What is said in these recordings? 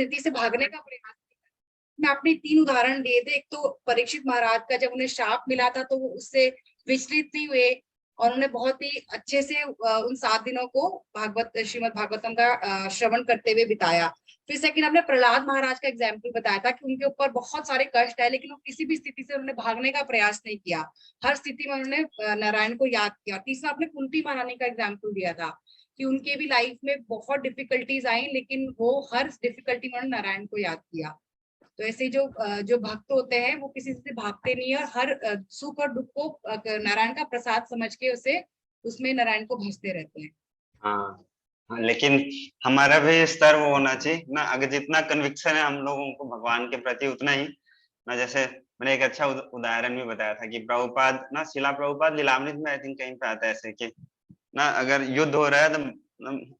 स्थिति से भागने का प्रयास नहीं किया। मैं आपने 3 उदाहरण दिए थे। एक तो परीक्षित महाराज का, जब उन्हें श्राप मिला था तो वो उससे विचलित नहीं हुए और उन्हें बहुत ही अच्छे से उन 7 दिनों को श्रीमद् भागवतम का श्रवण करते हुए बिताया। फिर सेकंड, आपने प्रहलाद महाराज का एग्जाम्पल बताया था कि उनके ऊपर बहुत सारे कष्ट है, लेकिन वो किसी भी स्थिति से उन्होंने भागने का प्रयास नहीं किया। हर स्थिति में उन्होंने नारायण को याद किया। तीसरा, आपने कुंती महारानी का एग्जाम्पल दिया था कि उनके भी लाइफ में बहुत डिफिकल्टीज आई, लेकिन वो हर डिफिकल्टी में उन्होंने नारायण को याद किया। तो ऐसे जो भक्त होते हैं वो किसी से भागते नहीं है और हर सुख और दुख को नारायण का प्रसाद समझ के उसे उसमें नारायण को भजते रहते हैं। हाँ, लेकिन हमारा भी स्तर वो होना चाहिए ना, अगर जितना कन्विक्शन है हम लोगों को भगवान के प्रति उतना ही ना। जैसे मैंने एक अच्छा उदाहरण भी बताया था कि प्रभुपाद ना, शिला प्रभुपाद लीलामृत में आई थिंक कहीं पे आता है ऐसे कि ना, अगर युद्ध हो रहा है तो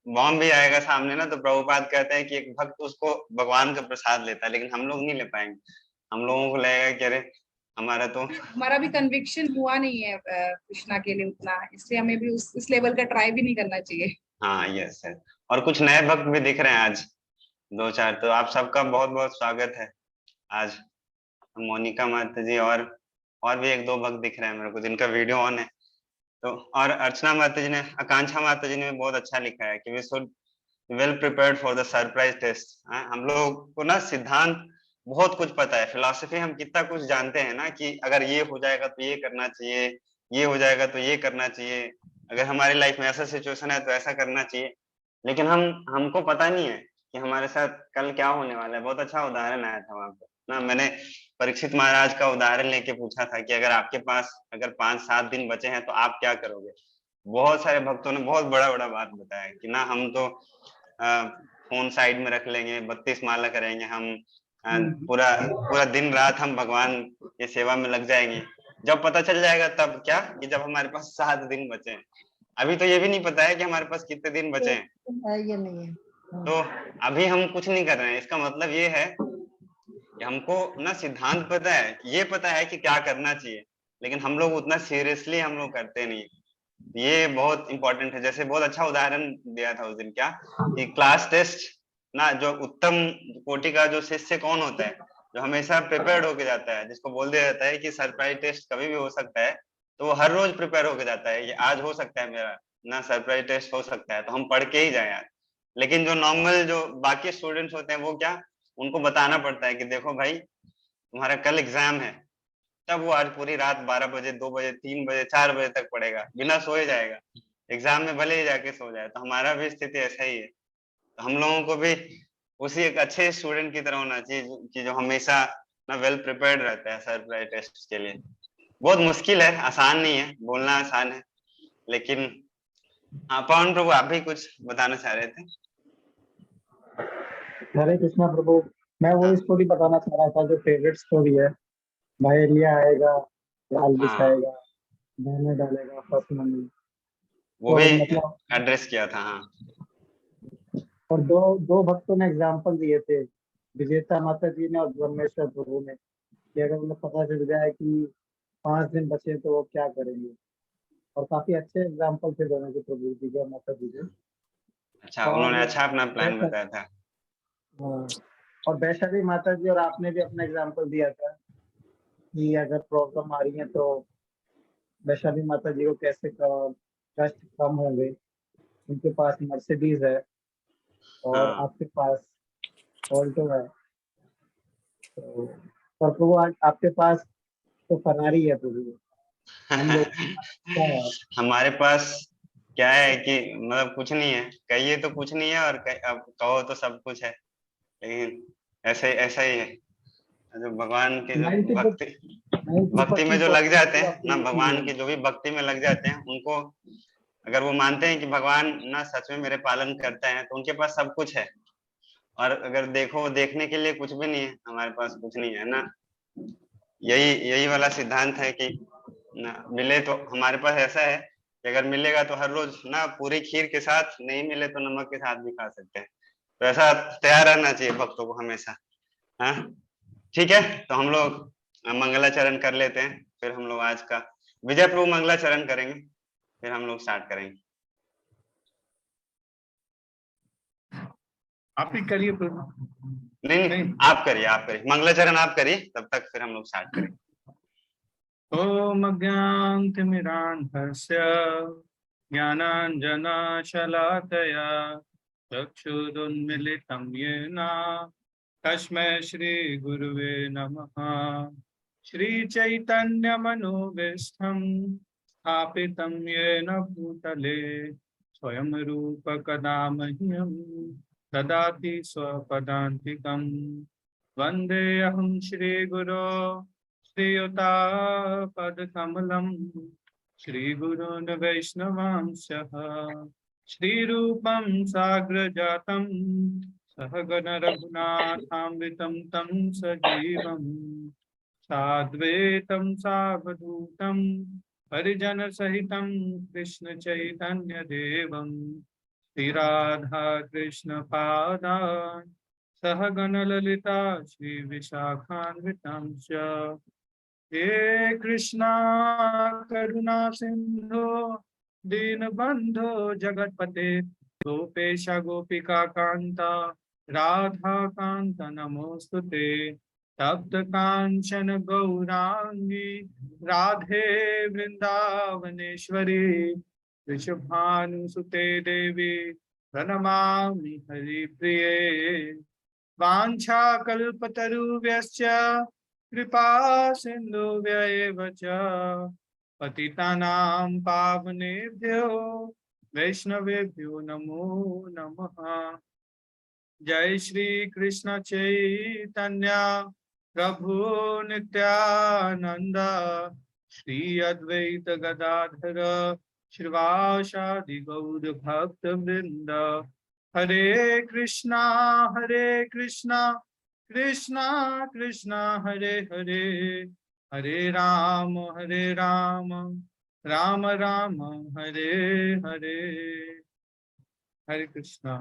बॉम्ब भी आएगा सामने ना, तो प्रभुपाद कहते हैं कि एक भक्त उसको भगवान का प्रसाद लेता है, लेकिन हम लोग नहीं ले पाएंगे। हम लोगों को लगेगा कि अरे हमारा भी कन्विक्शन हुआ नहीं है कृष्णा के लिए उतना, इसलिए हमें भी उस लेवल का ट्राई भी नहीं करना चाहिए। हाँ, यस है। और कुछ नए भक्त भी दिख रहे हैं आज 2-4, तो आप सबका बहुत बहुत स्वागत है। आज मोनिका माता जी और भी 1-2 भक्त दिख रहे हैं मेरे को जिनका वीडियो ऑन है। तो और अर्चना माता जी ने, आकांक्षा माता जी ने बहुत अच्छा लिखा है कि we should well prepared for the surprise test. हम लोग को ना सिद्धांत बहुत कुछ पता है, फिलॉसफी हम कितना कुछ जानते हैं ना, कि अगर ये हो जाएगा तो ये करना चाहिए, ये हो जाएगा तो ये करना चाहिए, अगर हमारी लाइफ में ऐसा सिचुएशन है तो ऐसा करना चाहिए। लेकिन हमको पता नहीं है कि हमारे साथ कल क्या होने वाला है। बहुत अच्छा उदाहरण आया था वहां पे ना, मैंने परीक्षित महाराज का उदाहरण लेके पूछा था कि अगर आपके पास अगर 5-7 दिन बचे हैं तो आप क्या करोगे। बहुत सारे भक्तों ने बहुत बड़ा बड़ा बात बताया कि ना हम तो फोन साइड में रख लेंगे, 32 माला करेंगे हम, पूरा पूरा दिन रात हम भगवान की सेवा में लग जाएंगे। जब पता चल जाएगा तब क्या, कि जब हमारे पास 7 दिन बचे हैं। अभी तो ये भी नहीं पता है कि हमारे पास कितने दिन बचे हैं, ये नहीं है। तो अभी हम कुछ नहीं कर रहे हैं। इसका मतलब ये है कि हमको ना सिद्धांत पता है, ये पता है कि क्या करना चाहिए, लेकिन हम लोग उतना सीरियसली हम लोग करते नहीं। ये बहुत इंपॉर्टेंट है। जैसे बहुत अच्छा उदाहरण दिया था उस दिन, क्या कि क्लास टेस्ट ना, जो उत्तम कोटि का जो शिष्य कौन होता है, जो हमेशा प्रिपेयर्ड होके जाता है, जिसको बोल दिया जाता है कि सरप्राइज टेस्ट कभी भी हो सकता है, तो वो हर रोज प्रिपेयर होके जाता है कि आज हो सकता है मेरा ना सरप्राइज टेस्ट हो सकता है, तो हम पढ़ के ही जाए यार। लेकिन जो नॉर्मल जो बाकी स्टूडेंट्स होते हैं वो क्या, उनको बताना पड़ता है कि देखो भाई तुम्हारा कल एग्जाम है, तब वो आज पूरी रात 12 बजे, 2 बजे, 3 बजे, 4 बजे तक पढ़ेगा, बिना सोए जाएगा एग्जाम में, भले ही जाके सो जाए। तो हमारा भी स्थिति ऐसा ही है। तो हम लोगों को भी उसी एक अच्छे स्टूडेंट की तरह होना चाहिए कि जो हमेशा ना वेल प्रिपेयर्ड रहता है सरप्राइज टेस्ट के लिए। बहुत मुश्किल है, आसान नहीं है, बोलना आसान है, लेकिन हाँ पवन प्रभु आप भी कुछ बताना चाह रहे थे। हरे कृष्णा प्रभु, मैं वही स्टोरी बताना चाह रहा था जो फेवरेट स्टोरी है। भाई लिया आएगा, जाल बिछाएगा, दाने डालेगा फर्स्ट मंडी। वो तो भी मतलब एड्रेस किया था। हाँ, और दो दो भक्तों ने एग्जाम्पल दिए थे, विजेता माता जी ने और ब्रह्मेश्वर प्रभु ने, कि अगर उन्हें पता चल जाए कि 5 दिन बचे तो वो क्या करेंगे। और काफी अच्छे एग्जाम्पल थे दोनों के, प्रभु जी के और माता जी के। अच्छा, और उन्होंने अच्छा अपना प्लान बताया था। हाँ, और वैष्णवी माता जी और आपने भी अपना एग्जाम्पल दिया था कि अगर प्रॉब्लम आ रही है तो वैष्णवी माता जी को कैसे कष्ट कम होंगे। उनके पास मर्सिडीज है और हाँ आपके पास ऑल्टो है। तो पर प्रभु आज आपके पास तो फरारी है प्रभु। हम लोग क्या है? हमारे पास क्या है कि मतलब कुछ नहीं है, कहिए तो कुछ नहीं है, और अब कहो तो सब कुछ है, लेकिन ऐसे ऐसा ही है। जो भगवान के जो भक्ति में जो लग जाते हैं ना, भगवान की जो भी भक्ति में लग जाते हैं, उनको अगर वो मानते हैं कि भगवान ना सच में मेरे पालन करते हैं, तो उनके पास सब कुछ है। और अगर देखो, देखने के लिए कुछ भी नहीं है, हमारे पास कुछ नहीं है ना। यही यही वाला सिद्धांत है कि ना मिले तो हमारे पास ऐसा है कि अगर मिलेगा तो हर रोज ना पूरी खीर के साथ, नहीं मिले तो नमक के साथ भी खा सकते हैं। तो ऐसा तैयार रहना चाहिए भक्तों को हमेशा। हाँ, ठीक है, तो हम लोग मंगलाचरण कर लेते हैं, फिर हम लोग आज का विजय प्रभु मंगलाचरण करेंगे, फिर हम लोग स्टार्ट करेंगे। आप ही करिए प्रभु। नहीं, आप करिए मंगलाचरण आप करिए, तब तक फिर हम लोग स्टार्ट करेंगे। ओम अज्ञानतिमिरान्धस्य ज्ञानाञ्जनशलाकया चक्षुरुन्मीलितं येन तस्मै श्रीगुरुवे नमः। श्रीचैतन्यमनोभीष्टं स्थापितं येन भूतले स्वयं रूप कदा मह्यं ददाति स्वपदान्तिकं। वन्देऽहं श्रीगुरो श्रीयुतापदकमलं श्रीगुरून् वैष्णवांशः श्रीरूपं साग्रजातं सहगण रघुनाथान्वितं तं सजीवं साद्वैतं सावधूतं परिजनसहितं कृष्ण चैतन्यदेवं श्रीराधा कृष्ण पादान् सहगण ललिता श्री विशाखान्वितांश्च। हे कृष्णा करुणा सिंधु दीनबंधो जगतपते गोपेश गोपिका कांता राधा कांत नमोस्तुते। तप्त कांचन गौरांगी राधे वृंदावनेश्वरी वृषभानुसुते देवी प्रणमामि हरिप्रिये। वाञ्छाकल्पतरुभ्यश्च कृपा सिन्धुभ्यैव च पतितानां पावनेभ्यो वैष्णवेभ्यो नमो नमः। जय श्री कृष्ण चैतन्य प्रभु नित्यानंद श्री अद्वैत गदाधर श्रीवासादि गौर भक्त वृंद। हरे कृष्णा कृष्णा कृष्णा हरे हरे, हरे राम राम राम हरे हरे। हरे कृष्णा।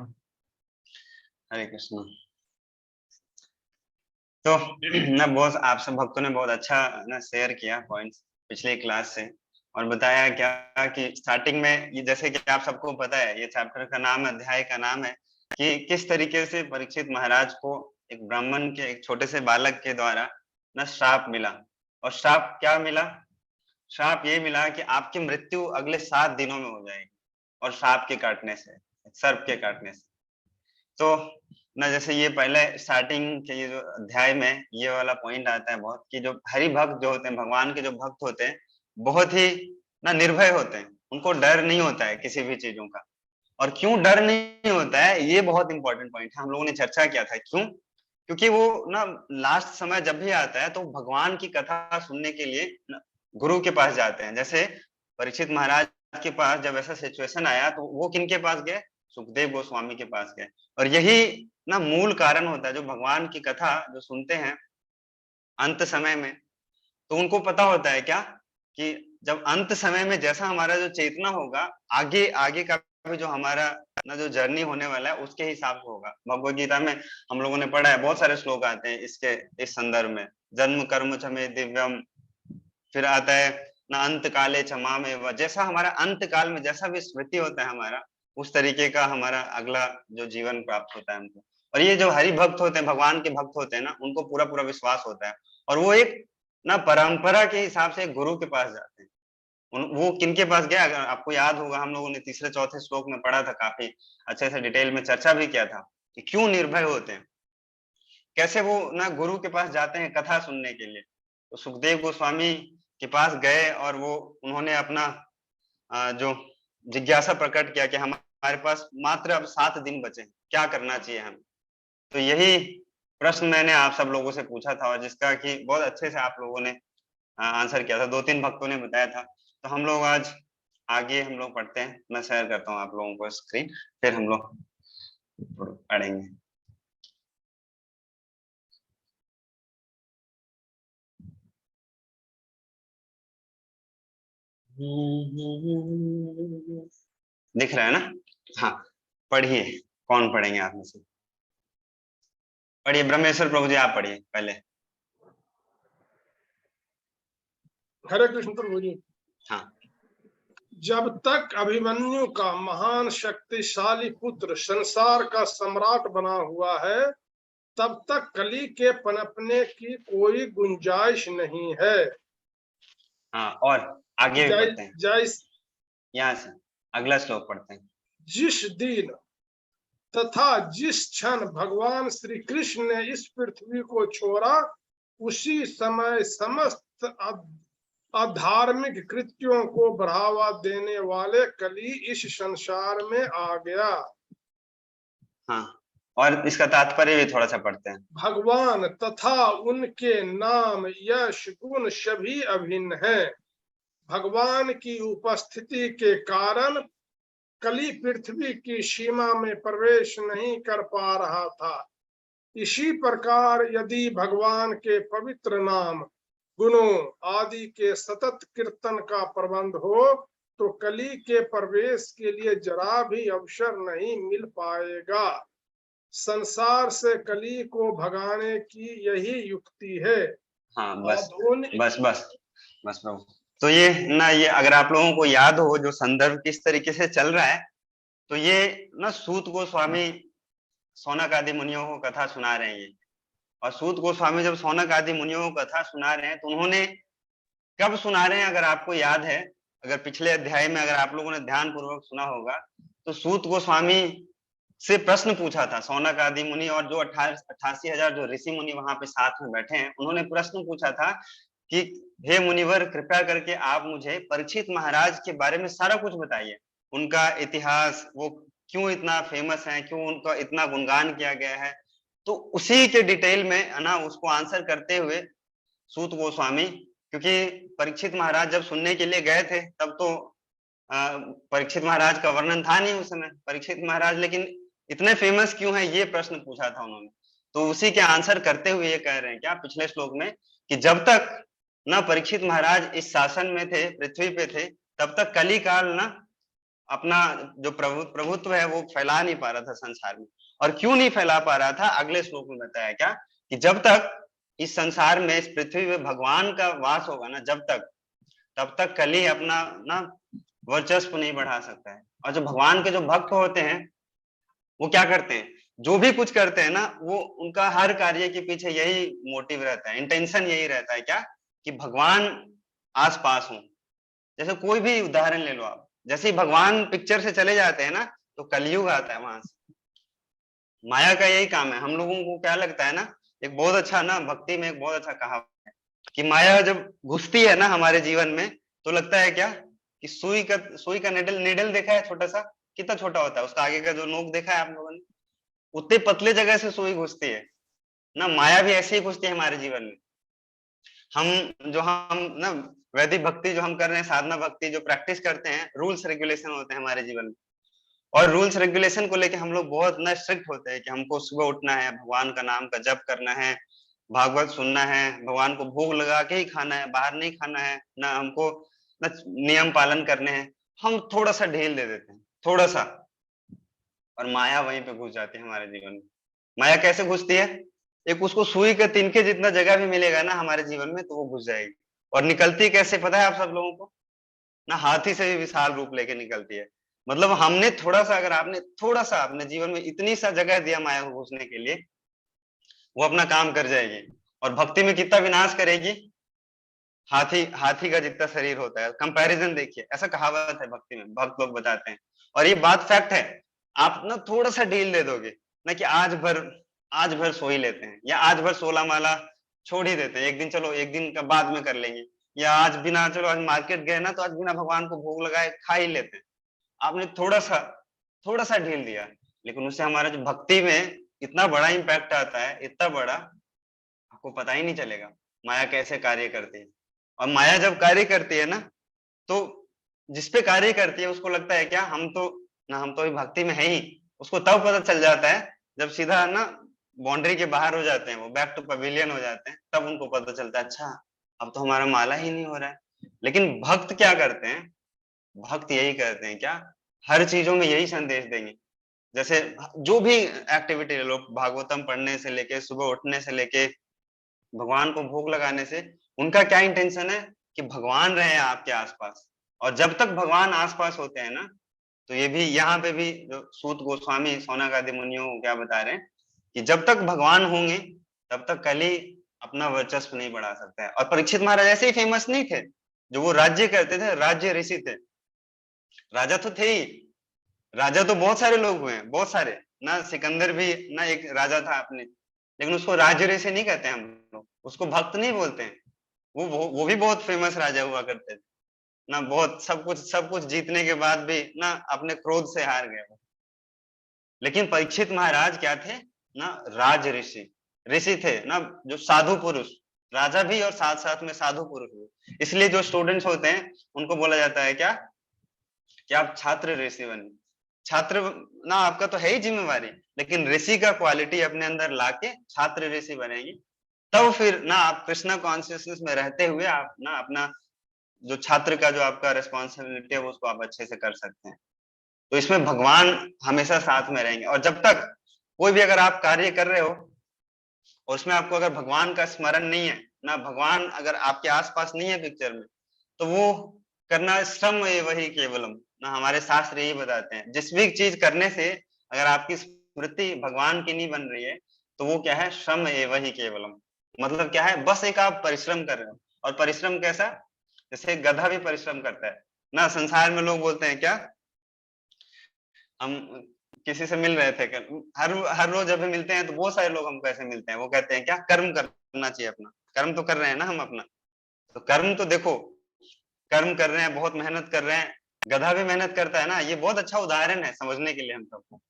हरे कृष्ण। तो ना बहुत आप सब भक्तों ने बहुत अच्छा ना शेयर किया पॉइंट्स पिछले क्लास से, और बताया क्या कि स्टार्टिंग में ये जैसे कि आप सबको पता है ये चैप्टर का नाम, अध्याय का नाम है कि किस तरीके से परीक्षित महाराज को एक ब्राह्मण के एक छोटे से बालक के द्वारा ना श्राप मिला। और श्राप क्या मिला? श्राप ये मिला कि आपकी मृत्यु अगले 7 दिनों में हो जाएगी, और श्राप के काटने से, सर्प के काटने से। तो ना जैसे ये पहले स्टार्टिंग के ये जो अध्याय में ये वाला पॉइंट आता है बहुत, कि जो हरि भक्त जो होते हैं, भगवान के जो भक्त होते हैं, बहुत ही ना निर्भय होते हैं, उनको डर नहीं होता है किसी भी चीजों का। और क्यों डर नहीं होता है, ये बहुत इंपॉर्टेंट पॉइंट है, हम लोगों ने चर्चा किया था। क्यों? क्योंकि वो ना लास्ट समय जब भी आता है तो भगवान की कथा सुनने के लिए गुरु के पास जाते हैं। जैसे परीक्षित महाराज के पास जब ऐसा सिचुएशन आया तो वो किनके पास गए? सुखदेव गोस्वामी के पास गए। और यही ना मूल कारण होता है, जो भगवान की कथा जो सुनते हैं अंत समय में, तो उनको पता होता है क्या कि जब अंत समय में जैसा हमारा जो चेतना होगा, आगे आगे का भी जो हमारा ना जो जर्नी होने वाला है उसके हिसाब से होगा। भगवत गीता में हम लोगों ने पढ़ा है, बहुत सारे श्लोक आते हैं इसके इस संदर्भ में। जन्म कर्म च मे दिव्यम, फिर आता है ना अंत काले च मामेव, जैसा हमारा अंत काल में जैसा भी स्मृति होता है हमारा, उस तरीके का हमारा अगला जो जीवन प्राप्त होता है हमको। और ये जो हरि भक्त होते हैं, भगवान के भक्त होते हैं ना, उनको पूरा पूरा विश्वास होता है, और वो एक ना परंपरा के हिसाब से गुरु के पास जाते हैं। वो किनके पास गया? अगर आपको याद होगा, हम लोगों ने तीसरे चौथे श्लोक में पढ़ा था, काफी अच्छे से डिटेल में चर्चा भी किया था कि क्यों निर्भय होते हैं, कैसे वो ना गुरु के पास जाते हैं कथा सुनने के लिए। तो सुखदेव गोस्वामी के पास गए और वो उन्होंने अपना जो जिज्ञासा प्रकट किया कि हमारे पास मात्र अब 7 दिन बचे हैं, क्या करना चाहिए हमें। तो यही प्रश्न मैंने आप सब लोगों से पूछा था, और जिसका कि बहुत अच्छे से आप लोगों ने आंसर किया था। 2-3 भक्तों ने बताया था। तो हम लोग आज आगे हम लोग पढ़ते हैं। मैं शेयर करता हूँ आप लोगों को स्क्रीन, फिर हम लोग पढ़ेंगे। दिख रहा है ना? हाँ, पढ़िए। कौन पढ़ेंगे आप में से? पढ़िए, ब्रह्मेश्वर प्रभु जी आप पढ़िए पहले। हरे कृष्ण प्रभु जी। हाँ। जब तक अभिमन्यु का महान शक्तिशाली पुत्र संसार का सम्राट बना हुआ है, तब तक कली के पनपने की कोई गुंजाइश नहीं है। हाँ, और आगे भी पढ़ते हैं, जैस यहाँ से अगला श्लोक पढ़ते हैं। जिस दिन तथा जिस क्षण भगवान श्री कृष्ण ने इस पृथ्वी को छोड़ा, उसी समय समस्त अधार्मिक कृत्यों को बढ़ावा देने वाले कली इस संसार में आ गया। हाँ, और इसका तात्पर्य भी थोड़ा सा पढ़ते हैं। भगवान तथा उनके नाम यश गुण सभी अभिन्न हैं। भगवान की उपस्थिति के कारण कली पृथ्वी की सीमा में प्रवेश नहीं कर पा रहा था। इसी प्रकार यदि भगवान के पवित्र नाम गुणों आदि के सतत कीर्तन का प्रबंध हो तो कली के प्रवेश के लिए जरा भी अवसर नहीं मिल पाएगा। संसार से कली को भगाने की यही युक्ति है। हाँ, बस प्रभु। तो ये ना, ये अगर आप लोगों को याद हो जो संदर्भ किस तरीके से चल रहा है, तो ये ना सूत गोस्वामी सौनक आदि मुनियों को कथा सुना रहे हैं ये। और सूत गोस्वामी जब सौनक आदि मुनियों को कथा सुना रहे हैं तो उन्होंने कब सुना रहे हैं, अगर आपको याद है, अगर पिछले अध्याय में अगर आप लोगों ने ध्यान पूर्वक सुना होगा, तो सूत गोस्वामी से प्रश्न पूछा था सौनक आदि मुनि और जो 88,000 जो ऋषि मुनि वहां पे साथ में बैठे हैं, उन्होंने प्रश्न पूछा था कि हे मुनिवर, कृपया करके आप मुझे परीक्षित महाराज के बारे में सारा कुछ बताइए, उनका इतिहास, वो क्यों इतना फेमस है, क्यों उनका इतना गुणगान किया गया है। तो उसी के डिटेल में ना उसको आंसर करते हुए सूत गोस्वामी, क्योंकि परीक्षित महाराज जब सुनने के लिए गए थे तब तो परीक्षित महाराज का वर्णन था नहीं उस समय। परीक्षित महाराज लेकिन इतने फेमस क्यों है, ये प्रश्न पूछा था उन्होंने। तो उसी के आंसर करते हुए ये कह रहे हैं क्या पिछले श्लोक में, कि जब तक ना परीक्षित महाराज इस शासन में थे, पृथ्वी पे थे, तब तक कली काल ना अपना जो प्रभुत्व है वो फैला नहीं पा रहा था संसार में। और क्यों नहीं फैला पा रहा था, अगले श्लोक में बताया क्या, कि जब तक इस संसार में, इस पृथ्वी में भगवान का वास होगा ना, जब तक, तब तक कली अपना ना वर्चस्व नहीं बढ़ा सकता है। और जो भगवान के जो भक्त होते हैं वो क्या करते हैं, जो भी कुछ करते हैं ना, वो उनका हर कार्य के पीछे यही मोटिव रहता है, इंटेंशन यही रहता है क्या, कि भगवान आस पास हो। जैसे कोई भी उदाहरण ले लो आप, जैसे ही भगवान पिक्चर से चले जाते हैं ना तो कलयुग आता है वहां से। माया का यही काम है। हम लोगों को क्या लगता है ना, एक बहुत अच्छा ना, भक्ति में एक बहुत अच्छा कहावत है कि माया जब घुसती है ना हमारे जीवन में तो लगता है क्या, कि सुई का निडल देखा है, छोटा सा, कितना छोटा होता है, उसका आगे का जो नोक देखा है आप लोगों ने, उतने पतले जगह से सुई घुसती है ना। माया भी ऐसे ही घुसती है हमारे जीवन में। हम ना वैदिक भक्ति जो हम कर रहे हैं, साधना भक्ति जो प्रैक्टिस करते हैं, रूल्स रेगुलेशन होते हैं हमारे जीवन में। और रूल्स रेगुलेशन को लेके हम लोग बहुत ना स्ट्रिक्ट होते हैं कि हमको सुबह उठना है, भगवान का नाम का जप करना है, भागवत सुनना है, भगवान को भोग लगा के ही खाना है, बाहर नहीं खाना है ना, हमको ना नियम पालन करने हैं। हम थोड़ा सा ढील दे देते हैं, थोड़ा सा, और माया वहीं पे घुस जाती है हमारे जीवन में। माया कैसे घुसती है, एक उसको सुई के तिनके जितना जगह भी मिलेगा ना हमारे जीवन में तो वो घुस जाएगी। और निकलती कैसे पता है आप सब लोगों को, ना हाथी से भी विशाल रूप लेके निकलती है। मतलब हमने थोड़ा सा, अगर आपने थोड़ा सा अपने जीवन में इतनी सा जगह दिया माया को घुसने के लिए, वो अपना काम कर जाएगी। और भक्ति में कितना विनाश करेगी, हाथी का जितना शरीर होता है। कंपैरिजन देखिए, ऐसा कहावत है भक्ति में, भक्त लोग बताते हैं, और ये बात फैक्ट है। आप ना थोड़ा सा ढील दे दोगे ना, कि आज भर सो ही लेते हैं, या आज भर 16 माला छोड़ ही देते हैं, एक दिन चलो, एक दिन का बाद में कर लेंगे, या आज बिना, चलो आज मार्केट गए ना तो आज बिना भगवान को भोग लगाए खा ही लेते हैं। आपने थोड़ा सा ढील दिया, लेकिन उससे हमारा जो भक्ति में इतना बड़ा इम्पैक्ट आता है, इतना बड़ा, आपको पता ही नहीं चलेगा माया कैसे कार्य करती है। और माया जब कार्य करती है ना, तो जिसपे कार्य करती है उसको लगता है क्या, हम तो अभी भक्ति में है ही। उसको तब पता चल जाता है जब सीधा ना बाउंड्री के बाहर हो जाते हैं, वो बैक टू पवेलियन हो जाते हैं, तब उनको पता चलता है अच्छा अब तो हमारा माला ही नहीं हो रहा है। लेकिन भक्त क्या करते हैं, भक्त यही करते हैं क्या, हर चीजों में यही संदेश देंगे। जैसे जो भी एक्टिविटी ले लो, भागवतम पढ़ने से लेके, सुबह उठने से लेके, भगवान को भोग लगाने से, उनका क्या इंटेंशन है कि भगवान रहे आपके आसपास। और जब तक भगवान आसपास होते हैं ना, तो ये भी यहाँ पे भी जो सूत गोस्वामी सौनक आदि मुनियों को क्या बता रहे हैं, कि जब तक भगवान होंगे तब तक कली अपना वर्चस्व नहीं बढ़ा सकता है। और परीक्षित महाराज ऐसे ही फेमस नहीं थे, जो वो राज्य करते थे, राज्य ऋषि थे, राजा तो थे ही, राजा तो बहुत सारे लोग हुए हैं, बहुत सारे ना, सिकंदर भी ना एक राजा था अपने, लेकिन उसको राज्य ऋषि नहीं कहते हम लोग, उसको भक्त नहीं बोलते हैं। वो भी बहुत फेमस राजा हुआ करते थे ना, बहुत सब कुछ जीतने के बाद भी ना अपने क्रोध से हार गए वो। लेकिन परीक्षित महाराज क्या थे ना, राज ऋषि थे ना, जो साधु पुरुष, राजा भी और साथ साथ में साधु पुरुष भी। इसलिए जो स्टूडेंट्स होते हैं उनको बोला जाता है क्या, कि आप छात्र ऋषि बने। छात्र ना आपका तो है ही जिम्मेवारी, लेकिन ऋषि का क्वालिटी अपने अंदर लाके छात्र ऋषि बनेंगे, तब फिर ना आप कृष्णा कॉन्शियसनेस में रहते हुए आप ना अपना जो छात्र का जो आपका रिस्पॉन्सिबिलिटी है उसको आप अच्छे से कर सकते हैं। तो इसमें भगवान हमेशा साथ में रहेंगे। और जब तक कोई भी अगर आप कार्य कर रहे हो और उसमें आपको अगर भगवान का स्मरण नहीं है ना, भगवान अगर आपके आसपास नहीं है पिक्चर में, तो वो करना श्रम वही केवलम ना, हमारे शास्त्र यही बताते हैं। जिस भी चीज करने से अगर आपकी स्मृति भगवान की नहीं बन रही है, तो वो क्या है, श्रम वही केवलम। मतलब क्या है, बस एक आप परिश्रम कर रहे हो। और परिश्रम कैसा, जैसे गधा भी परिश्रम करता है ना। संसार में लोग बोलते हैं क्या, हम किसी से मिल रहे थे, हर रोज जब भी मिलते हैं तो बहुत सारे लोग हमको ऐसे मिलते हैं, वो कहते हैं क्या, कर्म करना चाहिए अपना। कर्म तो कर रहे हैं ना हम अपना, तो कर्म तो देखो, कर्म कर रहे हैं, बहुत मेहनत कर रहे हैं, गधा भी मेहनत करता है ना। ये बहुत अच्छा उदाहरण है समझने के लिए हम सबको।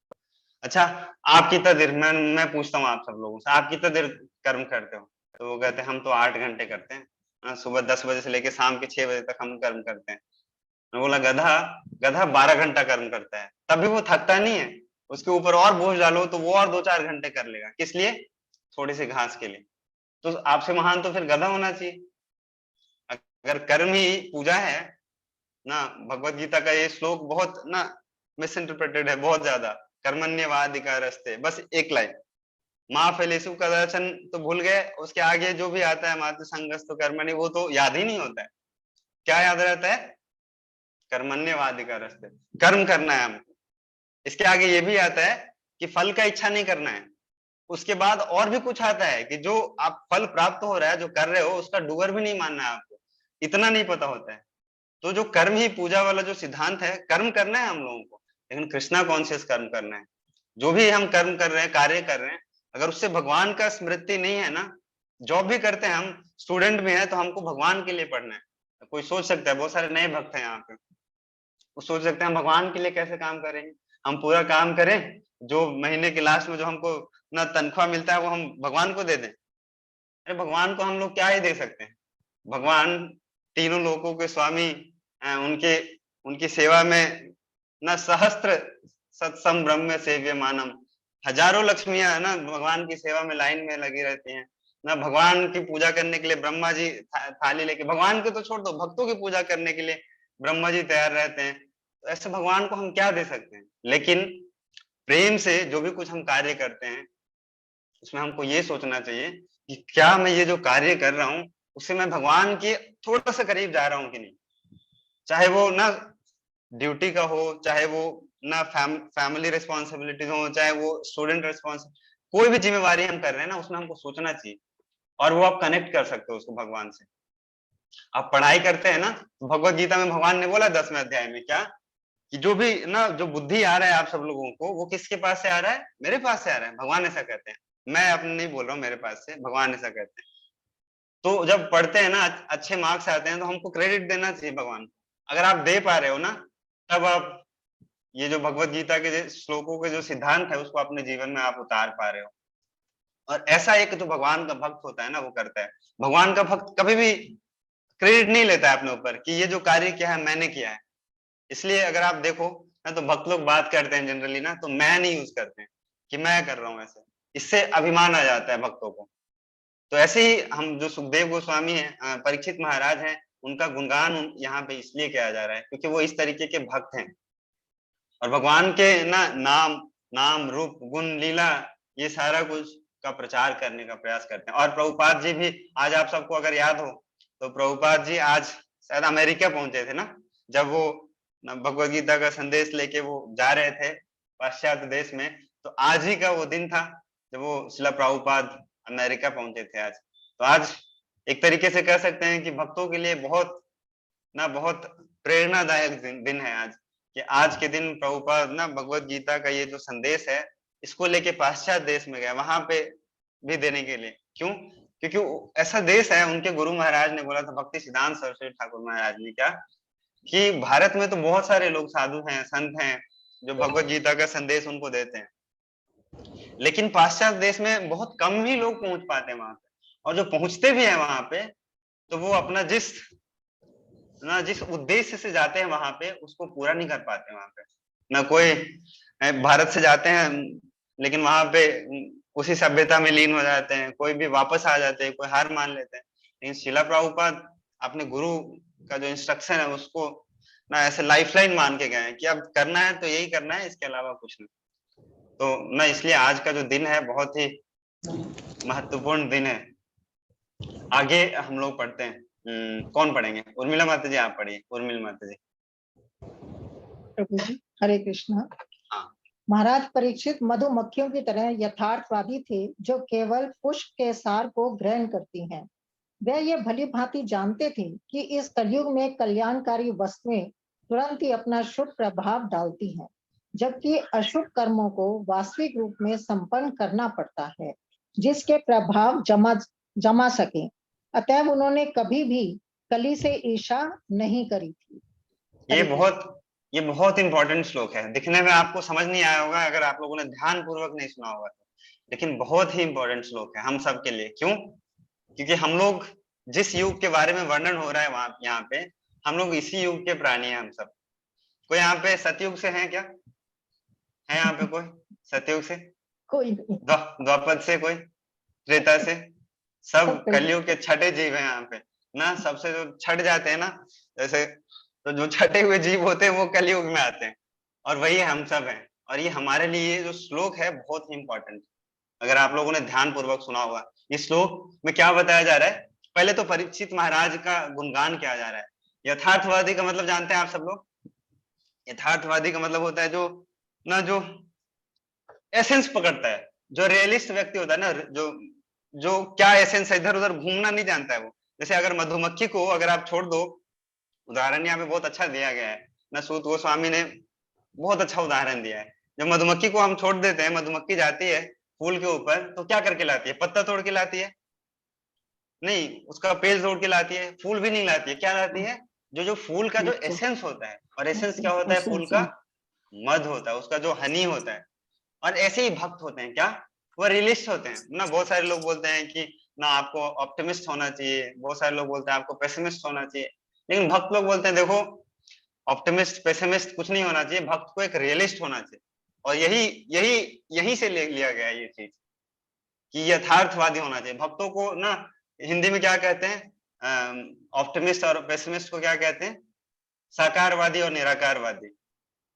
अच्छा, आप कितना देर, मैं पूछता हूँ आप सब लोगों से, आप कितना देर कर्म करते हो? तो वो कहते हैं हम तो 8 घंटे करते हैं, सुबह 10 बजे से लेके शाम के 6 बजे तक हम कर्म करते हैं। मैं बोला गधा, गधा 12 घंटा कर्म करता है, तभी वो थकता नहीं है। उसके ऊपर और बोझ डालो तो वो और 2-4 घंटे कर लेगा, किस लिए, थोड़ी सी घास के लिए। तो आपसे महान तो फिर गधा होना चाहिए। अगर कर्म ही पूजा है ना, भगवत गीता का ये श्लोक बहुत ना मिस इंटरप्रेटेड है बहुत ज्यादा, कर्मण्यवाधिकारस्ते, बस एक लाइन, माँ फलेषु कदाचन तो भूल गए, उसके आगे जो भी आता है मातु संगस्तु कर्मणि, वो तो याद ही नहीं होता है। क्या याद रहता है, कर्मण्यवाधिकारस्ते, कर्म करना है हमको। इसके आगे ये भी आता है कि फल का इच्छा नहीं करना है। उसके बाद और भी कुछ आता है कि जो आप फल प्राप्त हो रहा है, जो कर रहे हो, उसका डूअर भी नहीं मानना है आपको, इतना नहीं पता होता है। तो जो कर्म ही पूजा वाला जो सिद्धांत है, कर्म करना है हम लोगों को, लेकिन कृष्णा कॉन्शियस कर्म करना है। जो भी हम कर्म कर रहे हैं, कार्य कर रहे हैं, अगर उससे भगवान का स्मृति नहीं है ना, जॉब भी करते हैं हम, स्टूडेंट भी है, तो हमको भगवान के लिए पढ़ना है। कोई सोच सकता है, बहुत सारे नए भक्त हैं यहाँ पे, वो सोच सकते हैं हम भगवान के लिए कैसे काम करेंगे, हम पूरा काम करें, जो महीने के लास्ट में जो हमको ना तनख्वाह मिलता है वो हम भगवान को दे दें। अरे भगवान को हम लोग क्या ही दे सकते हैं, भगवान तीनों लोकों के स्वामी, उनके उनकी सेवा में न सहस्त्र सत्सम ब्रह्म सेव्य मानम, हजारों लक्ष्मियां ना भगवान की सेवा में लाइन में लगी रहती हैं ना। भगवान की पूजा करने के लिए ब्रह्मा जी थाली लेके, भगवान को तो छोड़ दो, भक्तों की पूजा करने के लिए ब्रह्मा जी तैयार रहते हैं। तो ऐसे भगवान को हम क्या दे सकते हैं, लेकिन प्रेम से जो भी कुछ हम कार्य करते हैं, उसमें हमको ये सोचना चाहिए कि क्या मैं ये जो कार्य कर रहा हूँ उससे मैं भगवान के थोड़ा सा करीब जा रहा हूँ कि नहीं। चाहे वो ना ड्यूटी का हो, चाहे वो ना फैमिली रिस्पॉन्सिबिलिटीज हो, चाहे वो स्टूडेंट रिस्पॉन्सिबिलिटी, कोई भी जिम्मेवारी हम कर रहे हैं ना, उसमें हमको सोचना चाहिए। और वो आप कनेक्ट कर सकते हो उसको भगवान से। आप पढ़ाई करते हैं ना, तो भगवत गीता में भगवान ने बोला 10वें अध्याय में क्या, कि जो भी ना जो बुद्धि आ रहा है आप सब लोगों को, वो किसके पास से आ रहा है, मेरे पास से आ रहा है। भगवान ऐसा कहते हैं, मैं अपने नहीं बोल रहा हूँ, मेरे पास से, भगवान ऐसा कहते हैं। तो जब पढ़ते हैं ना, अच्छे मार्क्स आते हैं, तो हमको क्रेडिट देना चाहिए भगवान को। अगर आप दे पा रहे हो ना, तब आप ये जो भगवत गीता के श्लोकों के जो सिद्धांत है उसको अपने जीवन में आप उतार पा रहे हो। और ऐसा एक जो भगवान का भक्त होता है ना, वो करता है। भगवान का भक्त कभी भी क्रेडिट नहीं लेता है अपने ऊपर कि ये जो कार्य किया है मैंने किया है। इसलिए अगर आप देखो ना, तो भक्त लोग बात करते हैं जनरली ना, तो मैं नहीं यूज करते हैं कि मैं कर रहा हूँ ऐसे, इससे अभिमान आ जाता है भक्तों को। तो ऐसे ही हम जो सुखदेव गोस्वामी हैं, परीक्षित महाराज हैं, उनका गुणगान यहाँ पे इसलिए किया जा रहा है क्योंकि वो इस तरीके के भक्त हैं और भगवान के ना नाम रूप गुण लीला ये सारा कुछ का प्रचार करने का प्रयास करते हैं। और प्रभुपाद जी भी, आज आप सबको अगर याद हो तो प्रभुपाद जी आज शायद अमेरिका पहुंचे थे ना, जब वो भगवद गीता का संदेश लेके वो जा रहे थे पाश्चात्य देश में। तो आज ही का वो दिन था जब वो शिला प्रभुपाद अमेरिका पहुंचे थे आज। तो आज एक तरीके से कह सकते हैं कि भक्तों के लिए बहुत प्रेरणादायक दिन है आज, कि आज के दिन प्रभुपाद भगवत गीता का ये जो संदेश है इसको लेके पाश्चात्य देश में गए, वहां पे भी देने के लिए। क्यों? क्योंकि ऐसा देश है, उनके गुरु महाराज ने बोला था, भक्ति सिद्धांत सरस्वती ठाकुर महाराज ने, क्या कि भारत में तो बहुत सारे लोग साधु हैं, संत हैं, जो भगवत गीता का संदेश उनको देते हैं, लेकिन पाश्चात्य देश में बहुत कम ही लोग पहुंच पाते हैं वहां पे। और जो पहुंचते भी हैं वहां पे, तो वो अपना जिस उद्देश्य से जाते हैं वहां पे उसको पूरा नहीं कर पाते वहां पे। ना कोई भारत से जाते हैं लेकिन वहां पे उसी सभ्यता में लीन हो जाते हैं, कोई भी वापस आ जाते हैं, कोई हार मान लेते हैं। लेकिन शिला प्रभुपाद अपने गुरु का जो इंस्ट्रक्शन है उसको ऐसे लाइफलाइन मान के गए हैं कि अब करना है तो यही करना है, इसके अलावा कुछ नहीं। तो इसलिए आज का जो दिन है बहुत ही महत्वपूर्ण दिन है। आगे हम लोग पढ़ते हैं। कौन पढ़ेंगे? उर्मिला माता जी, आप पढ़िए। उर्मिला माता जी। प्रभु जी, हरे कृष्णा। हाँ। महाराज परीक्षित मधुमक्खियों की तरह यथार्थवादी थे, जो केवल पुष्प के सार को ग्रहण करती हैं। वे ये भली भांति जानते थे कि इस कलयुग में कल्याणकारी वस्तुएं तुरंत ही अपना शुभ प्रभाव डालती हैं, जबकि अशुभ कर्मों को वास्तविक रूप में संपन्न करना पड़ता है, जिसके प्रभाव जमा सके। अतएव उन्होंने कभी भी कली से ईर्ष्या नहीं करी थी। ये बहुत इंपॉर्टेंट श्लोक है। दिखने में आपको समझ नहीं आया होगा अगर आप लोगों ने ध्यान पूर्वक नहीं सुना होगा तो, लेकिन बहुत ही इंपॉर्टेंट श्लोक है हम सब के लिए। क्यों? क्योंकि हम लोग जिस युग के बारे में वर्णन हो रहा है वहां यहाँ पे, हम लोग इसी युग के प्राणी हैं हम सब। कोई यहाँ पे सतयुग से है क्या? है यहाँ पे कोई सतयुग से? कोई नहीं। द्वापर से कोई? त्रेता से? सब कलयुग के छठे जीव हैं यहाँ पे सबसे जो छठ जाते हैं जैसे, तो जो छठे हुए जीव होते हैं वो कलयुग में आते हैं, और वही हम सब हैं। और ये हमारे लिए जो श्लोक है बहुत ही इंपॉर्टेंट, अगर आप लोगों ने ध्यान पूर्वक सुना होगा। इस श्लोक में क्या बताया जा रहा है? पहले तो परीक्षित महाराज का गुणगान किया जा रहा है। यथार्थवादी का मतलब जानते हैं आप सब लोग? यथार्थवादी का मतलब होता है जो एसेंस पकड़ता है, जो रियलिस्ट व्यक्ति होता है जो क्या एसेंस है, इधर उधर घूमना नहीं जानता है वो। जैसे अगर मधुमक्खी को अगर आप छोड़ दो, उदाहरण यहाँ पे बहुत अच्छा दिया गया है सूत गोस्वामी ने बहुत अच्छा उदाहरण दिया है। जब मधुमक्खी को हम छोड़ देते हैं, मधुमक्खी जाती है फूल के ऊपर, तो क्या करके लाती है? पत्ता तोड़ के लाती है? नहीं, उसका पेड़ तोड़ के लाती है, फूल भी नहीं लाती है। क्या लाती है? जो फूल का जो एसेंस होता है। और एसेंस क्या होता है? फूल का मध होता है, उसका जो हनी होता है। और ऐसे ही भक्त होते हैं, क्या वो रियलिस्ट होते हैं बहुत सारे लोग बोलते हैं कि आपको ऑप्टिमिस्ट होना चाहिए, बहुत सारे लोग बोलते हैं आपको पेसिमिस्ट होना चाहिए, लेकिन भक्त लोग बोलते हैं देखो ऑप्टिमिस्ट पेसिमिस्ट कुछ नहीं होना चाहिए, भक्त को एक रियलिस्ट होना चाहिए। और यही से लिया गया ये चीज कि यथार्थवादी होना चाहिए। भक्तों को हिंदी में क्या कहते हैं? ऑप्टिमिस्ट और पेसिमिस्ट को क्या कहते हैं? साकारवादी और निराकारवादी,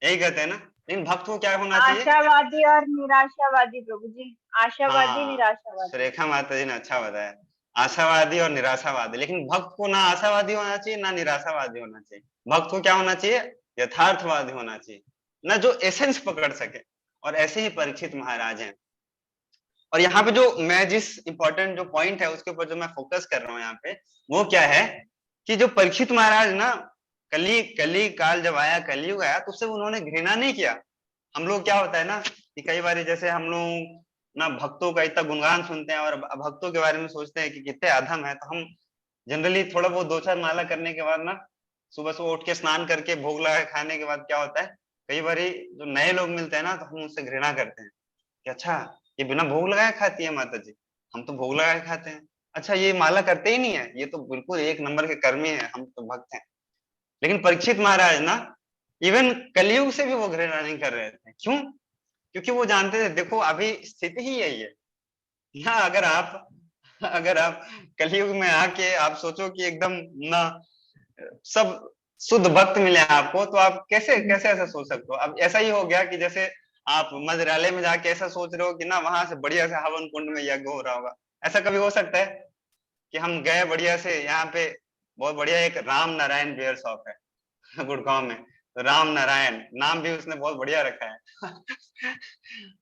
यही कहते हैं ना। लेकिन भक्त को क्या होना चाहिए? आशावादी और निराशावादी। प्रभु जी, आशावादी निराशावादी। सुरेखा माता जी ने अच्छा बताया, आशावादी और निराशावादी। लेकिन भक्त को ना आशावादी होना चाहिए ना निराशावादी होना चाहिए। भक्त को क्या होना चाहिए? यथार्थवादी होना चाहिए, जो एसेंस पकड़ सके। और ऐसे ही परीक्षित महाराज हैं। और यहाँ पे जो मैं जिस इंपॉर्टेंट जो पॉइंट है उसके ऊपर जो मैं फोकस कर रहा हूँ यहाँ पे, वो क्या है कि जो परीक्षित महाराज कली काल जब आया, कलयुग आया, तो उससे उन्होंने घृणा नहीं किया। हम लोग क्या होता है कि कई बार जैसे हम लोग भक्तों का इतना गुणगान सुनते हैं और भक्तों के बारे में सोचते हैं कि कितने अधम है, तो हम जनरली थोड़ा बहुत 2-4 माला करने के बाद सुबह उठ के स्नान करके भोग लगा खाने के बाद क्या होता है, कई बार जो नए लोग मिलते हैं तो हम उससे घृणा करते हैं कि अच्छा ये बिना भोग लगाए खाती है माता जी, हम तो भोग लगाए खाते हैं। अच्छा ये माला करते ही नहीं है, ये तो बिल्कुल एक नंबर के कर्मी है, हम तो भक्त हैं। लेकिन परीक्षित महाराज इवन कलयुग से भी वो घृणा नहीं कर रहे थे। क्यों? क्योंकि वो जानते थे देखो अभी स्थिति ही यही है। अगर आप कलयुग में आके आप सोचो कि एकदम सब शुद्ध भक्त मिले आपको, तो आप कैसे ऐसा सोच सकते हो? अब ऐसा ही हो गया कि जैसे आप मंदिरालय में जाके ऐसा सोच रहे हो कि वहां से बढ़िया से हवन कुंड में यज्ञ हो रहा होगा। ऐसा कभी हो सकता है कि हम गए बढ़िया से, यहाँ पे बहुत बढ़िया एक राम नारायण बियर शॉप है गुड़गांव में, राम नारायण नाम भी उसने बहुत बढ़िया रखा है।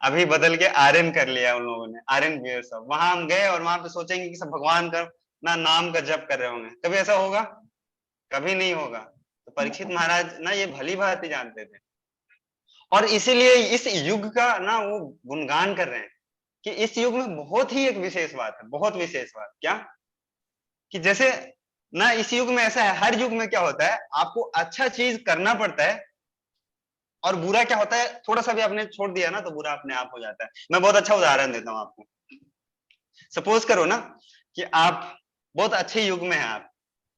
अभी बदल के आर्यन कर लिया उन लोगों ने, आर्यन बियर सब। वहां हम गए और वहां पे सोचेंगे कि सब भगवान का ना नाम का जप कर रहे होंगे, कभी ऐसा होगा? कभी नहीं होगा। तो परीक्षित महाराज ना ये भली भांति जानते थे, और इसीलिए इस युग का ना वो गुणगान कर रहे हैं कि इस युग में बहुत ही एक विशेष बात है, बहुत विशेष बात। क्या? कि जैसे ना इस युग में ऐसा है, हर युग में क्या होता है, आपको अच्छा चीज करना पड़ता है, और बुरा क्या होता है, थोड़ा सा भी आपने छोड़ दिया ना तो बुरा अपने आप हो जाता है। मैं बहुत अच्छा उदाहरण देता हूँ आपको। सपोज करो ना कि आप बहुत अच्छे युग में हैं आप,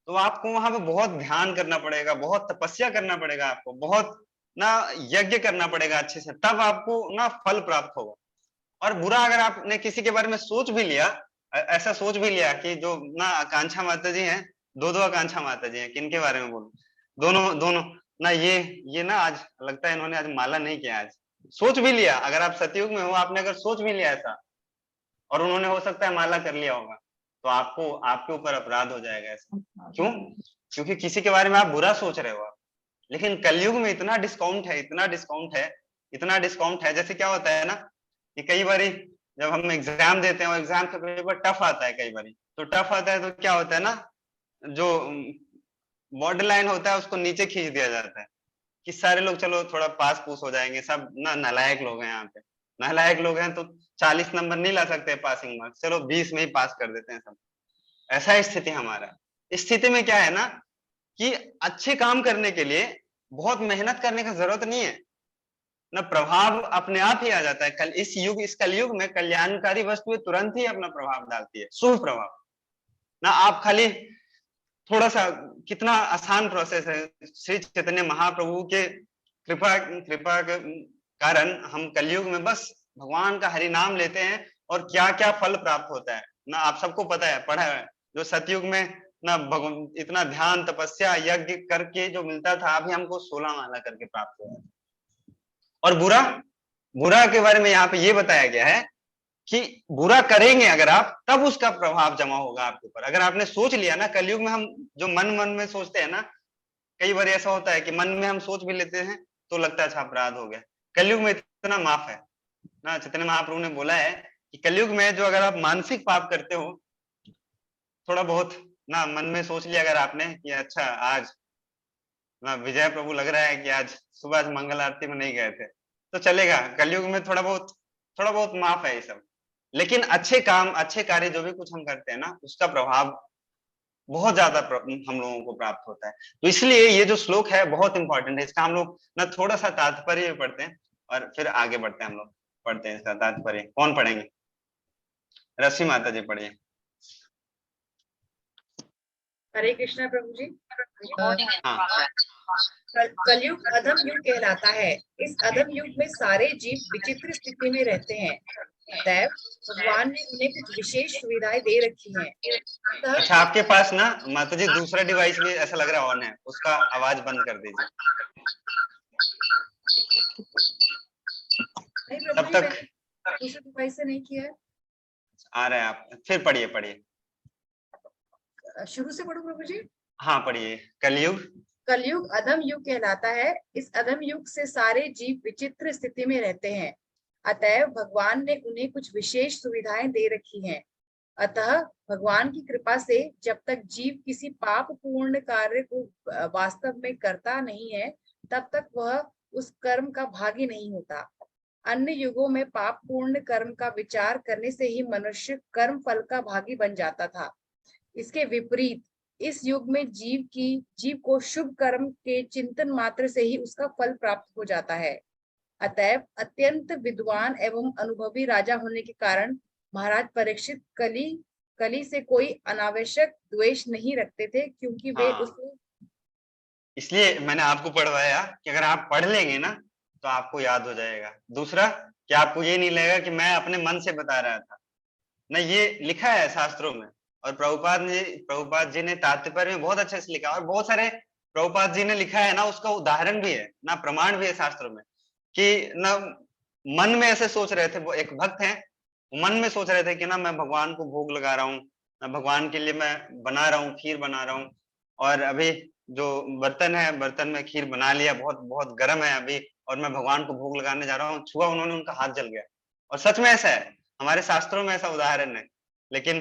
तो आपको वहां पे बहुत ध्यान करना पड़ेगा, बहुत तपस्या करना पड़ेगा, आपको बहुत ना यज्ञ करना पड़ेगा अच्छे से, तब आपको ना फल प्राप्त होगा। और बुरा अगर आपने किसी के बारे में सोच भी लिया, ऐसा सोच भी लिया कि जो ना आकांक्षा माता जी हैं, दो आकांक्षा माता जी हैं, किनके बारे में बोलूं, दोनों दोनों ना, ये ना आज लगता है इन्होंने आज माला नहीं किया। आज सोच भी लिया, अगर आप सतयुग में हो, आपने अगर सोच भी लिया ऐसा, और उन्होंने हो सकता है माला कर लिया होगा, तो आपको आपके ऊपर अपराध हो जाएगा ऐसा। क्यों? क्योंकि किसी के बारे में आप बुरा सोच रहे हो आप। लेकिन कलयुग में इतना डिस्काउंट है, इतना डिस्काउंट है, इतना डिस्काउंट है। जैसे क्या होता है ना कि कई बारी जब हम एग्जाम देते हैं और एग्जाम का पेपर टफ आता है, कई बारी तो टफ आता है, तो क्या होता है ना, जो बॉर्डर लाइन होता है उसको नीचे खींच दिया जाता है कि सारे लोग चलो थोड़ा पास पूस हो जाएंगे, सब ना नालायक लोग हैं यहाँ पे, नालायक लोग हैं तो 40 नंबर नहीं ला सकते पासिंग मार्क्स, चलो 20 में ही पास कर देते हैं सब। ऐसा स्थिति हमारा। इस स्थिति में क्या है ना कि अच्छे काम करने के लिए बहुत मेहनत करने की जरूरत नहीं है ना, प्रभाव अपने आप ही आ जाता है। कल इस कलयुग में कल्याणकारी वस्तुएं तुरंत ही अपना प्रभाव डालती है, शुभ प्रभाव ना। आप खाली थोड़ा सा, कितना आसान प्रोसेस है, श्री चैतन्य महाप्रभु के कृपा कृपा के कारण हम कलयुग में बस भगवान का हरि नाम लेते हैं, और क्या क्या फल प्राप्त होता है ना, आप सबको पता है, पढ़ा है। जो सतयुग में ना इतना ध्यान तपस्या यज्ञ करके जो मिलता था, अभी हमको 16 माला करके प्राप्त हुआ है। और बुरा, बुरा के बारे में यहाँ पे ये बताया गया है कि बुरा करेंगे अगर आप, तब उसका प्रभाव जमा होगा आपके ऊपर। अगर आपने सोच लिया ना, कलयुग में हम जो मन में सोचते हैं ना, कई बार ऐसा होता है कि मन में हम सोच भी लेते हैं तो लगता है अच्छा अपराध हो गया। कलयुग में इतना माफ है ना, चैतन्य महाप्रभु ने बोला है कि कलयुग में जो अगर आप मानसिक पाप करते हो, थोड़ा बहुत ना मन में सोच लिया अगर आपने कि अच्छा आज ना विजय प्रभु लग रहा है कि आज सुबह मंगल आरती में नहीं गए थे, तो चलेगा। कलयुग में थोड़ा बहुत माफ है ये सब। लेकिन अच्छे काम, अच्छे कार्य जो भी कुछ हम करते हैं ना, उसका प्रभाव बहुत ज्यादा हम लोगों को प्राप्त होता है। तो इसलिए ये जो श्लोक है बहुत इंपॉर्टेंट है। इसका हम लोग ना थोड़ा सा तात्पर्य पढ़ते हैं और फिर आगे बढ़ते हैं। हम लोग पढ़ते हैं इसका तात्पर्य। कौन पढ़ेंगे? रश्मि माता जी पढ़िए। हरे कृष्णा प्रभु जी। हाँ। कलयुग अधम युग कहलाता है। इस अधम युग में सारे जीव विचित्र स्थिति में रहते हैं। अतएव भगवान ने उन्हें कुछ विशेष सुविधाएं दे रखी हैं। अच्छा, आपके पास ना माता जी दूसरा डिवाइस भी ऐसा लग रहा है ऑन है, उसका आवाज बंद कर दीजिए तब तक। दूसरे डिवाइस से नहीं किया है। आ रहा है, आप फिर पढ़िए। शुरू से पढ़ो प्रभु जी। हाँ पढ़िए। कलयुग, कलयुग अधम युग कहलाता है। इस अधम युग से सारे जीव विचित्र स्थिति में रहते हैं। अतएव भगवान ने उन्हें कुछ विशेष सुविधाएं दे रखी हैं। अतः भगवान की कृपा से जब तक जीव किसी पाप पूर्ण कार्य को वास्तव में करता नहीं है, तब तक वह उस कर्म का भागी नहीं होता। अन्य युगों में पाप पूर्ण कर्म का विचार करने से ही मनुष्य कर्म फल का भागी बन जाता था। इसके विपरीत इस युग में जीव को शुभ कर्म के चिंतन मात्र से ही उसका फल प्राप्त हो जाता है। अतएव अत्यंत विद्वान एवं अनुभवी राजा होने के कारण महाराज परीक्षित कली से कोई अनावश्यक द्वेष नहीं रखते थे, क्योंकि वे उसे, इसलिए मैंने आपको पढ़वाया कि अगर आप पढ़ लेंगे ना तो आपको याद हो जाएगा। दूसरा कि आपको ये नहीं लगेगा कि मैं अपने मन से बता रहा था ना, ये लिखा है शास्त्रों में। और प्रभुपाद जी ने तात्पर्य में बहुत अच्छे से लिखा, और बहुत सारे प्रभुपाद जी ने लिखा है ना, उसका उदाहरण भी है ना, प्रमाण भी है शास्त्रों में कि ना मन में ऐसे सोच रहे थे। वो एक भक्त हैं, मन में सोच रहे थे कि ना मैं भगवान को भोग लगा रहा हूँ, भगवान के लिए मैं बना रहा हूँ, खीर बना रहा हूँ, और अभी जो बर्तन है, बर्तन में खीर बना लिया, बहुत बहुत गर्म है अभी, और मैं भगवान को भोग लगाने जा रहा हूँ, छुआ, उन्होंने, उनका हाथ जल गया। और सच में ऐसा है, हमारे शास्त्रों में ऐसा उदाहरण है। लेकिन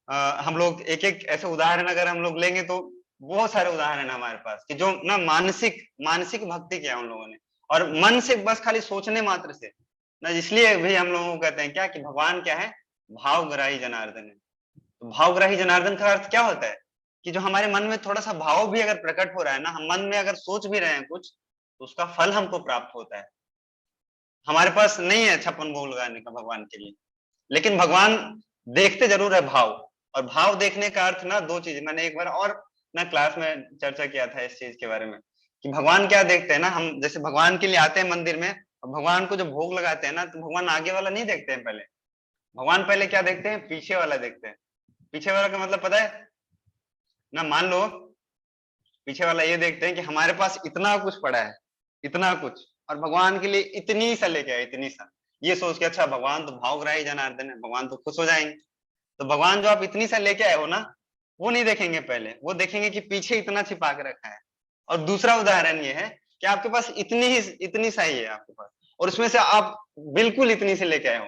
हम लोग एक एक ऐसे उदाहरण अगर हम लोग लेंगे तो बहुत सारे उदाहरण है हमारे पास, कि जो ना मानसिक मानसिक भक्ति किया उन लोगों ने, और मन से बस खाली सोचने मात्र से ना। इसलिए भी हम लोगों को कहते हैं क्या, कि भगवान क्या है, भावग्राही जनार्दन है। तो भावग्राही जनार्दन का अर्थ क्या होता है, कि जो हमारे मन में थोड़ा सा भाव भी अगर प्रकट हो रहा है ना, हम मन में अगर सोच भी रहे हैं कुछ, तो उसका फल हमको प्राप्त होता है। हमारे पास नहीं है 56 भोग लगाने का भगवान के लिए, लेकिन भगवान देखते जरूर है भाव। और भाव देखने का अर्थ ना दो चीज, मैंने एक बार और ना क्लास में चर्चा किया था इस चीज के बारे में, कि भगवान क्या देखते हैं ना, हम जैसे भगवान के लिए आते हैं मंदिर में, और भगवान को जो भोग लगाते हैं ना, तो भगवान आगे वाला नहीं देखते हैं पहले। भगवान पहले क्या देखते हैं, पीछे वाला देखते हैं। पीछे वाला का मतलब पता है ना, मान लो पीछे वाला ये देखते हैं कि हमारे पास इतना कुछ पड़ा है, इतना कुछ, और भगवान के लिए इतनी सा लेके आए, इतनी सा, ये सोच के अच्छा भगवान तो भावग्राही जनार्दन है, भगवान तो खुश हो जाएंगे। तो भगवान जो आप इतनी सा लेके आए हो ना, वो नहीं देखेंगे पहले, वो देखेंगे कि पीछे इतना छिपा के रखा है। और दूसरा उदाहरण ये है कि आपके पास इतनी सा ही है आपके पास, और उसमें से आप बिल्कुल इतनी से लेके आए हो,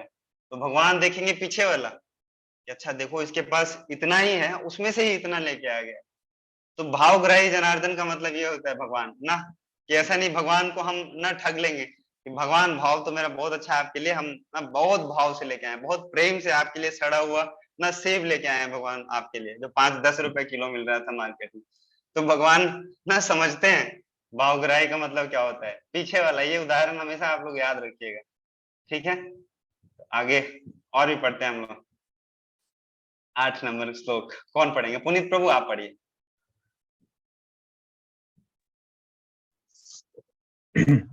तो भगवान देखेंगे पीछे वाला कि अच्छा देखो इसके पास इतना ही है, उसमें से ही इतना लेके आ गया। तो भावग्राही जनार्दन का मतलब ये होता है भगवान ना, कि ऐसा नहीं भगवान को हम ना ठग लेंगे कि भगवान भाव तो मेरा बहुत अच्छा है आपके लिए, हम ना बहुत भाव से लेके आए, बहुत प्रेम से आपके लिए सड़ा हुआ ना सेब लेके आए हैं भगवान आपके लिए, जो 5-10 रुपए किलो मिल रहा था मार्केट में। तो भगवान ना समझते हैं भावग्राही का मतलब क्या होता है, पीछे वाला। ये उदाहरण हमेशा आप लोग याद रखिएगा, ठीक है। आगे और भी पढ़ते हैं हम लोग। 8 नंबर श्लोक कौन पढ़ेंगे? पुनीत प्रभु आप पढ़िए।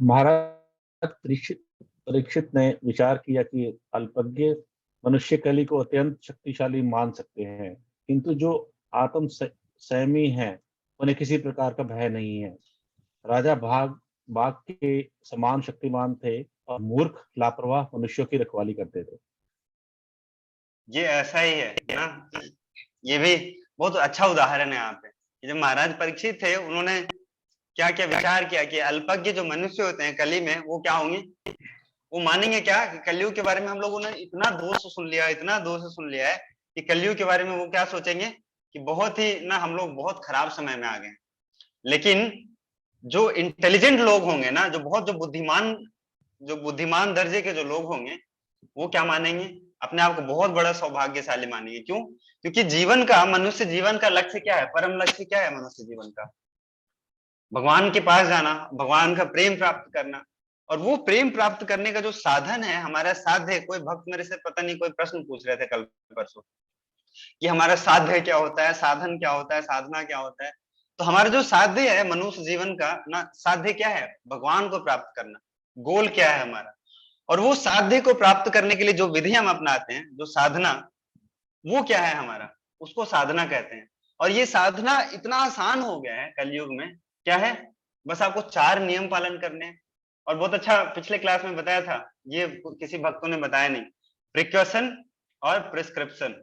महाराज परीक्षित ने विचार किया कि अल्पज्ञ मनुष्य कली को अत्यंत शक्तिशाली मान सकते हैं, किंतु जो आत्म संयमी हैं उन्हें किसी प्रकार का भय नहीं है। राजा बाघ के समान शक्तिमान थे और मूर्ख लापरवाह मनुष्यों की रखवाली करते थे। ये ऐसा ही है ना, ये भी बहुत अच्छा उदाहरण है यहाँ पे। जब महाराज परीक्षित थे, उन्होंने क्या क्या विचार किया कि अल्पज्ञ जो मनुष्य होते हैं कली में, वो क्या होंगे, वो मानेंगे क्या कि कलयुग के बारे में हम लोगों ने इतना दोष सुन लिया, इतना दोष सुन लिया है कि कलयुग के बारे में वो क्या सोचेंगे कि बहुत ही ना हम लोग बहुत खराब समय में आ गए। लेकिन जो इंटेलिजेंट लोग होंगे ना, जो बुद्धिमान दर्जे के जो लोग होंगे, वो क्या मानेंगे, अपने आप को बहुत बड़ा सौभाग्यशाली मानेंगे। क्यों? क्योंकि मनुष्य जीवन का लक्ष्य क्या है, परम लक्ष्य क्या है मनुष्य जीवन का? भगवान के पास जाना, भगवान का प्रेम प्राप्त करना। और वो प्रेम प्राप्त करने का जो साधन है, हमारा साध्य। कोई भक्त मेरे से पता नहीं कोई प्रश्न पूछ रहे थे कल परसों कि हमारा साध्य क्या होता है, साधन क्या होता है, साधना क्या होता है। तो हमारा जो साध्य है मनुष्य जीवन का ना, साध्य क्या है, भगवान को प्राप्त करना, गोल क्या है हमारा। और वो साध्य को प्राप्त करने के लिए जो विधि हम अपनाते हैं, जो साधना, वो क्या है हमारा, उसको साधना कहते हैं। और ये साधना इतना आसान हो गया है कलयुग में, क्या है, बस आपको 4 नियम पालन करने हैं। और बहुत अच्छा पिछले क्लास में बताया था, ये किसी भक्तों ने बताया नहीं, प्रिकॉशन और प्रिस्क्रिप्शन,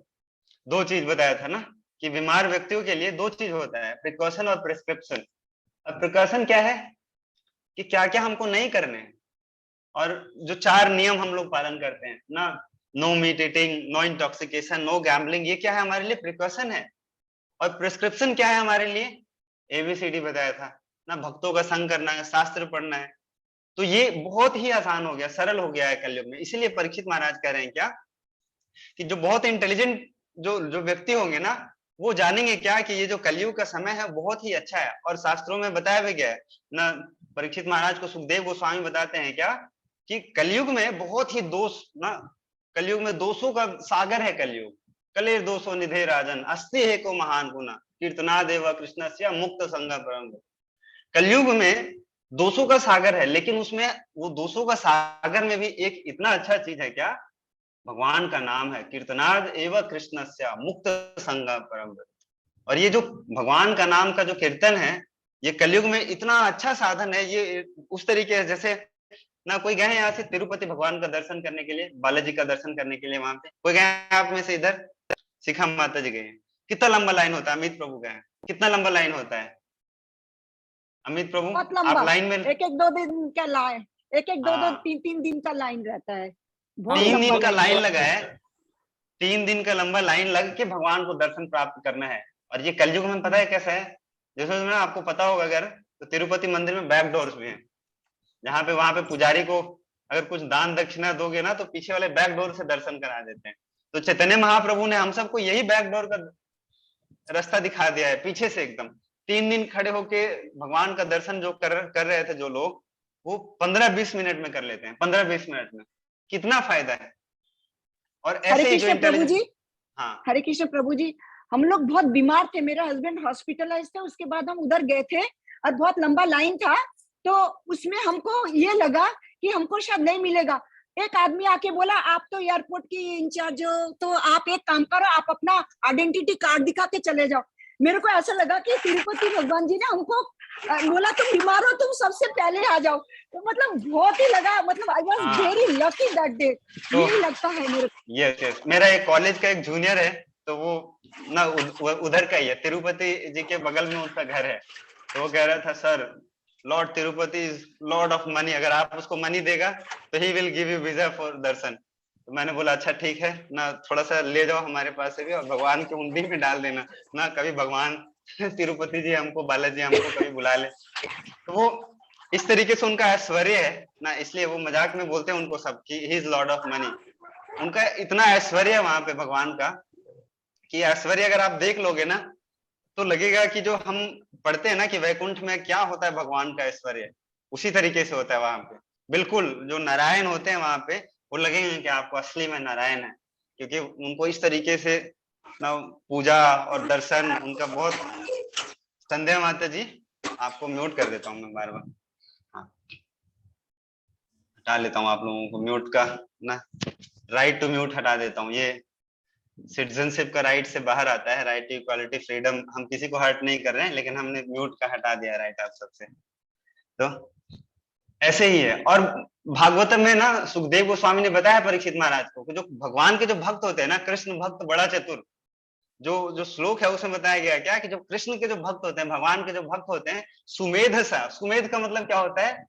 2 चीज बताया था ना, कि बीमार व्यक्तियों के लिए 2 चीज होता है, प्रिकॉशन और प्रिस्क्रिप्शन। अब प्रिकॉशन क्या है कि क्या क्या हमको नहीं करने हैं, और जो 4 नियम हम लोग पालन करते हैं ना, no meat eating, no intoxication, no gambling, ये क्या है हमारे लिए, प्रिकॉशन है। और प्रिस्क्रिप्शन क्या है हमारे लिए, ABCD बताया था ना, भक्तों का संग करना है, शास्त्र पढ़ना है। तो ये बहुत ही आसान हो गया, सरल हो गया है कलयुग में। इसीलिए परीक्षित महाराज कह रहे हैं क्या, कि जो बहुत इंटेलिजेंट जो व्यक्ति होंगे ना, वो जानेंगे क्या कि ये जो कलयुग का समय है बहुत ही अच्छा है। और शास्त्रों में बताया भी गया है ना, परीक्षित महाराज को सुखदेव गोस्वामी बताते हैं क्या, कि कलयुग में बहुत ही दोष ना, कलयुग में दोषों का सागर है कलयुग। कलेर दोषो निधे राजन अस्ति है को महान गुना कीर्तना देव कृष्णस्य मुक्त संग परम। कलयुग में दोषों का सागर है, लेकिन उसमें वो दोषों का सागर में भी एक इतना अच्छा चीज है क्या, भगवान का नाम है, कीर्तनाद एवं कृष्णस्य मुक्त संग परम। और ये जो भगवान का नाम का जो कीर्तन है, ये कलयुग में इतना अच्छा साधन है। ये उस तरीके से जैसे ना, कोई गए हैं यहाँ से तिरुपति भगवान का दर्शन करने के लिए, बालाजी का दर्शन करने के लिए, वहां पे कोई गए हैं आप में से? इधर शिखा माता जी गए हैं, कितना लंबा लाइन होता है? अमित प्रभु गए हैं, कितना लंबा लाइन होता है अमित प्रभु? बहुत आप लंबा, लाइन में एक एक दो दिन का लाइन, एक एक दो दो हाँ। तीन तीन दिन का लाइन रहता है, बहुत 3 लंबा दिन का लाइन रहता लगा है, 3 दिन का लंबा लाइन लग के भगवान को दर्शन प्राप्त करना है। और ये कलयुग में पता है कैसा है, जैसे ना आपको पता होगा अगर, तो तिरुपति मंदिर में बैक डोर्स भी हैं, जहाँ पे वहां पे पुजारी को अगर कुछ दान दक्षिणा दोगे ना तो पीछे वाले बैक डोर से दर्शन करा देते हैं। तो चैतन्य महाप्रभु ने हम सबको यही बैक डोर का रास्ता दिखा दिया है, पीछे से एकदम। 3 दिन खड़े होके भगवान का दर्शन जो कर रहे थे जो लोग, वो 15-20 मिनट में कर लेते हैं, 15-20 मिनट में। कितना फायदा है। और हरे ऐसे ही जो कृष्ण प्रभु जी, हाँ हरे कृष्ण प्रभु जी, हम लोग बहुत बीमार थे, मेरा हस्बैंड हॉस्पिटलाइज थे, उसके बाद हम उधर गए थे और बहुत लंबा लाइन था, तो उसमें हमको ये लगा कि हमको शायद नहीं मिलेगा। एक आदमी आके बोला, आप तो एयरपोर्ट की इंचार्ज हो, तो आप एक काम करो, आप अपना आइडेंटिटी कार्ड दिखा के चले जाओ। मेरे को ऐसा लगा कि तिरुपति भगवान जी ने हमको बोला, तुम बीमार हो, तुम सबसे पहले आ जाओ। तो मतलब बहुत ही लगा, मतलब I was very lucky that day. यही लगता है मेरे को। यस, मेरा एक कॉलेज का एक जूनियर है, तो वो ना उधर का ही है, तिरुपति जी के बगल में उसका घर है। तो वो कह रहा था, sir lord Tirupati is lord of money, अगर आप उसको मनी देगा तो he will give you visa for darshan. तो मैंने बोला अच्छा ठीक है ना, थोड़ा सा ले जाओ हमारे पास से भी और भगवान की हुंडी में डाल देना ना, कभी भगवान तिरुपति जी हमको, बालाजी हमको कभी बुला ले। तो वो इस तरीके से उनका ऐश्वर्य है ना, इसलिए वो मजाक में बोलते हैं उनको सब कि he is lord of money. उनका इतना ऐश्वर्य है वहां पे भगवान का, कि ऐश्वर्य अगर आप देख लोगे ना तो लगेगा कि जो हम पढ़ते हैं ना कि वैकुंठ में क्या होता है भगवान का ऐश्वर्य, उसी तरीके से होता है वहां पे। बिल्कुल जो नारायण होते हैं वहां पे, वो लगेंगे कि आपको असली में नारायण है, क्योंकि उनको इस तरीके से ना पूजा और दर्शन उनका बहुत। संध्या माता जी, आपको म्यूट कर देता हूँ मैं बार बार, हाँ हटा लेता हूँ आप लोगों को म्यूट का ना, राइट टू म्यूट हटा देता हूँ। ये सिटीजनशिप का राइट से बाहर आता है, राइट टू इक्वालिटी फ्रीडम, हम किसी को हर्ट नहीं कर रहे हैं, लेकिन हमने म्यूट का हटा दिया राइट आप सबसे। तो ऐसे ही है। और भागवतम में ना सुखदेव गोस्वामी ने बताया परीक्षित महाराज को कि जो भगवान के जो भक्त होते हैं ना, कृष्ण भक्त बड़ा चतुर, जो श्लोक है उसमें बताया गया क्या कि जो कृष्ण के जो भक्त होते हैं, भगवान के जो भक्त होते हैं, सुमेध सा, सुमेध का मतलब क्या होता है,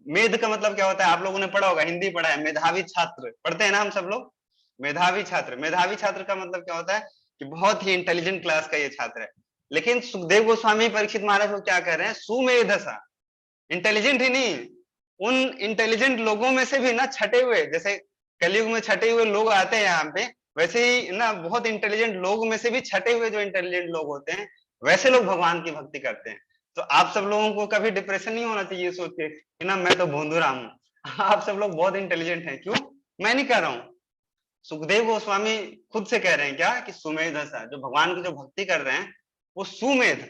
मेध का मतलब क्या होता है, आप लोगों ने पढ़ा होगा, हिंदी पढ़ा है, मेधावी छात्र पढ़ते हैं ना हम सब लोग, मेधावी छात्र। मेधावी छात्र का मतलब क्या होता है कि बहुत ही इंटेलिजेंट क्लास का ये छात्र है। लेकिन सुखदेव गोस्वामी परीक्षित महाराज को क्या कह रहे हैं, सुमेधसा, इंटेलिजेंट ही नहीं, उन इंटेलिजेंट लोगों में से भी ना छटे हुए, जैसे कलयुग में छटे हुए लोग आते हैं यहाँ पे, वैसे ही ना बहुत इंटेलिजेंट लोग में से भी छटे हुए जो इंटेलिजेंट लोग होते हैं, वैसे लोग भगवान की भक्ति करते हैं। तो आप सब लोगों को कभी डिप्रेशन नहीं होना चाहिए सोच के कि ना मैं तो भोंदूराम हूँ। आप सब लोग बहुत इंटेलिजेंट हैं। क्यों? मैं नहीं कह रहा हूँ, सुखदेव गोस्वामी खुद से कह रहे हैं क्या कि सुमेध ऐसा, जो भगवान की जो भक्ति कर रहे हैं वो सुमेध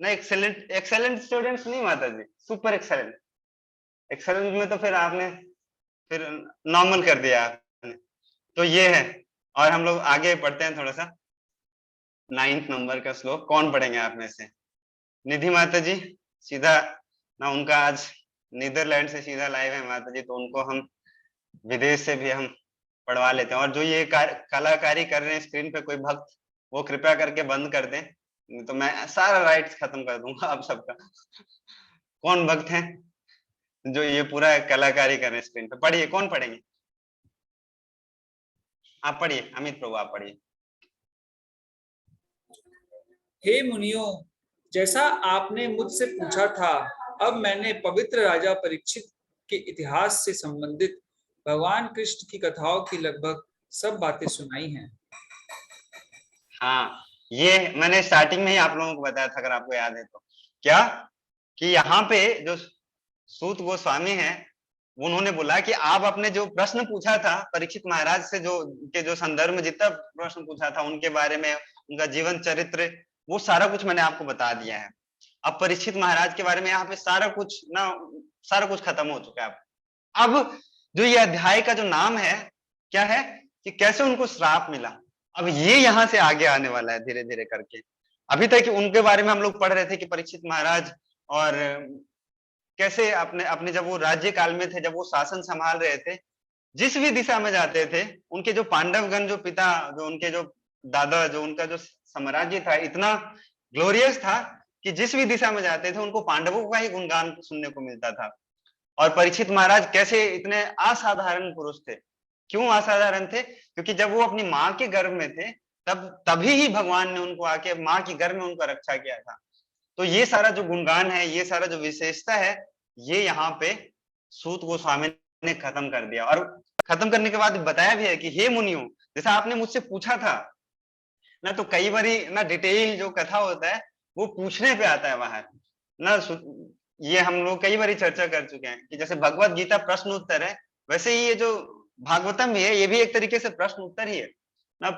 ना, एक्सेलेंट, एक्सेलेंट स्टूडेंट्स नहीं माता जी, सुपर एक्सेलेंट। एक्सेलेंट में तो फिर आपने फिर नॉर्मल कर दिया आपने। तो ये है। और हम लोग आगे पढ़ते हैं थोड़ा सा 9th नंबर का श्लोक। कौन पढ़ेंगे आप में से? निधि माता जी सीधा ना, उनका आज नीदरलैंड से सीधा लाइव है माता जी, तो उनको हम विदेश से भी हम पढ़वा लेते हैं। और जो ये कलाकारी कर रहे हैं स्क्रीन पे कोई भक्त, वो कृपया करके बंद कर दें, नहीं तो मैं सारा राइट्स खत्म कर दूंगा आप सबका। कौन भक्त हैं जो ये पूरा कलाकारी कर रहे हैं स्क्रीन पे? पढ़िए, कौन पढ़ेंगे? आप पढ़िए, अमित प्रभु आप पढ़िए। हे मुनियों, जैसा आपने मुझसे पूछा था, अब मैंने पवित्र राजा परीक्षित के इतिहास से संबंधित भगवान कृष्ण की कथाओं की लगभग सब बातें सुनाई हैं। हाँ, ये मैंने स्टार्टिंग में ही आप लोगों को बताया था, अगर आपको याद है तो, क्या कि यहाँ पे जो सूत गोस्वामी हैं, उन्होंने बोला कि आप अपने जो प्रश्न पूछा था परीक्षित महाराज से, जो संदर्भ में जितना प्रश्न पूछा था उनके बारे में, उनका जीवन चरित्र, वो सारा कुछ मैंने आपको बता दिया है। अब परीक्षित महाराज के बारे में यहाँ पे सारा कुछ खत्म हो चुका है। अब जो ये अध्याय का जो नाम है क्या है कि कैसे उनको श्राप मिला, अब ये यहाँ से आगे आने वाला है धीरे धीरे करके। अभी तक उनके बारे में हम लोग पढ़ रहे थे कि परीक्षित महाराज और कैसे अपने जब वो राज्य काल में थे, जब वो शासन संभाल रहे थे, जिस भी दिशा में जाते थे, उनके जो पांडवगण, जो पिता, जो उनके जो दादा, जो उनका जो साम्राज्य था, इतना ग्लोरियस था कि जिस भी दिशा में जाते थे उनको पांडवों का ही गुणगान सुनने को मिलता था। और परीक्षित महाराज कैसे इतने असाधारण पुरुष थे। क्यों असाधारण थे? क्योंकि जब वो अपनी माँ के गर्भ में थे तभी ही भगवान ने उनको आके माँ की गर्भ में उनका रक्षा किया था। तो ये सारा जो गुणगान है, ये सारा जो विशेषता है, ये यहाँ पे सूत गोस्वामी ने खत्म कर दिया। और खत्म करने के बाद बताया भी है कि हे मुनियों, जैसा आपने मुझसे पूछा था ना, तो कई बारी ना डिटेल जो कथा होता है वो पूछने पे आता है बाहर ना। ये हम लोग कई बारी चर्चा कर चुके हैं कि जैसे भगवत गीता प्रश्न उत्तर है, वैसे ही ये जो भागवतम भी है ये भी एक तरीके से प्रश्न उत्तर ही है ना।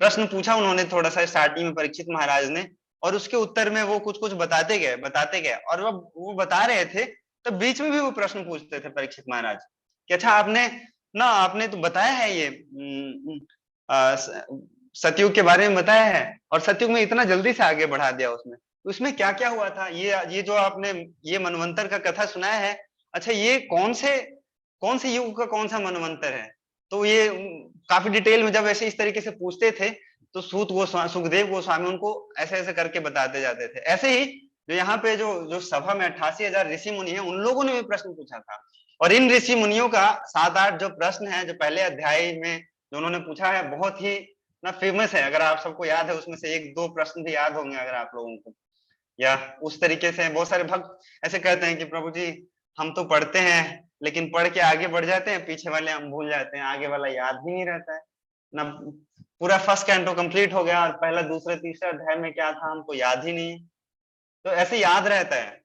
प्रश्न पूछा उन्होंने थोड़ा सा स्टार्टिंग में परीक्षित महाराज ने, और उसके उत्तर में वो कुछ कुछ बताते गए, और वो बता रहे थे तब बीच में भी वो प्रश्न पूछते थे परीक्षित महाराज कि अच्छा आपने तो बताया है ये सतयुग के बारे में बताया है, और सतयुग में इतना जल्दी से आगे बढ़ा दिया उसमें क्या क्या हुआ था, ये जो आपने ये मनवंतर का कथा सुनाया है, अच्छा ये कौन से युग का कौन सा मनवंतर है। तो ये काफी डिटेल में जब ऐसे इस तरीके से पूछते थे तो सुखदेव गोस्वामी उनको ऐसे ऐसे करके बताते जाते थे। ऐसे ही जो यहाँ पे जो सभा में 88,000 ऋषि मुनि है, उन लोगों ने भी प्रश्न पूछा था, और इन ऋषि मुनियों का 7-8 जो प्रश्न है जो पहले अध्याय में जो उन्होंने पूछा है बहुत ही ना फेमस है। अगर आप सबको याद है उसमें से 1-2 प्रश्न भी याद होंगे अगर आप लोगों को, या उस तरीके से बहुत सारे भक्त ऐसे कहते हैं कि प्रभु जी हम तो पढ़ते हैं लेकिन पढ़ के आगे बढ़ जाते हैं, पीछे वाले हम भूल जाते हैं, आगे वाला याद ही नहीं रहता है ना। पूरा फर्स्ट कैंटो कंप्लीट हो गया और पहला दूसरा तीसरा अध्याय में क्या था हमको याद ही नहीं। तो ऐसे याद रहता है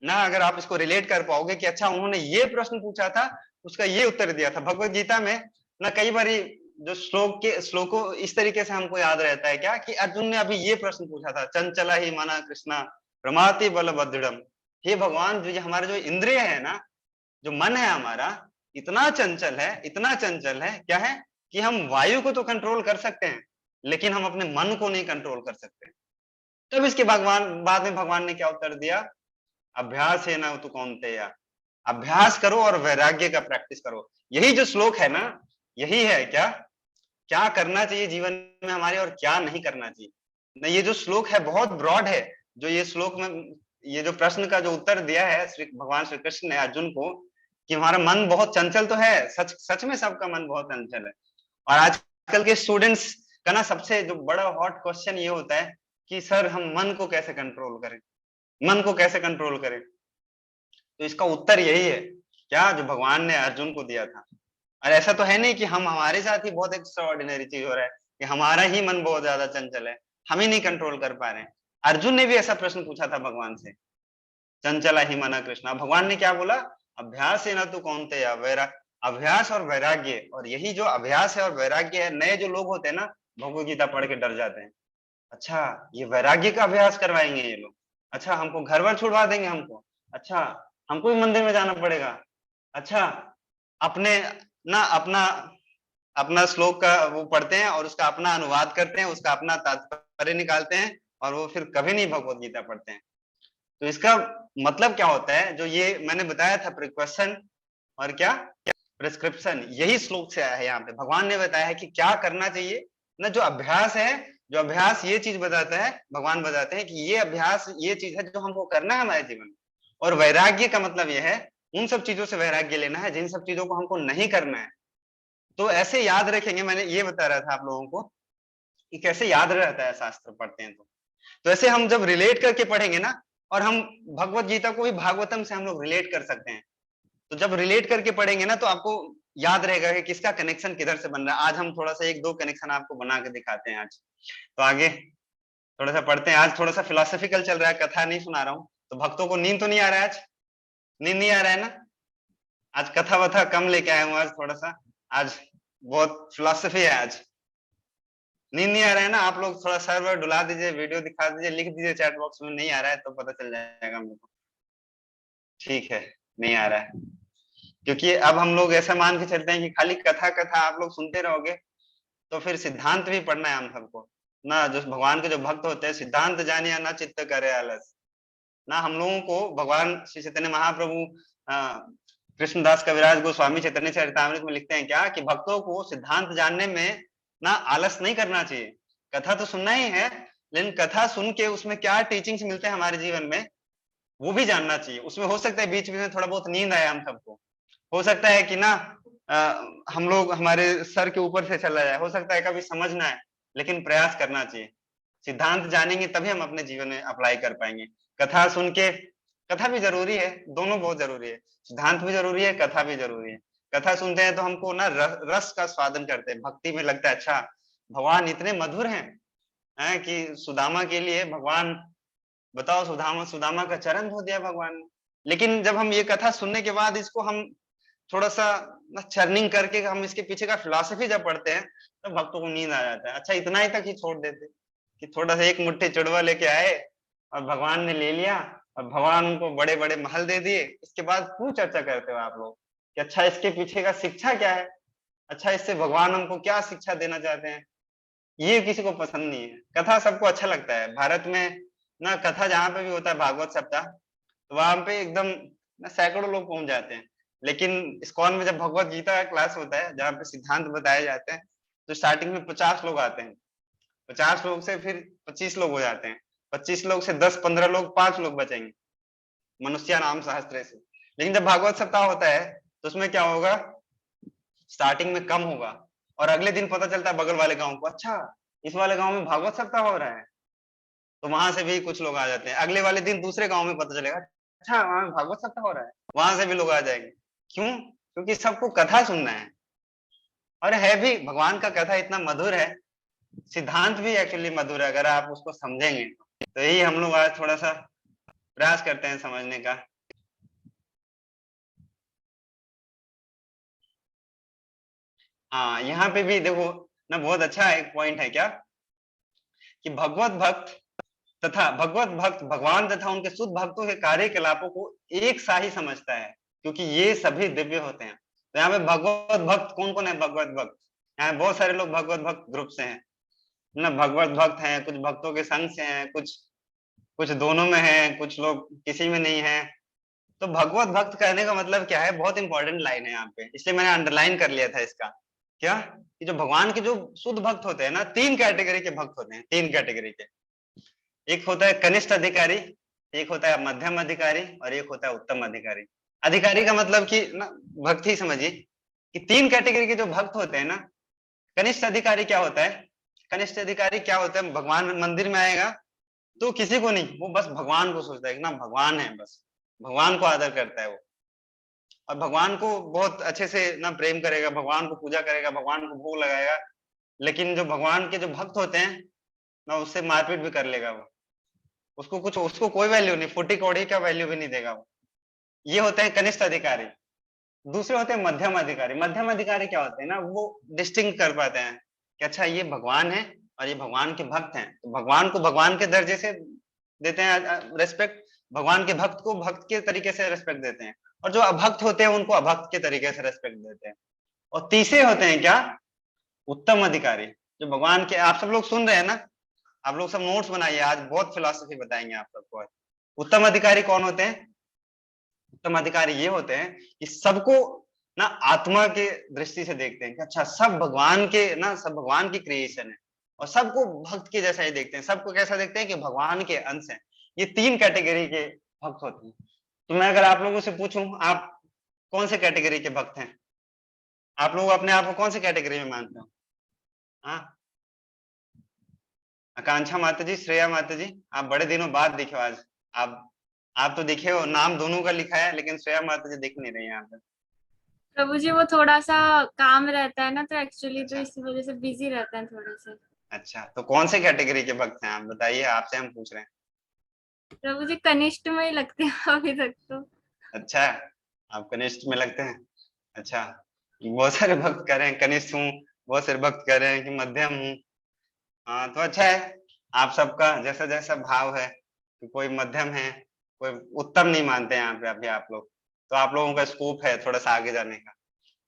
ना, अगर आप इसको रिलेट कर पाओगे कि अच्छा उन्होंने ये प्रश्न पूछा था उसका ये उत्तर दिया था। भगवत गीता में ना कई बारी जो श्लोकों इस तरीके से हमको याद रहता है क्या कि अर्जुन ने अभी ये प्रश्न पूछा था, चंचला ही मना कृष्णा प्रमाति बलभद्रम। हे भगवान, जो ये हमारे जो इंद्रिय है ना, जो मन है हमारा इतना चंचल है क्या है कि हम वायु को तो कंट्रोल कर सकते हैं लेकिन हम अपने मन को नहीं कंट्रोल कर सकते। तब इसके बाद में भगवान ने क्या उत्तर दिया, अभ्यास है ना तो कौन्तेय, अभ्यास करो और वैराग्य का प्रैक्टिस करो। यही जो श्लोक है ना, यही है क्या करना चाहिए जीवन में हमारे और क्या नहीं करना चाहिए ना। ये जो श्लोक है बहुत ब्रॉड है। जो ये श्लोक में ये जो प्रश्न का जो उत्तर दिया है भगवान श्री कृष्ण ने अर्जुन को कि हमारा मन बहुत चंचल तो है, सच में सबका मन बहुत चंचल है। और आजकल के स्टूडेंट्स का ना सबसे जो बड़ा हॉट क्वेश्चन ये होता है कि सर हम मन को कैसे कंट्रोल करें। तो इसका उत्तर यही है क्या जो भगवान ने अर्जुन को दिया था। और ऐसा तो है नहीं कि हमारे साथ ही बहुत एक्स्ट्राऑर्डिनरी चीज हो रहा है कि हमारा ही मन बहुत ज्यादा चंचल है, हम ही नहीं कंट्रोल कर पा रहे हैं। अर्जुन ने भी ऐसा प्रश्न पूछा था भगवान से, चंचला ही मना कृष्णा। भगवान ने क्या बोला, अभ्यास है ना तो कौन्तेय, अभ्यास और वैराग्य। और यही जो अभ्यास है और वैराग्य है, नए जो लोग होते हैं ना भगवत गीता पढ़ के डर जाते हैं। अच्छा ये वैराग्य का अभ्यास करवाएंगे ये लोग, अच्छा हमको घर वर छुड़वा देंगे हमको, अच्छा हमको भी मंदिर में जाना पड़ेगा, अच्छा अपना श्लोक का वो पढ़ते हैं और उसका अपना अनुवाद करते हैं, उसका अपना तात्पर्य निकालते हैं और वो फिर कभी नहीं भगवत गीता पढ़ते हैं। तो इसका मतलब क्या होता है, जो ये मैंने बताया था प्रिक्वेशन और क्या प्रिस्क्रिप्शन, यही श्लोक से आया है। यहाँ पे भगवान ने बताया है कि क्या करना चाहिए ना। जो अभ्यास ये चीज बताता है, भगवान बताते हैं कि ये अभ्यास ये चीज है जो हमको करना है हमारे जीवन में। और वैराग्य का मतलब यह है उन सब चीजों से वैराग्य लेना है जिन सब चीजों को हमको नहीं करना है। तो ऐसे याद रखेंगे, मैंने ये बता रहा था आप लोगों को कि कैसे याद रहता है शास्त्र पढ़ते हैं तो ऐसे हम जब रिलेट करके पढ़ेंगे ना, और हम भगवत गीता को भी भागवतम से हम लोग रिलेट कर सकते हैं। तो जब रिलेट करके पढ़ेंगे ना तो आपको याद रहेगा कि किसका कनेक्शन किधर से बन रहा है। आज हम थोड़ा सा 1-2 कनेक्शन आपको बना के दिखाते हैं आज। तो आगे थोड़ा सा पढ़ते हैं। आज थोड़ा सा फिलोसफिकल चल रहा है, कथा नहीं सुना रहा हूँ। तो भक्तों को नींद तो नहीं आ रहा है, आज नींद नहीं आ रहा है ना। आज कथा वथा कम लेके आया हूँ, आज थोड़ा सा आज बहुत फिलोसफी है। आज नींद नहीं आ रहा है ना, आप लोग थोड़ा सर्वर डुला दीजिए, वीडियो दिखा दीजिए, लिख दीजिए चैट बॉक्स में नहीं आ रहा है तो पता चल जाएगा हम लोग को। ठीक है, नहीं आ रहा है, क्योंकि अब हम लोग ऐसा मान के चलते हैं कि खाली कथा आप लोग सुनते रहोगे तो फिर सिद्धांत भी पढ़ना है हम सबको ना। जो भगवान के जो भक्त होते हैं, सिद्धांत जानिया ना चित्त करे आलस ना। हम लोगों को भगवान श्री चैतन्य महाप्रभु कृष्णदास कविराज गोस्वामी चैतन्य चरितामृत में लिखते हैं क्या कि भक्तों को सिद्धांत जानने में ना आलस नहीं करना चाहिए। कथा तो सुनना ही है लेकिन कथा सुन के उसमें क्या टीचिंग्स मिलते हैं हमारे जीवन में वो भी जानना चाहिए। उसमें हो सकता है बीच बीच में थोड़ा बहुत नींद आए हम सबको, हो सकता है कि ना हम लोग हमारे सर के ऊपर से चला जाए, हो सकता है कभी समझ ना आए, लेकिन प्रयास करना चाहिए। सिद्धांत जानेंगे तभी हम अपने जीवन में अप्लाई कर पाएंगे। कथा सुन के, कथा भी जरूरी है, दोनों बहुत जरूरी है, सिद्धांत भी जरूरी है, कथा भी जरूरी है। कथा सुनते हैं तो हमको ना रस का स्वादन करते हैं, भक्ति में लगता है अच्छा भगवान इतने मधुर हैं कि सुदामा के लिए भगवान, बताओ सुदामा का चरण धो दिया भगवान ने। लेकिन जब हम ये कथा सुनने के बाद इसको हम थोड़ा सा चर्निंग करके हम इसके पीछे का फिलॉसफी जब पढ़ते हैं तो भक्तों को नींद आ जाता है। अच्छा इतना ही तक ही छोड़ देते कि थोड़ा सा एक मुट्ठी चुड़वा लेके आए और भगवान ने ले लिया और भगवान उनको बड़े बड़े महल दे दिए। इसके बाद क्यों चर्चा करते हो आप लोग कि अच्छा इसके पीछे का शिक्षा क्या है, अच्छा इससे भगवान हमको क्या शिक्षा देना चाहते हैं, ये किसी को पसंद नहीं है। कथा सबको अच्छा लगता है। भारत में ना कथा जहाँ पे भी होता है भागवत सप्ताह, तो वहां पे एकदम सैकड़ों लोग पहुंच जाते हैं। लेकिन इस्कॉन में जब भगवत गीता का क्लास होता है जहाँ पे सिद्धांत बताए जाते हैं तो स्टार्टिंग में 50 लोग आते हैं, 50 लोग से फिर 25 लोग हो जाते हैं, 25 लोग से 10-15 लोग, 5 लोग बचेंगे मनुष्य नाम सहस्त्र से। लेकिन जब भागवत सप्ताह होता है तो उसमें क्या होगा, स्टार्टिंग में कम होगा और अगले दिन पता चलता है बगल वाले गांव को, अच्छा इस वाले गांव में भागवत सप्ताह हो रहा है, तो वहां से भी कुछ लोग आ जाते हैं। अगले वाले दिन दूसरे गांव में पता चलेगा अच्छा वहां भागवत सप्ताह हो रहा है, वहां से भी लोग आ जाएंगे। क्यों? क्योंकि सबको कथा सुनना है। और है भी, भगवान का कथा इतना मधुर है, सिद्धांत भी एक्चुअली मधुर है अगर आप उसको समझेंगे। तो यही हम लोग आज थोड़ा सा प्रयास करते हैं समझने का। हाँ यहाँ पे भी देखो ना, बहुत अच्छा एक पॉइंट है क्या कि भगवत भक्त भगवान तथा उनके शुद्ध भक्तों के कार्यकलापों को एक सा ही समझता है, क्योंकि ये सभी दिव्य होते हैं। तो यहाँ पे भगवत भक्त कौन कौन है? भगवत भक्त, यहाँ बहुत सारे लोग भगवत भक्त ग्रुप से हैं ना, भगवत भक्त हैं, कुछ भक्तों के संग से हैं, कुछ दोनों में हैं, कुछ लोग किसी में नहीं है। तो भगवत भक्त कहने का मतलब क्या है, बहुत इंपॉर्टेंट लाइन है यहाँ पे, इसलिए मैंने अंडरलाइन कर लिया था इसका। क्या कि जो भगवान के जो शुद्ध भक्त होते हैं ना, 3 कैटेगरी के भक्त होते हैं, 3 कैटेगरी के। एक होता है कनिष्ठ अधिकारी, एक होता है मध्यम अधिकारी और एक होता है उत्तम अधिकारी। अधिकारी का मतलब कि ना भक्त ही समझिए कि 3 कैटेगरी के जो भक्त होते हैं ना। कनिष्ठ अधिकारी क्या होता है? कनिष्ठ अधिकारी क्या होता है, भगवान मंदिर में आएगा तो किसी को नहीं, वो बस भगवान को सोचता है कि ना भगवान है, बस भगवान को आदर करता है वो, और भगवान को बहुत अच्छे से ना प्रेम करेगा, भगवान को पूजा करेगा, भगवान को भोग लगाएगा। लेकिन जो भगवान के जो भक्त होते हैं ना, उससे मारपीट भी कर लेगा वो, उसको कोई वैल्यू नहीं, फुटी कौड़ी का वैल्यू भी नहीं देगा वो। ये होते हैं कनिष्ठ अधिकारी। दूसरे होते हैं मध्यम अधिकारी। मध्यम अधिकारी क्या होते हैं ना, वो डिस्टिंग कर पाते हैं कि अच्छा ये भगवान है और ये भगवान के भक्त हैं, तो भगवान को भगवान के दर्जे से देते हैं रेस्पेक्ट, भगवान के भक्त को भक्त के तरीके से रेस्पेक्ट देते हैं, और जो अभक्त होते हैं उनको अभक्त के तरीके से रेस्पेक्ट देते हैं। और तीसरे होते हैं क्या, उत्तम अधिकारी, जो भगवान के, आप सब लोग सुन रहे हैं ना, आप लोग सब नोट्स बनाइए, आज बहुत फिलॉसफी बताएंगे आप सबको। उत्तम अधिकारी कौन होते हैं? उत्तम अधिकारी ये होते हैं कि सबको ना आत्मा के दृष्टि से देखते हैं कि अच्छा सब भगवान के ना, सब भगवान की क्रिएशन है, और सबको भक्त के जैसा ही देखते हैं। सबको कैसा देखते हैं कि भगवान के अंश हैं। ये 3 कैटेगरी के भक्त होते हैं। तो मैं अगर आप लोगों से पूछूं, आप कौन से कैटेगरी के भक्त हैं? आप लोग अपने आप को कौन से कैटेगरी में मानते हो? हाँ, आकांक्षा माता जी, श्रेया माता जी, आप बड़े दिनों बाद दिखे आज। आप तो दिखे हो, नाम दोनों का लिखा है, लेकिन श्रेया माता जी दिख नहीं रही है यहाँ पे। प्रभु जी वो थोड़ा सा काम रहता है ना, तो एक्चुअली अच्छा। तो इसी वजह से बिजी रहते हैं थोड़े से। अच्छा, तो कौन से कैटेगरी के भक्त हैं आप बताइए, आपसे हम पूछ रहे हैं। प्रभु जी कनिष्ठ में ही लगते हैं अभी तक तो। अच्छा, आप कनिष्ठ में लगते हैं। अच्छा, बहुत सारे भक्त कह रहे हैं कनिष्ठ हूँ, बहुत सारे भक्त कह रहे हैं कि मध्यम हूँ। हाँ तो अच्छा है, आप सबका जैसा जैसा भाव है, कि कोई मध्यम है, कोई उत्तम नहीं मानते हैं यहाँ पे अभी आप लोग, तो आप लोगों का स्कोप है थोड़ा सा आगे जाने का।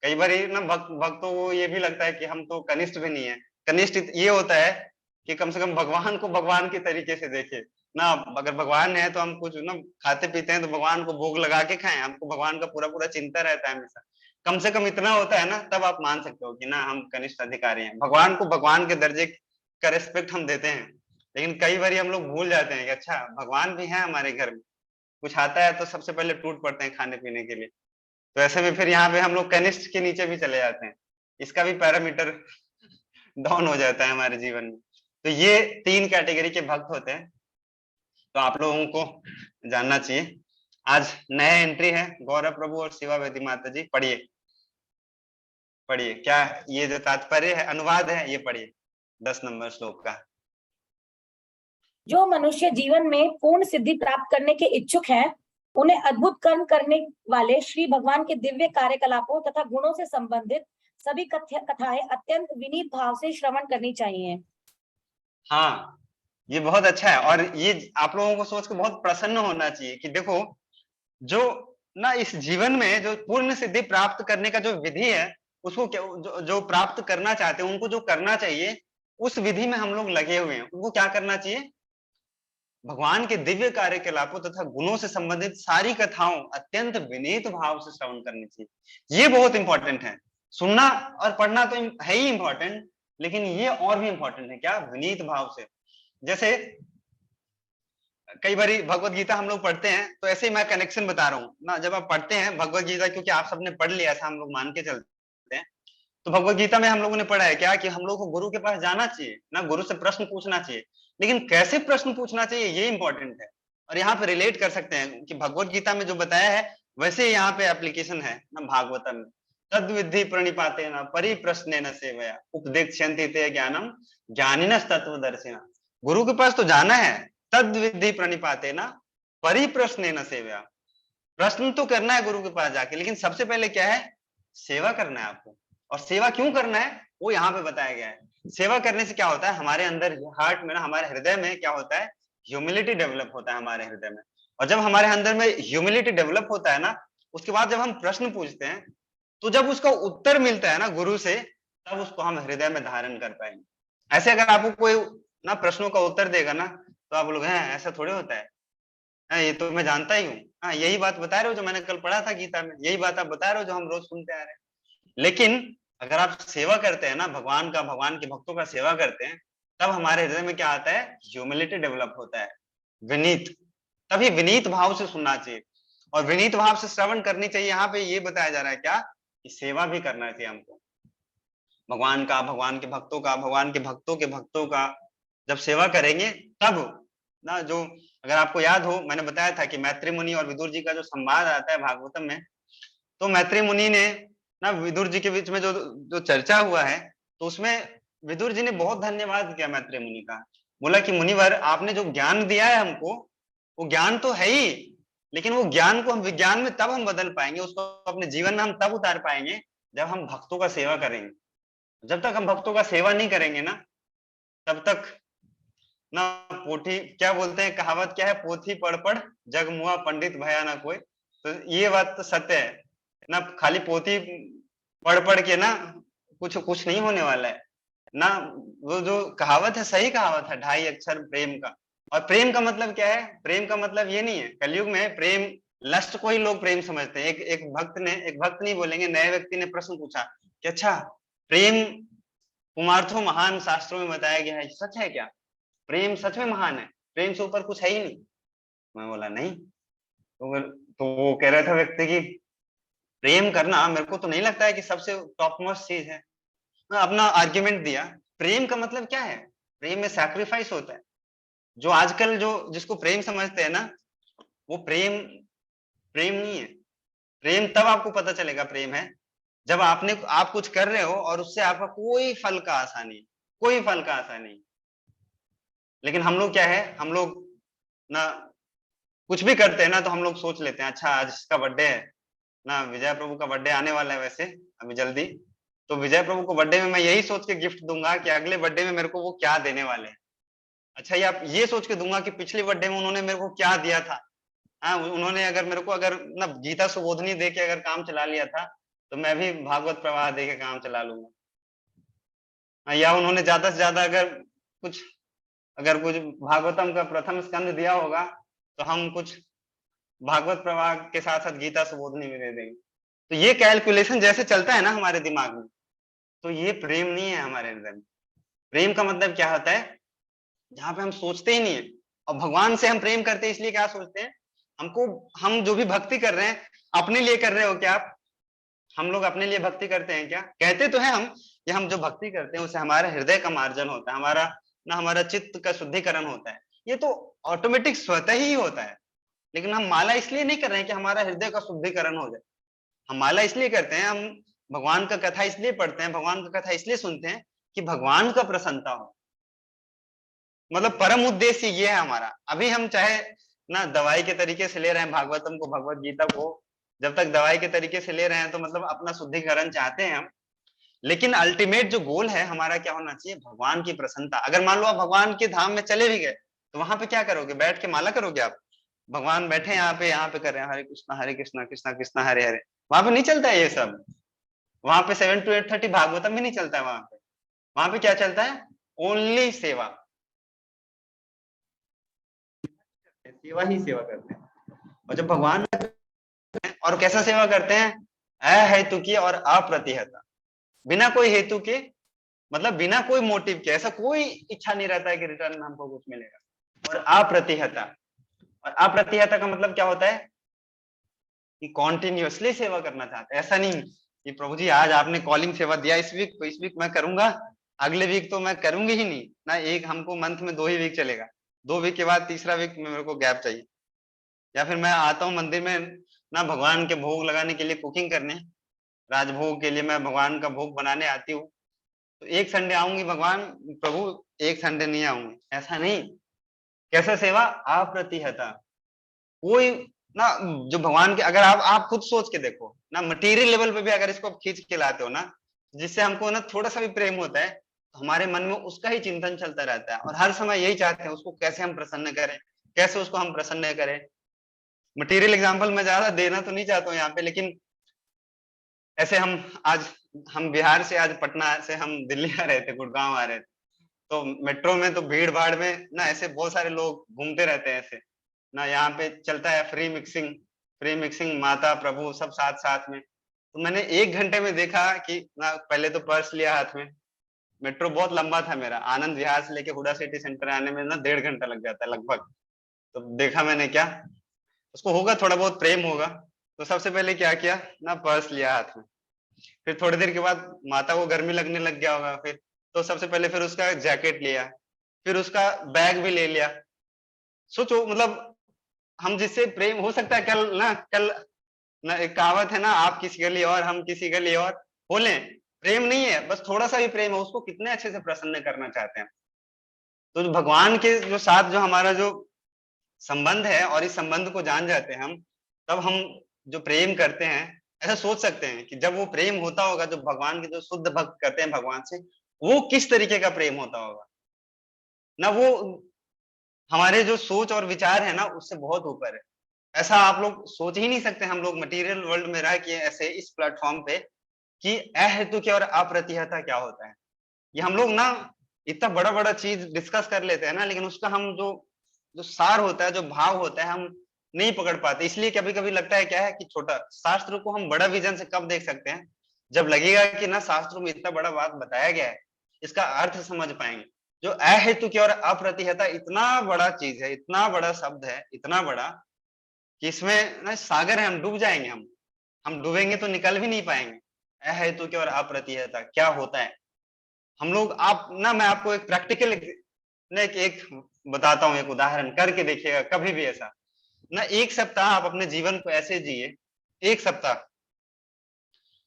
कई बार ना भक्तों को ये भी लगता है कि हम तो कनिष्ठ भी नहीं है। कनिष्ठ ये होता है कि कम से कम भगवान को भगवान के तरीके से देखे ना, अगर भगवान है तो हम कुछ ना खाते पीते हैं तो भगवान को भोग लगा के खाएं, हमको भगवान का पूरा पूरा चिंता रहता है हमेशा। कम से कम इतना होता है ना, तब आप मान सकते हो कि ना हम कनिष्ठ अधिकारी हैं, भगवान को भगवान के दर्जे का रेस्पेक्ट हम देते हैं। लेकिन कई बार हम लोग भूल जाते हैं कि अच्छा भगवान भी है हमारे घर में, कुछ आता है तो सबसे पहले टूट पड़ते हैं खाने पीने के लिए। तो ऐसे में फिर यहाँ पे हम लोग कनिष्ठ के नीचे भी चले जाते हैं, इसका भी पैरामीटर डाउन हो जाता है हमारे जीवन में। तो ये 3 कैटेगरी के भक्त होते हैं, तो आप लोगों को जानना चाहिए। आज नया एंट्री है गौरव प्रभु और शिवा वेदी माता जी, पढ़िए पढ़िए क्या ये जो तात्पर्य है, अनुवाद है, ये पढ़िए 10 नंबर श्लोक का। जो मनुष्य जीवन में पूर्ण सिद्धि प्राप्त करने के इच्छुक हैं, उन्हें अद्भुत कर्म करने वाले श्री भगवान के दिव्य कार्यकलापों तथा गुणों से संबंधित सभी कथाएं अत्यंत विनीत भाव से श्रवण करनी चाहिए। हाँ, ये बहुत अच्छा है, और ये आप लोगों को सोच के बहुत प्रसन्न होना चाहिए कि देखो जो ना इस जीवन में जो पूर्ण सिद्धि प्राप्त करने का जो विधि है, उसको जो प्राप्त करना चाहते हैं उनको जो करना चाहिए, उस विधि में हम लोग लगे हुए हैं। उनको क्या करना चाहिए? भगवान के दिव्य कार्यकलापों तथा गुणों से संबंधित सारी कथाओं अत्यंत विनीत भाव से श्रवण करनी चाहिए। ये बहुत इंपॉर्टेंट है। सुनना और पढ़ना तो है ही इंपॉर्टेंट, लेकिन ये और भी इंपॉर्टेंट है क्या? विनीत भाव से। जैसे कई बार भगवत गीता हम लोग पढ़ते हैं, तो ऐसे ही मैं कनेक्शन बता रहा हूँ ना, जब आप पढ़ते हैं भगवत गीता, क्योंकि आप सबने पढ़ लिया, ऐसा हम लोग मान के चलते हैं, तो भगवत गीता में हम लोगों ने पढ़ा है क्या कि हम लोग को गुरु के पास जाना चाहिए ना, गुरु से प्रश्न पूछना चाहिए, लेकिन कैसे प्रश्न पूछना चाहिए ये इंपॉर्टेंट है। और यहाँ पे रिलेट कर सकते हैं कि भगवत गीता में जो बताया है वैसे यहाँ पे एप्लीकेशन है ना भागवतम में। तद विधि प्रणिपाते न परिप्रश्ने न सेवया उपदेक्ष्यन्ति ते ज्ञानम ज्ञानिनस् तत्वदर्शिना। गुरु के पास तो जाना है, तद विधि प्रणिपाते न परिप्रश्ने न सेवया, प्रश्न तो करना है गुरु के पास जाके, लेकिन सबसे पहले क्या है? सेवा करना है आपको। और सेवा क्यों करना है वो यहाँ पे बताया गया है। सेवा करने से क्या होता है? हमारे अंदर हार्ट में ना, हमारे हृदय में क्या होता है? ह्यूमिलिटी डेवलप होता है हमारे हृदय में। और जब हमारे अंदर में ह्यूमिलिटी डेवलप होता है ना, उसके बाद जब हम प्रश्न पूछते हैं, तो जब उसका उत्तर मिलता है ना गुरु से, तब उसको हम हृदय में धारण कर पाएंगे। ऐसे अगर आपको कोई ना प्रश्नों का उत्तर देगा ना, तो आप लोग हैं ऐसा थोड़े होता है, ये तो मैं जानता ही हूँ, हाँ यही बात बता रहे हो जो मैंने कल पढ़ा था गीता में, यही बात आप बता रहे हो जो हम रोज सुनते आ रहे हैं। लेकिन अगर आप सेवा करते हैं ना, भगवान के भक्तों का सेवा करते हैं, तब हमारे हृदय में क्या आता है? ह्यूमिलिटी डेवलप होता है, विनीत। तभी विनीत भाव से सुनना चाहिए और विनीत भाव से श्रवण करनी चाहिए। यहाँ पे ये बताया जा रहा है क्या कि सेवा भी करना चाहिए हमको, भगवान का, भगवान के भक्तों का, भगवान के भक्तों का जब सेवा करेंगे तब ना, जो अगर आपको याद हो, मैंने बताया था कि मैत्री मुनि और विदुर जी का जो संवाद आता है भागवतम में, तो मैत्री मुनि ने ना विदुर जी के बीच में जो चर्चा हुआ है, तो उसमें विदुर जी ने बहुत धन्यवाद किया मैत्री मुनि का। बोला कि मुनिवर, आपने जो ज्ञान दिया है हमको, वो ज्ञान तो है ही, लेकिन वो ज्ञान को हम विज्ञान में तब हम बदल पाएंगे, उसको अपने जीवन में हम तब उतार पाएंगे जब हम भक्तों का सेवा करेंगे। जब तक हम भक्तों का सेवा नहीं करेंगे ना, तब तक ना पोथी, क्या बोलते हैं कहावत क्या है? पोथी पढ़ पढ़ जग मुआ पंडित भया ना कोई। तो ये बात तो सत्य है ना, खाली पोथी पढ़ पढ़ के ना कुछ नहीं होने वाला है ना। वो जो कहावत है सही कहावत है, 2.5 अक्षर प्रेम का। और प्रेम का मतलब क्या है? प्रेम का मतलब ये नहीं है, कलयुग में प्रेम लस्ट को ही लोग प्रेम समझते हैं। एक भक्त नहीं बोलेंगे, नए व्यक्ति ने प्रश्न पूछा कि अच्छा प्रेम पुमार्थो महान शास्त्रों में बताया गया है, सच है क्या? प्रेम सच में महान है? प्रेम से ऊपर कुछ है ही नहीं? मैं बोला नहीं। तो वो कह रहा था व्यक्ति की प्रेम करना मेरे को तो नहीं लगता है कि सबसे टॉप मोस्ट चीज है। मैं अपना आर्ग्यूमेंट दिया, प्रेम का मतलब क्या है? प्रेम में सैक्रिफाइस होता है। जो आजकल जिसको प्रेम समझते हैं ना, वो प्रेम नहीं है। प्रेम तब आपको पता चलेगा प्रेम है जब आप कुछ कर रहे हो और उससे आपका कोई फल का आशा नहीं। लेकिन हम लोग क्या है, हम लोग ना कुछ भी करते हैं ना, तो हम लोग सोच लेते हैं अच्छा आज इसका बर्थडे है ना, विजय प्रभु का बर्थडे आने वाला है वैसे अभी जल्दी, तो विजय प्रभु को बर्थडे में मैं यही सोच के गिफ्ट दूंगा कि अगले बर्थडे में मेरे को वो क्या देने वाले हैं। अच्छा ये सोच के दूंगा कि पिछले बर्थडे में उन्होंने मेरे को क्या दिया था। उन्होंने अगर मेरे को ना गीता सुबोधनी दे के अगर काम चला लिया था, तो मैं भी भागवत प्रवाह दे के काम चला लूंगा। या उन्होंने ज्यादा से ज्यादा अगर कुछ भागवतम का प्रथम स्कंद दिया होगा, तो हम कुछ भागवत प्रवाह के साथ साथ गीता सुबोधनी में दे देंगे। तो ये कैलकुलेशन जैसे चलता है ना हमारे दिमाग में, तो ये प्रेम नहीं है हमारे हृदय में। प्रेम का मतलब क्या होता है जहाँ पे हम सोचते ही नहीं है। और भगवान से हम प्रेम करते हैं इसलिए क्या सोचते हैं, हम जो भी भक्ति कर रहे हैं अपने लिए कर रहे हो क्या आप? हम लोग अपने लिए भक्ति करते हैं क्या? कहते तो हैं हम कि हम जो भक्ति करते हैं उससे हमारा हृदय का मार्जन होता है, हमारा चित्त का शुद्धिकरण होता है, ये तो ऑटोमेटिक स्वतः ही होता है। लेकिन हम माला इसलिए नहीं कर रहे हैं कि हमारा हृदय का शुद्धिकरण हो जाए। हम माला इसलिए करते हैं, हम भगवान का कथा इसलिए पढ़ते हैं, भगवान का कथा इसलिए सुनते हैं कि भगवान का प्रसन्नता हो। मतलब परम उद्देश्य ये है हमारा। अभी हम चाहे ना दवाई के तरीके से ले रहे हैं भागवतम को, भगवत गीता को, जब तक दवाई के तरीके से ले रहे हैं तो मतलब अपना शुद्धिकरण चाहते हैं हम, लेकिन अल्टीमेट जो गोल है हमारा क्या होना चाहिए, भगवान की प्रसन्नता। अगर मान लो आप भगवान के धाम में चले भी गए तो वहां पे क्या करोगे, बैठ के माला करोगे आप? भगवान बैठे यहाँ पे कर रहे हैं हरे कृष्णा कृष्णा कृष्णा हरे हरे, वहां पे नहीं चलता है ये सब। वहां पे 7 to 8:30 भागवतम भी नहीं चलता है। वहां पे क्या चलता है, ओनली सेवा, सेवा ही सेवा करते हैं। और जब भगवान और कैसा सेवा करते हैं, अहेतु की और अप्रतिहता, बिना कोई हेतु के, मतलब बिना कोई मोटिव के, ऐसा कोई इच्छा नहीं रहता है कि रिटर्न में हमको कुछ मिलेगा। और अप्रतिहता, और अप्रतिहता का मतलब क्या होता है कि कॉन्टिन्यूअसली सेवा करना चाहते हैं। ऐसा नहीं कि प्रभु जी आज आपने कॉलिंग सेवा दिया इस वीक तो इस वीक मैं करूंगा, अगले वीक तो मैं करूंगी ही नहीं ना। एक हमको मंथ में 2 ही वीक चलेगा, 2 वीक के बाद तीसरा वीक में मेरे को गैप चाहिए। या फिर मैं आता हूँ मंदिर में ना भगवान के भोग लगाने के लिए, कुकिंग करने, राजभोग के लिए मैं भगवान का भोग बनाने आती हूँ, तो एक संडे आऊंगी भगवान, प्रभु एक संडे नहीं आऊंगी, ऐसा नहीं। कैसा सेवा, अप्रतिहता। कोई ना जो भगवान के, अगर आप खुद सोच के देखो ना, मटेरियल लेवल पे भी अगर इसको आप खींच के लाते हो ना, जिससे हमको ना थोड़ा सा भी प्रेम होता है, तो हमारे मन में उसका ही चिंतन चलता रहता है और हर समय यही चाहते हैं उसको कैसे हम प्रसन्न करें, कैसे उसको हम प्रसन्न करें। मटेरियल एग्जाम्पल मैं ज्यादा देना तो नहीं चाहता हूँ यहाँ पे, लेकिन ऐसे हम बिहार से आज पटना से हम दिल्ली आ रहे थे, गुड़गांव आ रहे थे, तो मेट्रो में तो भीड़ भाड़ में ना ऐसे बहुत सारे लोग घूमते रहते हैं ऐसे ना, यहाँ पे चलता है फ्री मिक्सिंग माता प्रभु सब साथ साथ में। तो मैंने 1 घंटे में देखा कि ना, पहले तो पर्स लिया हाथ में, मेट्रो बहुत लंबा था मेरा, आनंद विहार से लेके हुडा सिटी सेंटर आने में ना 1.5 घंटा लग जाता है लगभग। तो देखा मैंने क्या, उसको होगा थोड़ा बहुत प्रेम होगा, तो सबसे पहले क्या किया ना, पर्स लिया हाथ में। फिर थोड़ी देर के बाद माता को गर्मी लगने लग गया होगा, फिर तो सबसे पहले फिर उसका जैकेट लिया, फिर उसका बैग भी ले लिया। सोचो मतलब हम जिससे प्रेम हो सकता है, कल ना एक कहावत है ना, आप किसी के लिए और हम किसी के लिए और, बोले प्रेम नहीं है, बस थोड़ा सा भी प्रेम है, उसको कितने अच्छे से प्रसन्न करना चाहते हैं। तो भगवान के जो साथ जो हमारा जो संबंध है, और इस संबंध को जान जाते हैं हम, तब हम जो प्रेम करते हैं, ऐसा सोच सकते हैं कि जब वो प्रेम होता होगा, जो भगवान के जो शुद्ध भक्त करते हैं भगवान से, वो किस तरीके का प्रेम होता होगा ना। वो हमारे जो सोच और विचार है ना, उससे बहुत ऊपर है। ऐसा आप लोग सोच ही नहीं सकते, हम लोग मटेरियल वर्ल्ड में रह के ऐसे इस प्लेटफॉर्म पे, कि अहेतु की और अप्रतिहता क्या होता है। ये हम लोग ना इतना बड़ा बड़ा चीज डिस्कस कर लेते हैं ना, लेकिन उसका हम जो सार होता है, जो भाव होता है, हम नहीं पकड़ पाते। इसलिए कभी कभी लगता है क्या है कि छोटा, शास्त्र को हम बड़ा विजन से कब देख सकते हैं, जब लगेगा कि ना शास्त्रों में इतना बड़ा बात बताया गया है, इसका अर्थ समझ पाएंगे। जो अहेतु की और अप्रतिहता इतना बड़ा चीज है, इतना बड़ा शब्द है, इतना बड़ा कि इसमें ना सागर है, हम डूब जाएंगे। हम डूबेंगे तो निकल भी नहीं पाएंगे। अहेतु की और अप्रतिहता क्या होता है, हम लोग मैं आपको एक प्रैक्टिकल एक बताता हूँ, एक उदाहरण करके देखिएगा कभी भी ऐसा ना। 1 सप्ताह आप अपने जीवन को ऐसे जिए, 1 सप्ताह,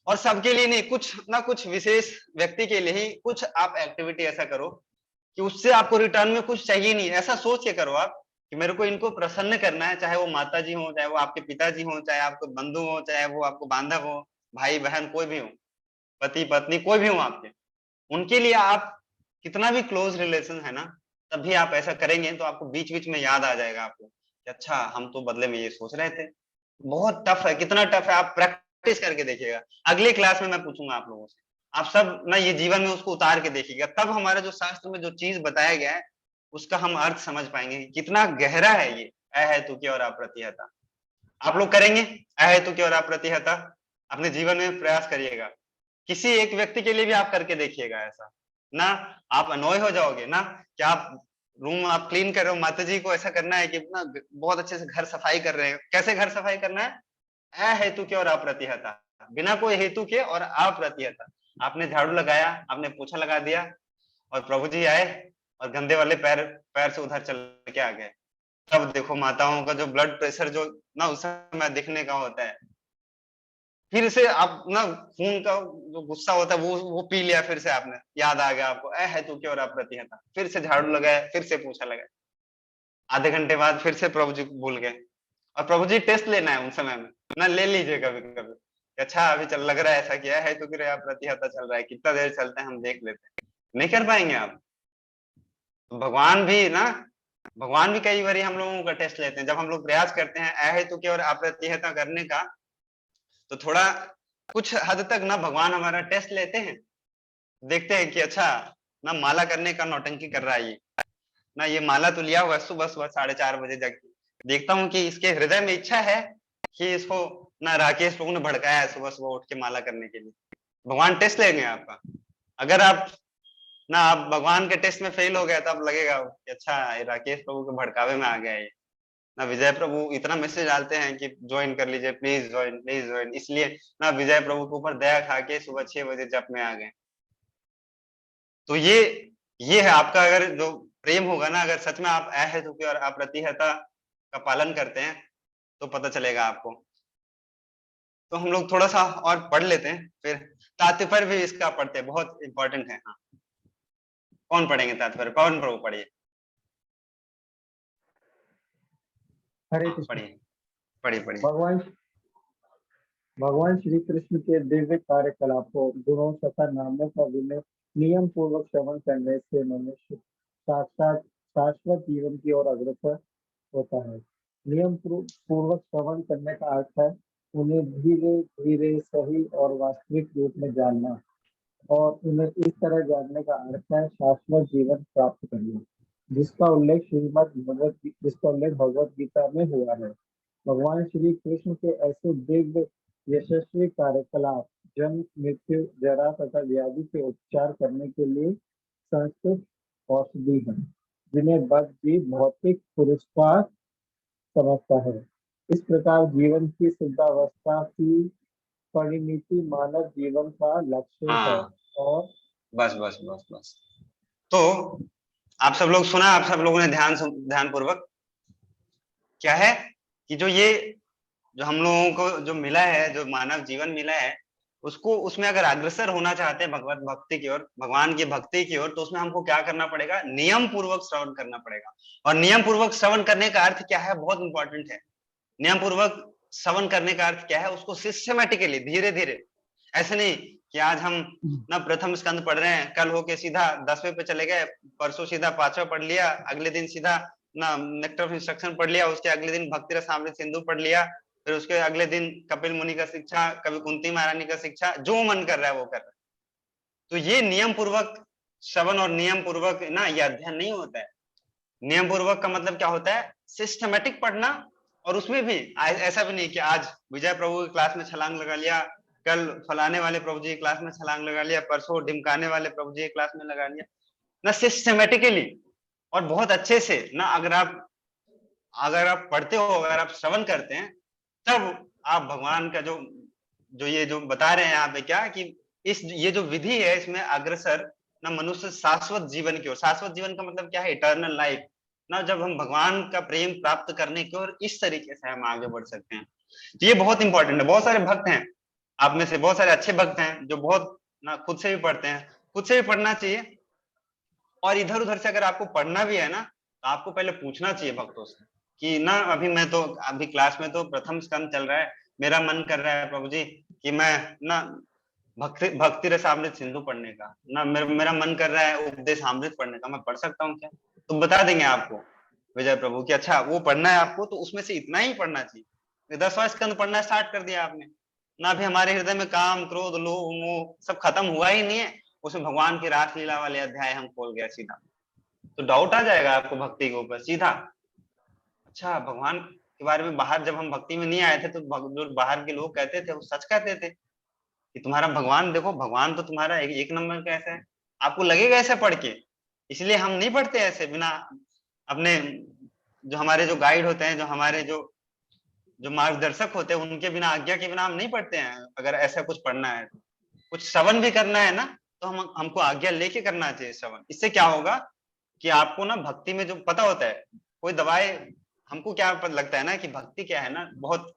और सबके लिए नहीं, कुछ विशेष व्यक्ति के लिए ही कुछ आप एक्टिविटी ऐसा करो कि उससे आपको रिटर्न में कुछ चाहिए नहीं। ऐसा सोच के करो आप कि मेरे को इनको प्रसन्न करना है, चाहे वो माता जी हो, चाहे वो आपके पिताजी हो, चाहे आपको बंधु हो, चाहे वो आपको बांधव हो, भाई बहन कोई भी हो, पति पत्नी कोई भी हो आपके, उनके लिए आप कितना भी क्लोज रिलेशन है ना, तब भी आप ऐसा करेंगे तो आपको बीच बीच में याद आ जाएगा आपको कि अच्छा हम तो बदले में ये सोच रहे थे। बहुत टफ है, कितना टफ है, आप प्रैक्टिस करके देखिएगा। अगले क्लास में मैं पूछूंगा आप लोगों से, आप सब ना ये जीवन में उसको उतार के देखिएगा, तब हमारा जो शास्त्र में जो चीज बताया गया है उसका हम अर्थ समझ पाएंगे कि कितना गहरा है ये अहेतु की और अप्रतिहता। आप लोग करेंगे अहेतु की और अप्रतिहता अपने जीवन में, प्रयास करिएगा। किसी एक व्यक्ति के लिए भी आप करके देखिएगा ऐसा ना, आप अनोय हो जाओगे ना कि आप रूम आप क्लीन कर रहे हो, माता जी को ऐसा करना है कि ना बहुत अच्छे से घर सफाई कर रहे हैं। कैसे घर सफाई करना है? अ हेतु के और अप्रतिहता, बिना कोई हेतु के और अप्रतिहता। आपने झाड़ू लगाया, आपने पोछा लगा दिया और प्रभु जी आए और गंदे वाले पैर पैर से उधर चल के आ गए। तब देखो माताओं का जो ब्लड प्रेशर जो ना उस समय दिखने का होता है, फिर से आप ना खून का जो गुस्सा होता है वो पी लिया, फिर से आपने याद आ गया आपको अ हेतु के और अप्रतिहता, फिर से झाड़ू लगाया, फिर से पोछा लगाया। आधे घंटे बाद फिर से प्रभु जी भूल गए और प्रभु जी टेस्ट लेना है उन समय में ना, ले लीजिए कभी कभी। अच्छा अभी चल लग रहा है ऐसा किया है तो कि प्रतिहता चल रहा है, कितना देर चलता है हम देख लेते हैं। नहीं कर पाएंगे आप। भगवान भी कई बार हम लोगों का टेस्ट लेते हैं। जब हम लोग प्रयास करते हैं अहेतु के और अप्रतिहता करने का, तो थोड़ा कुछ हद तक ना भगवान हमारा टेस्ट लेते हैं, देखते हैं कि अच्छा ना माला करने का नौटंकी कर रहा है ये, ना ये माला तो लिया हुआ सुबह सुबह 4:30 बजे जाके। देखता हूँ कि इसके हृदय में इच्छा है कि इसको ना राकेश प्रभु ने भड़काया है सुबह सुबह उठ के माला करने के लिए। भगवान टेस्ट लेंगे आपका। अगर आप भगवान के टेस्ट में फेल हो गया तब लगेगा कि अच्छा ये राकेश प्रभु के भड़कावे में आ गया ये ना। विजय प्रभु इतना मैसेज डालते हैं कि ज्वाइन कर लीजिए, प्लीज ज्वाइन, इसलिए ना विजय प्रभु के ऊपर दया खा के सुबह 6 बजे जप में आ गए। तो ये है आपका अगर जो प्रेम होगा ना, अगर सच में आप अहेतु की और अप्रतिहता का पालन करते हैं तो पता चलेगा आपको। तो हम लोग थोड़ा सा और पढ़ लेते हैं, फिर तात्पर्य भी इसका पढ़ते हैं, बहुत इंपॉर्टेंट है। हाँ, कौन पढ़ेंगे तात्पर्य? पवन प्रभु पढ़िए। हरे कृष्ण। पढ़िए। भगवान श्री कृष्ण के दिव्य कार्यकलापों, गुणों तथा नामों का विनय नियम पूर्वक श्रवण करने से मनुष्य साक्षात शाश्वत जीवन की ओर अग्रसर होता है। नियम पूर्वक श्रवण करने का अर्थ है उन्हें धीरे धीरे सही और वास्तविक रूप में जानना, और उन्हें इस तरह जानने का अर्थ है शाश्वत जीवन प्राप्त करना, जिसका उल्लेख भगवत गीता में हुआ है। भगवान श्री कृष्ण के ऐसे दिव्य यशस्वी कार्यकलाप जन्म, मृत्यु, जरा तथा व्याधि के उपचार करने के लिए संस्कृत औषधि है, जिन्हें बद्ध जीव भौतिक पुरस्कार समझता है। इस प्रकार जीवन की शुद्धावस्था की परिणति मानव जीवन का लक्ष्य है। और बस तो आप सब लोग सुना, आप सब लोगों ने ध्यान पूर्वक, क्या है कि जो हम लोगों को जो मिला है, जो मानव जीवन मिला है, उसको उसमें अगर अग्रसर होना चाहते हैं भगवत भक्ति की ओर, भगवान की भक्ति की ओर, तो उसमें हमको क्या करना पड़ेगा? नियम पूर्वक श्रवण करना पड़ेगा। और नियम पूर्वक श्रवण करने का अर्थ क्या है? बहुत इंपॉर्टेंट है। नियम पूर्वक श्रवण करने का अर्थ क्या है? उसको सिस्टमेटिकली, धीरे धीरे, ऐसे नहीं कि आज हम ना प्रथम स्कंद पढ़ रहे हैं, कल होके सीधा 10वें पे चले गए, परसों सीधा 5वां पढ़ लिया, अगले दिन सीधा ना नेक्टर ऑफ इंस्ट्रक्शन पढ़ लिया, उसके अगले दिन भक्ति रसामृत सिंधु पढ़ लिया, फिर उसके अगले दिन कपिल मुनि का शिक्षा, कभी कुंती महारानी का शिक्षा, जो मन कर रहा है वो कर रहा है। तो ये नियम पूर्वक श्रवण और नियम पूर्वक ना ये अध्ययन नहीं होता है। नियम पूर्वक का मतलब क्या होता है? सिस्टमेटिक पढ़ना। और उसमें भी ऐसा भी नहीं कि आज विजय प्रभु की क्लास में छलांग लगा लिया, कल फलाने वाले प्रभु जी की क्लास में छलांग लगा लिया, परसों ढिमकाने वाले प्रभु जी की क्लास में लगा लिया ना। सिस्टमेटिकली और बहुत अच्छे से ना, अगर आप पढ़ते हो, अगर आप श्रवण करते हैं, तब आप भगवान का जो ये जो बता रहे हैं यहाँ पे क्या, कि ये जो विधि है, इसमें अग्रसर ना मनुष्य शाश्वत जीवन की ओर। शाश्वत जीवन का मतलब क्या है? इटर्नल लाइफ ना। जब हम भगवान का प्रेम प्राप्त करने की ओर इस तरीके से हम आगे बढ़ सकते हैं, तो ये बहुत इंपॉर्टेंट है। बहुत सारे भक्त हैं आप में से, बहुत सारे अच्छे भक्त हैं जो बहुत ना खुद से भी पढ़ते हैं। खुद से भी पढ़ना चाहिए, और इधर उधर से अगर आपको पढ़ना भी है ना, तो आपको पहले पूछना चाहिए भक्तों से कि ना अभी क्लास में तो प्रथम स्कंद चल रहा है, मेरा मन कर रहा है प्रभु जी कि मैं ना भक्ति रसामृत सिंधु पढ़ने का, ना मेरा मन कर रहा है उपदेशामृत पढ़ने का, मैं पढ़ सकता हूँ क्या? तो बता देंगे आपको विजय प्रभु कि अच्छा वो पढ़ना है आपको, तो उसमें से इतना ही पढ़ना चाहिए। 10वां स्कंद पढ़ना स्टार्ट कर दिया आपने ना, भी हमारे हृदय में काम, क्रोध, लोभ, मोह सब खत्म हुआ ही नहीं है, उसमें भगवान की रासलीला वाले अध्याय हम खोल गया सीधा, तो डाउट आ जाएगा आपको भक्ति के ऊपर सीधा। अच्छा, भगवान के बारे में बाहर जब हम भक्ति में नहीं आए थे, तो जो बाहर के लोग कहते थे वो सच कहते थे कि तुम्हारा भगवान देखो, भगवान तो तुम्हारा एक नंबर का ऐसा है। आपको लगेगा ऐसा पढ़ के, इसलिए हम नहीं पढ़ते ऐसे बिना अपने जो हमारे जो गाइड होते हैं, जो हमारे जो मार्गदर्शक होते हैं, उनके बिना, आज्ञा के बिना हम नहीं पढ़ते हैं। अगर ऐसा कुछ पढ़ना है, कुछ श्रवण भी करना है ना, तो हमको आज्ञा लेके करना चाहिए श्रवण। इससे क्या होगा कि आपको ना भक्ति में जो पता होता है, कोई दवाई हमको क्या पता लगता है ना कि भक्ति क्या है ना, बहुत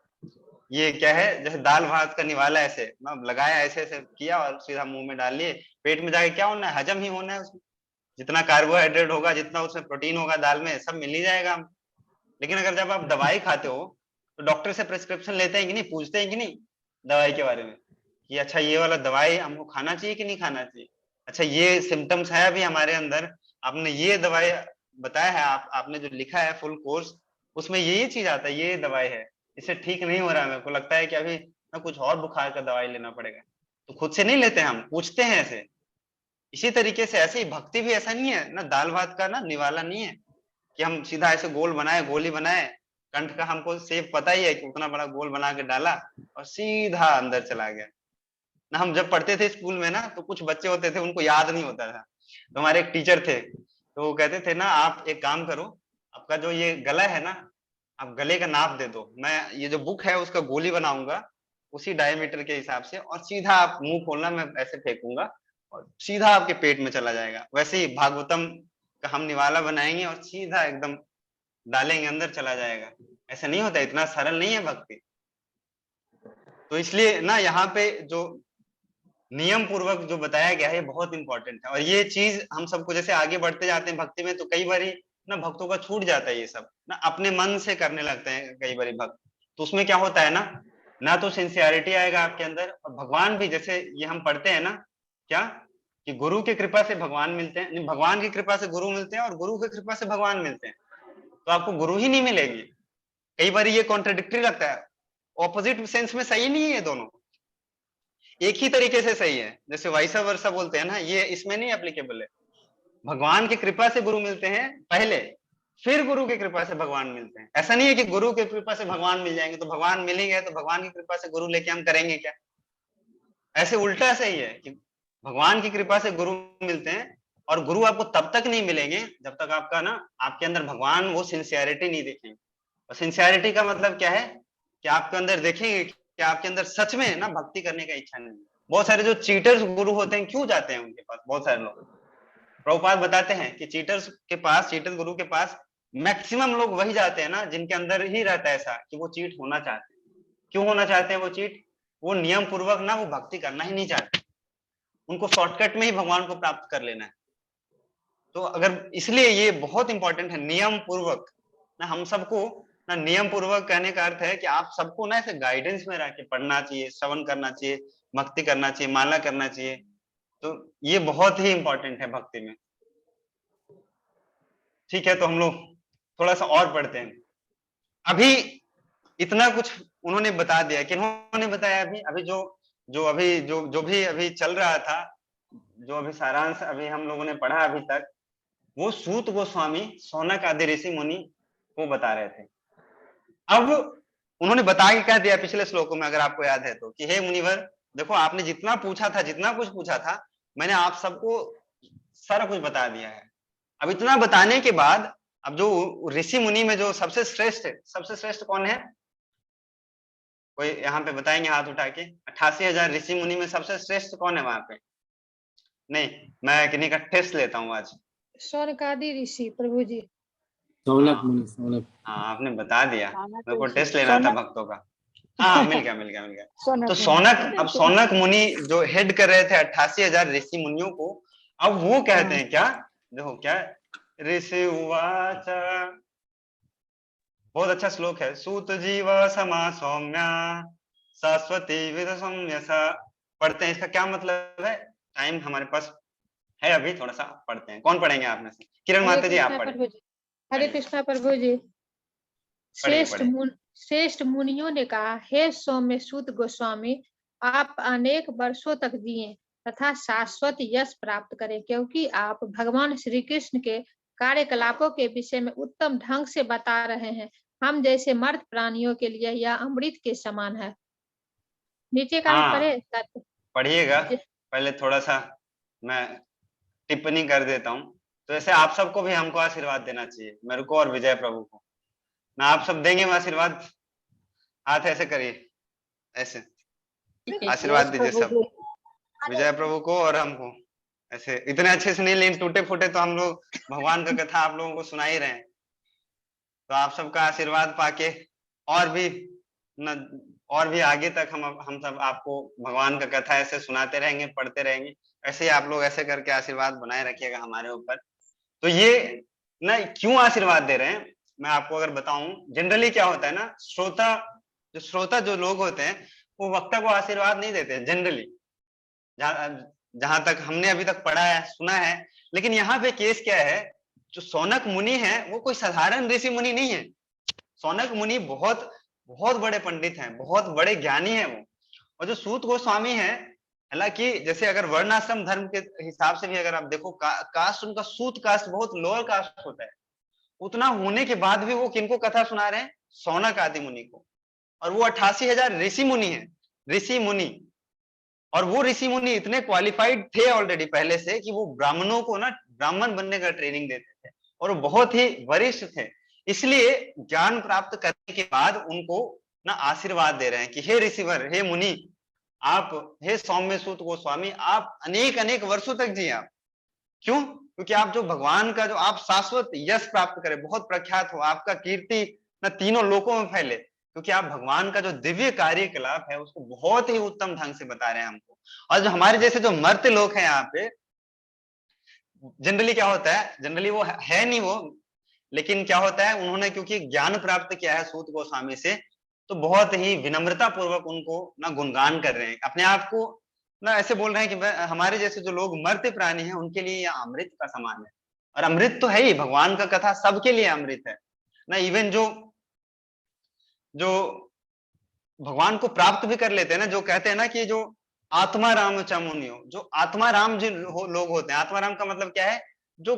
ये क्या है, जैसे दाल भात का निवाला, ऐसे ना लगाया, ऐसे ऐसे किया और सीधा मुंह में डाल लिए, पेट में जाके क्या होना है, हजम ही होना है उसमें। जितना कार्बोहाइड्रेट होगा, जितना उसमें प्रोटीन होगा दाल में, सब मिल ही जाएगा। लेकिन अगर जब आप दवाई खाते हो तो डॉक्टर से प्रिस्क्रिप्शन लेते हैं कि नहीं, पूछते हैं कि नहीं दवाई के बारे में, कि अच्छा ये वाला दवाई हमको खाना चाहिए कि नहीं खाना चाहिए, अच्छा ये सिम्टम्स है अभी हमारे अंदर, आपने ये दवाई बताया है, आपने जो लिखा है फुल कोर्स, उसमें ये चीज आता है, ये दवाई है, इससे ठीक नहीं हो रहा है, मेरे को लगता है कि अभी ना कुछ और बुखार का दवाई लेना पड़ेगा। तो खुद से नहीं लेते, हम पूछते हैं ऐसे। इसी तरीके से ऐसे ही भक्ति भी ऐसा नहीं है ना, दाल भात का ना निवाला नहीं है कि हम सीधा ऐसे गोल बनाए, गोली बनाए, कंठ का हमको शेप पता ही है कि उतना बड़ा गोल बना के डाला और सीधा अंदर चला गया ना। हम जब पढ़ते थे स्कूल में ना, तो कुछ बच्चे होते थे उनको याद नहीं होता था, तो हमारे एक टीचर थे, तो वो कहते थे ना, आप एक काम करो, आपका जो ये गला है ना, आप गले का नाप दे दो, मैं ये जो बुक है उसका गोली बनाऊंगा उसी डायमीटर के हिसाब से, और सीधा आप मुंह खोलना, मैं ऐसे फेंकूंगा और सीधा आपके पेट में चला जाएगा। वैसे ही भागवतम का हम निवाला बनाएंगे और सीधा एकदम डालेंगे, अंदर चला जाएगा। ऐसा नहीं होता, इतना सरल नहीं है भक्ति। तो इसलिए ना यहाँ पे जो नियम पूर्वक जो बताया गया है बहुत इंपॉर्टेंट है। और ये चीज हम सबको, जैसे आगे बढ़ते जाते हैं भक्ति में, तो कई बार ना भक्तों का छूट जाता है ये सब ना, अपने मन से करने लगते हैं कई बार भक्त। तो उसमें क्या होता है ना तो सिंसियरिटी आएगा आपके अंदर, और भगवान भी, जैसे ये हम पढ़ते हैं ना क्या, कि गुरु की कृपा से भगवान मिलते हैं, भगवान की कृपा से गुरु मिलते हैं और गुरु की कृपा से भगवान मिलते हैं, तो आपको गुरु ही नहीं मिलेगी। कई बार ये कॉन्ट्रडिक्टरी लगता है, ऑपोजिट सेंस में सही नहीं है, दोनों एक ही तरीके से सही है। जैसे वाइसा वर्सा बोलते हैं ना, ये इसमें नहीं एप्लीकेबल है। भगवान की कृपा से गुरु मिलते हैं पहले, फिर गुरु की कृपा से भगवान मिलते हैं। ऐसा नहीं है कि गुरु की कृपा से भगवान मिल जाएंगे, तो भगवान मिल ही गए तो भगवान की कृपा से गुरु लेके हम करेंगे क्या। ऐसे उल्टा सही है कि भगवान की कृपा से गुरु मिलते हैं, और गुरु आपको तब तक नहीं मिलेंगे जब तक आपका ना, आपके अंदर भगवान वो सिंसियरिटी नहीं देखेंगे। और सिंसियरिटी का मतलब क्या है कि आपके अंदर देखेंगे कि आपके अंदर सच में ना भक्ति करने का इच्छा नहीं है। बहुत सारे जो चीटर्स गुरु होते हैं क्यों जाते हैं उनके पास, बहुत सारे लोग, प्रभुपाद बताते हैं कि चीटर्स के पास, चीटर गुरु के पास मैक्सिमम लोग वही जाते हैं ना जिनके अंदर ही रहता है ऐसा कि वो चीट होना चाहते हैं। क्यों होना चाहते हैं वो चीट, वो नियम पूर्वक ना वो भक्ति करना ही नहीं चाहते, उनको शॉर्टकट में ही भगवान को प्राप्त कर लेना है। तो अगर, इसलिए ये बहुत इंपॉर्टेंट है नियम पूर्वक ना, हम सबको ना नियम पूर्वक कहने का अर्थ है कि आप सबको ना ऐसे गाइडेंस में रह के पढ़ना चाहिए, श्रवण करना चाहिए, भक्ति करना चाहिए, माला करना चाहिए। तो ये बहुत ही इंपॉर्टेंट है भक्ति में। ठीक है, तो हम लोग थोड़ा सा और पढ़ते हैं। अभी इतना कुछ उन्होंने बता दिया, कि उन्होंने बताया अभी जो भी अभी चल रहा था, जो अभी सारांश अभी हम लोगों ने पढ़ा अभी तक, वो सूत गोस्वामी शौनक आदि ऋषि मुनि को बता रहे थे। अब उन्होंने बता के कह दिया पिछले श्लोकों में, अगर आपको याद है तो, कि हे मुनिवर, देखो आपने जितना पूछा था, जितना कुछ पूछा था, मैंने आप सबको सारा कुछ बता दिया है। अब इतना बताने के बाद, अब जो ऋषि मुनि में जो सबसे श्रेष्ठ है, सबसे श्रेष्ठ कौन है, कोई यहाँ पे बताएंगे हाथ उठा के? 88,000 ऋषि मुनि में सबसे श्रेष्ठ कौन है वहां पे? नहीं, मैं किन्हीं का टेस्ट लेता हूँ आज। शौनकादि ऋषि प्रभु जी। शौनक मुनि, शौनक। हाँ, आपने बता दिया, मेरे को टेस्ट लेना था भक्तों का। हाँ, मिल गया। तो शौनक, अब शौनक मुनि जो हेड कर रहे थे 88,000 ऋषि मुनियों को, अब वो कहते हैं क्या, देखो क्या, ऋषि उवाच, बहुत अच्छा श्लोक है, सूत जीव समा सौम्या शाश्वती विद सौम्यसा। पढ़ते हैं, इसका क्या मतलब है? टाइम हमारे पास है अभी, थोड़ा सा पढ़ते हैं। कौन पढ़ेंगे आप में से? किरण माता जी, आप पढ़ें। हरे कृष्णा प्रभु जी। श्रेष्ठ मुनियों ने कहा, हे सौम्य सूत गोस्वामी, आप अनेक वर्षों तक जिए तथा शाश्वत यश प्राप्त करें, क्योंकि आप भगवान श्री कृष्ण के कार्यकलापों के विषय में उत्तम ढंग से बता रहे हैं। हम जैसे मर्द प्राणियों के लिए यह अमृत के समान है। नीचे का भी पढ़े, पढ़िएगा। पहले थोड़ा सा मैं टिप्पणी कर देता हूँ। तो तो ऐसे आप सबको भी हमको आशीर्वाद देना चाहिए, मेरे को और विजय प्रभु को ना। आप सब देंगे आशीर्वाद? हाथ ऐसे करिए, ऐसे आशीर्वाद दीजिए सब, विजय प्रभु को और हमको। ऐसे इतने अच्छे से नहीं, लेकिन टूटे फूटे तो हम लोग भगवान का कथा आप लोगों को सुना ही रहे हैं। तो आप सबका आशीर्वाद पाके और भी आगे तक हम सब आपको भगवान का कथा ऐसे सुनाते रहेंगे, पढ़ते रहेंगे। ऐसे ही आप लोग ऐसे करके आशीर्वाद बनाए रखिएगा हमारे ऊपर। तो ये ना क्यों आशीर्वाद दे रहे हैं, मैं आपको अगर बताऊं, जनरली क्या होता है ना, श्रोता जो लोग होते हैं वो वक्ता को आशीर्वाद नहीं देते जनरली, जहां तक हमने अभी तक पढ़ा है, सुना है। लेकिन यहाँ पे केस क्या है, जो सौनक मुनि है वो कोई साधारण ऋषि मुनि नहीं है। सौनक मुनि बहुत बहुत बड़े पंडित हैं, बहुत बड़े ज्ञानी हैं वो। और जो सूत गोस्वामी है, हालांकि जैसे अगर वर्णाश्रम धर्म के हिसाब से भी अगर आप देखो, कास्ट उनका सूत कास्ट बहुत लोअर कास्ट होता है, उतना होने के बाद भी वो किनको कथा सुना रहे हैं? सौनक आदि मुनि को। और वो 88,000 ऋषि मुनि है, ऋषि मुनि। और वो ऋषि मुनि इतने क्वालिफाइड थे ऑलरेडी पहले से कि वो ब्राह्मणों को ना ब्राह्मण बनने का ट्रेनिंग देते थे, और वो बहुत ही वरिष्ठ थे। इसलिए ज्ञान प्राप्त करने के बाद उनको ना आशीर्वाद दे रहे हैं कि हे ऋषिवर, हे मुनि, आप, हे सौम्य सूत गोस्वामी, आप अनेक अनेक वर्षों तक जिए। आप क्यों? क्योंकि आप जो भगवान का जो आप शाश्वत यश प्राप्त करें, बहुत प्रख्यात हो, आपका कीर्ति ना तीनों लोकों में फैले, क्योंकि आप भगवान का जो दिव्य कार्यकलाप है उसको बहुत ही उत्तम ढंग से बता रहे हैं हमको। और जो हमारे जैसे जो मर्त्य लोग हैं यहाँ पे, जनरली क्या होता है, जनरली वो है नहीं वो, लेकिन क्या होता है, उन्होंने क्योंकि ज्ञान प्राप्त किया है सूत गोस्वामी से, तो बहुत ही विनम्रता पूर्वक उनको ना गुणगान कर रहे हैं, अपने आप को ना ऐसे बोल रहे हैं कि हमारे जैसे जो लोग मर्त्य प्राणी हैं उनके लिए यह अमृत का समान है। और अमृत तो है ही, भगवान का कथा सबके लिए अमृत है ना। इवन जो भगवान को प्राप्त भी कर लेते हैं ना, जो कहते हैं ना कि जो आत्मा राम चमुनियो, जो आत्मा राम जो लोग होते हैं, आत्मा राम का मतलब क्या है, जो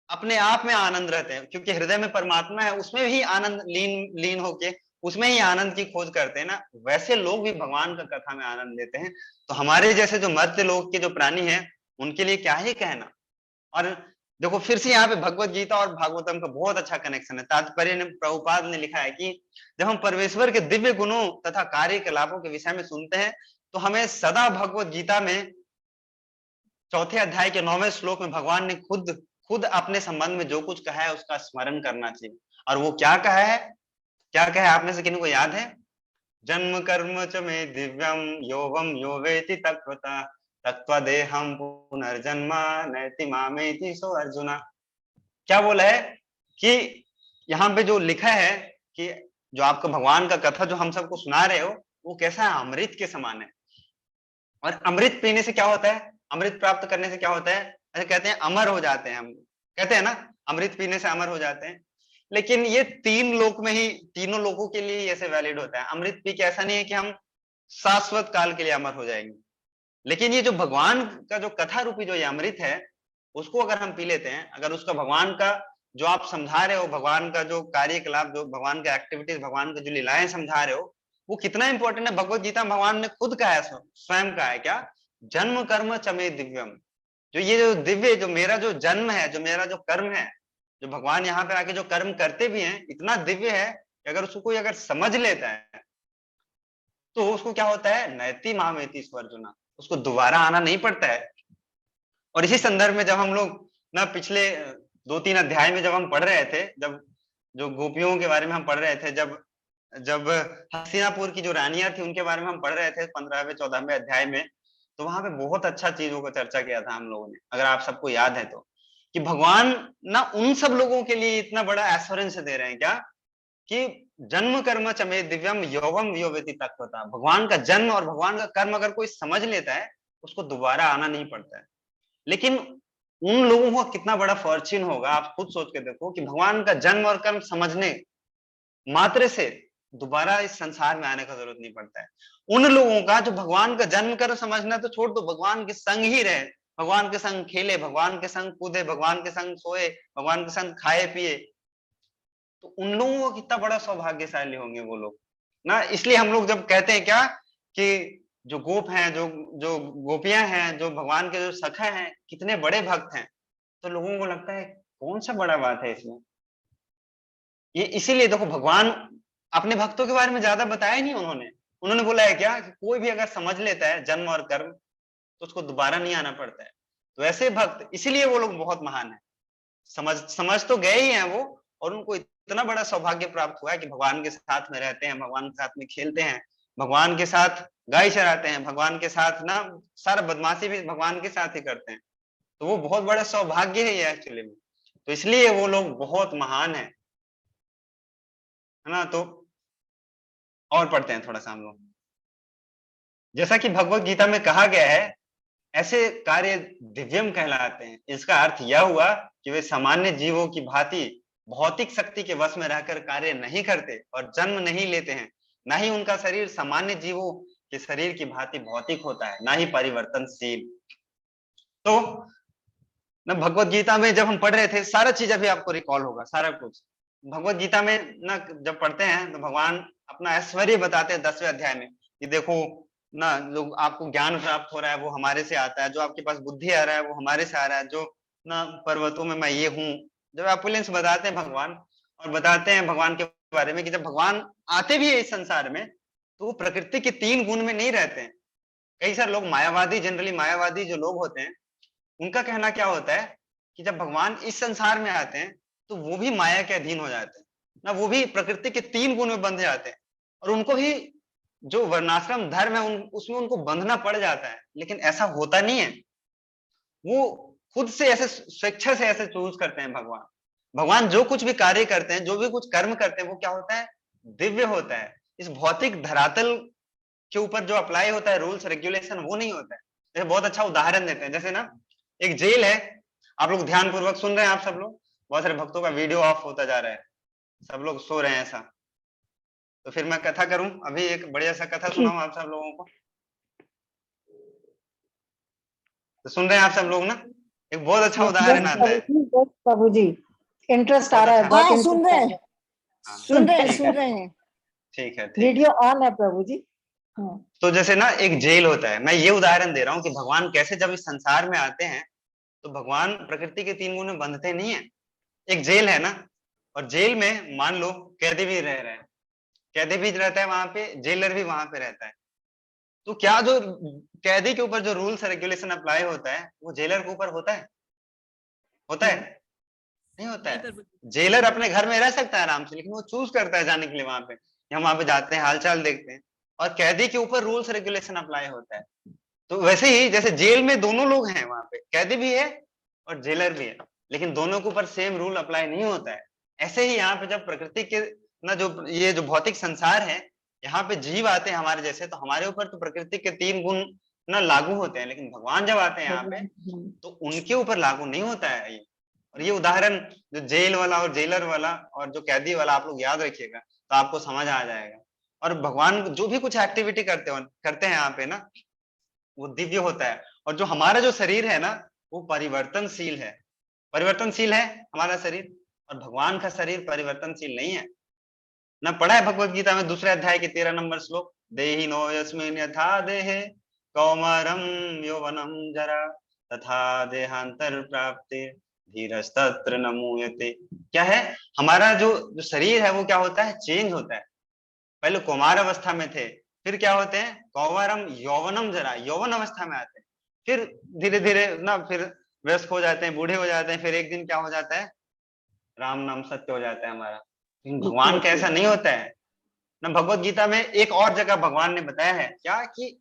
अपने आप में आनंद रहते हैं, क्योंकि हृदय में परमात्मा है, उसमें ही आनंद लीन होके उसमें ही आनंद की खोज करते हैं ना, वैसे लोग भी भगवान का कथा में आनंद लेते हैं। तो हमारे जैसे जो मर्त्य लोग के जो प्राणी हैं उनके लिए क्या ही कहना। और देखो फिर से यहाँ पे भगवत गीता और भागवतम का बहुत अच्छा कनेक्शन है। तात्पर्य ने, प्रभुपाद ने लिखा है कि जब हम परमेश्वर के दिव्य गुणों तथा कार्यकलापों के विषय में सुनते हैं तो हमें सदा भगवत गीता में 4थे अध्याय के 9वें श्लोक में भगवान ने खुद अपने संबंध में जो कुछ कहा है उसका स्मरण करना चाहिए। और वो क्या कहा है, आप में से किन्हीं को याद है? जन्म कर्म च मे दिव्यम योवम यो वेति तत्वता तत्व देहम पुनर्जन्मा नैति मामेति सो अर्जुना। क्या बोला है कि यहाँ पे जो लिखा है कि जो आपका भगवान का कथा जो हम सबको सुना रहे हो वो कैसा है, अमृत के समान है। और अमृत पीने से क्या होता है, अमृत प्राप्त करने से क्या होता है, ऐसे कहते हैं अमर हो जाते हैं, हम कहते हैं ना अमृत पीने से अमर हो जाते हैं। लेकिन ये तीनों लोगों के लिए ऐसे वैलिड होता है। अमृत पी के ऐसा नहीं है कि हम शाश्वत काल के लिए अमर हो जाएंगे, लेकिन ये जो भगवान का जो कथा रूपी जो ये अमृत है उसको अगर हम पी लेते हैं, अगर उसका भगवान का जो आप समझा रहे हो, भगवान का जो कार्यकलाप, जो भगवान का एक्टिविटीज, भगवान का जो लीलाएं समझा रहे हो, वो कितना इंपॉर्टेंट है। भगवत गीता में भगवान ने खुद कहा है, स्वयं कहा है, क्या? जन्म कर्म चमे दिव्यम। जो ये जो दिव्य, जो मेरा जो जन्म है, जो मेरा जो कर्म है, जो भगवान यहाँ पे आके जो कर्म करते भी हैं, इतना दिव्य है कि अगर उसको कोई अगर समझ लेता है तो उसको क्या होता है, नैति मामेति स्वर्जुना, उसको दोबारा आना नहीं पड़ता है। और इसी संदर्भ में जब हम लोग ना पिछले 2-3 अध्याय में जब हम पढ़ रहे थे, जब जो गोपियों के बारे में हम पढ़ रहे थे, जब हस्तिनापुर की जो रानियां थी उनके बारे में हम पढ़ रहे थे 15वें 14वें अध्याय में, तो वहां पे बहुत अच्छा चीजों को चर्चा किया था हम लोगों ने, अगर आप सबको याद है तो, कि भगवान ना उन सब लोगों के लिए इतना बड़ा एश्योरेंस दे रहे हैं क्या, कि जन्म कर्म चमे दिव्यम योवम योवेति तत्वता। भगवान का जन्म और भगवान का कर्म अगर कोई समझ लेता है उसको दोबारा आना नहीं पड़ता है। लेकिन उन लोगों को कितना बड़ा फॉर्च्यून होगा, आप खुद सोच के देखो, कि भगवान का जन्म और कर्म समझने मात्र से दोबारा इस संसार में आने का जरूरत नहीं पड़ता है। उन लोगों का जो भगवान का जन्म कर्म समझना तो छोड़ दो, भगवान के संग ही रहे, भगवान के संग खेले, भगवान के संग कूदे, भगवान के संग सोए, भगवान के संग खाए पिए, तो उन लोगों को कितना बड़ा सौभाग्यशाली होंगे वो लोग ना। इसलिए हम लोग जब कहते हैं क्या, कि जो गोप हैं, जो गोपियां हैं, जो भगवान के जो सखा हैं, कितने बड़े भक्त हैं, तो लोगों को लगता है कौन सा बड़ा बात है इसमें। ये इसीलिए देखो भगवान अपने भक्तों के बारे में ज्यादा बताया नहीं उन्होंने बोला है क्या कि कोई भी अगर समझ लेता है जन्म और कर्म तो उसको दोबारा नहीं आना पड़ता है। तो ऐसे भक्त इसीलिए वो लोग बहुत महान है, समझ तो गए ही हैं वो, और उनको इतना बड़ा सौभाग्य प्राप्त हुआ है कि भगवान के साथ में रहते हैं, भगवान के साथ में खेलते हैं, भगवान के साथ गाय चराते हैं, भगवान के साथ ना सारा बदमाशी भी भगवान के साथ ही करते हैं। तो वो बहुत बड़ा सौभाग्य है ये एक्चुअली में, तो इसलिए वो लोग बहुत महान है ना। तो और पढ़ते हैं थोड़ा सा हम लोग। जैसा कि भगवत गीता में कहा गया है, ऐसे कार्य दिव्यम कहलाते हैं। इसका अर्थ यह हुआ कि वे सामान्य जीवों की भांति भौतिक शक्ति के वश में रहकर कार्य नहीं करते और जन्म नहीं लेते हैं, ना ही उनका शरीर सामान्य जीवों के शरीर की भांति भौतिक होता है, ना ही परिवर्तनशील। तो ना भगवत गीता में जब हम पढ़ रहे थे सारा चीज अभी आपको रिकॉल होगा, सारा कुछ भगवत गीता में ना जब पढ़ते हैं तो भगवान अपना ऐश्वर्य बताते हैं 10वें अध्याय में कि देखो ना, जो आपको ज्ञान प्राप्त हो रहा है वो हमारे से आता है, जो आपके पास बुद्धि आ रहा है वो हमारे से आ रहा है, जो ना पर्वतों में मैं ये हूँ, जब एपुलेंस बताते हैं भगवान, और बताते हैं भगवान के बारे में कि जब भगवान आते भी है इस संसार में तो वो प्रकृति के 3 गुण में नहीं रहते हैं। कई सारे लोग मायावादी, जनरली मायावादी जो लोग होते हैं उनका कहना क्या होता है कि जब भगवान इस संसार में आते हैं तो वो भी माया के अधीन हो जाते हैं ना, वो भी प्रकृति के 3 गुण में बंध जाते हैं, और उनको भी जो वर्णाश्रम धर्म है उसमें उनको बंधना पड़ जाता है। लेकिन ऐसा होता नहीं है, वो खुद से ऐसे स्वेच्छा से ऐसे चूज करते हैं। भगवान जो कुछ भी कार्य करते हैं, जो भी कुछ कर्म करते हैं, वो क्या होता है, दिव्य होता है। इस भौतिक धरातल के ऊपर जो अप्लाई होता है रूल्स रेगुलेशन, वो नहीं होता है। जैसे बहुत अच्छा उदाहरण देते हैं, जैसे ना एक जेल है, आप लोग ध्यान पूर्वक सुन रहे हैं, आप सब लोग, बहुत सारे भक्तों का वीडियो ऑफ होता जा रहा है, सब लोग सो रहे हैं ऐसा, तो फिर मैं कथा करूं, अभी एक बढ़िया सा कथा सुनाऊं आप सब लोगों को। तो सुन रहे हैं आप सब लोग ना, एक बहुत अच्छा उदाहरण आता है। प्रभु जी इंटरेस्ट आ रहा है, बहुत हाँ, सुन रहे हैं, सुन रहे हैं। ठीक है, वीडियो ऑन है प्रभु जी। तो जैसे ना एक जेल होता है, मैं ये उदाहरण दे रहा हूँ कि भगवान कैसे जब इस संसार में आते हैं तो भगवान प्रकृति के 3 गुण में बंधते नहीं है। एक जेल है ना, और जेल में मान लो कैदी भी रह रहे हैं, कैदी भी रहता है वहां पे, जेलर भी वहां पे रहता है। तो क्या जो कैदी के ऊपर जो रूल्स रेगुलेशन अप्लाई होता है वो जेलर के ऊपर होता है? नहीं होता है। जेलर अपने घर में रह सकता है आराम से, लेकिन वो चूज करता है जाने के लिए वहां पे, हम वहां पे जाते हैं, हालचाल देखते हैं, और कैदी के ऊपर रूल्स रेगुलेशन अप्लाई होता है। तो वैसे ही जैसे जेल में दोनों लोग हैं, वहां पे कैदी भी है और जेलर भी है, लेकिन दोनों के ऊपर सेम रूल अप्लाई नहीं होता है। ऐसे ही यहाँ पे जब प्रकृति के ना जो ये जो भौतिक संसार है, यहाँ पे जीव आते हैं हमारे जैसे, तो हमारे ऊपर तो प्रकृति के 3 गुण ना लागू होते हैं, लेकिन भगवान जब आते हैं यहाँ पे तो उनके ऊपर लागू नहीं होता है ये। और ये उदाहरण जो जेल वाला और जेलर वाला और जो कैदी वाला आप लोग याद रखिएगा तो आपको समझ आ जाएगा। और भगवान जो भी कुछ एक्टिविटी करते हैं यहाँ पे ना, वो दिव्य होता है। और जो हमारा जो शरीर है ना, वो परिवर्तनशील है, हमारा शरीर, और भगवान का शरीर परिवर्तनशील नहीं है ना। पढ़ा है भगवत गीता में 2 अध्याय के 13 नंबर श्लोक, देहिनो यस्मिन् यथा देहे कौमारम यौवनम जरा तथा देहांतर प्राप्ते धीरस्तत्र न मुह्यते। क्या है, हमारा जो शरीर है वो क्या होता है, चेंज होता है। पहले कुमार अवस्था में थे, फिर क्या होते हैं, कौमारम यौवनम जरा, यौवन अवस्था में आते हैं, फिर धीरे धीरे ना फिर वयस्क हो जाते हैं, बूढ़े हो जाते हैं, फिर एक दिन क्या हो जाता है, राम नाम सत्य हो जाता है हमारा। भगवान का ऐसा नहीं होता है ना। भगवत गीता में एक और जगह भगवान ने बताया है क्या कि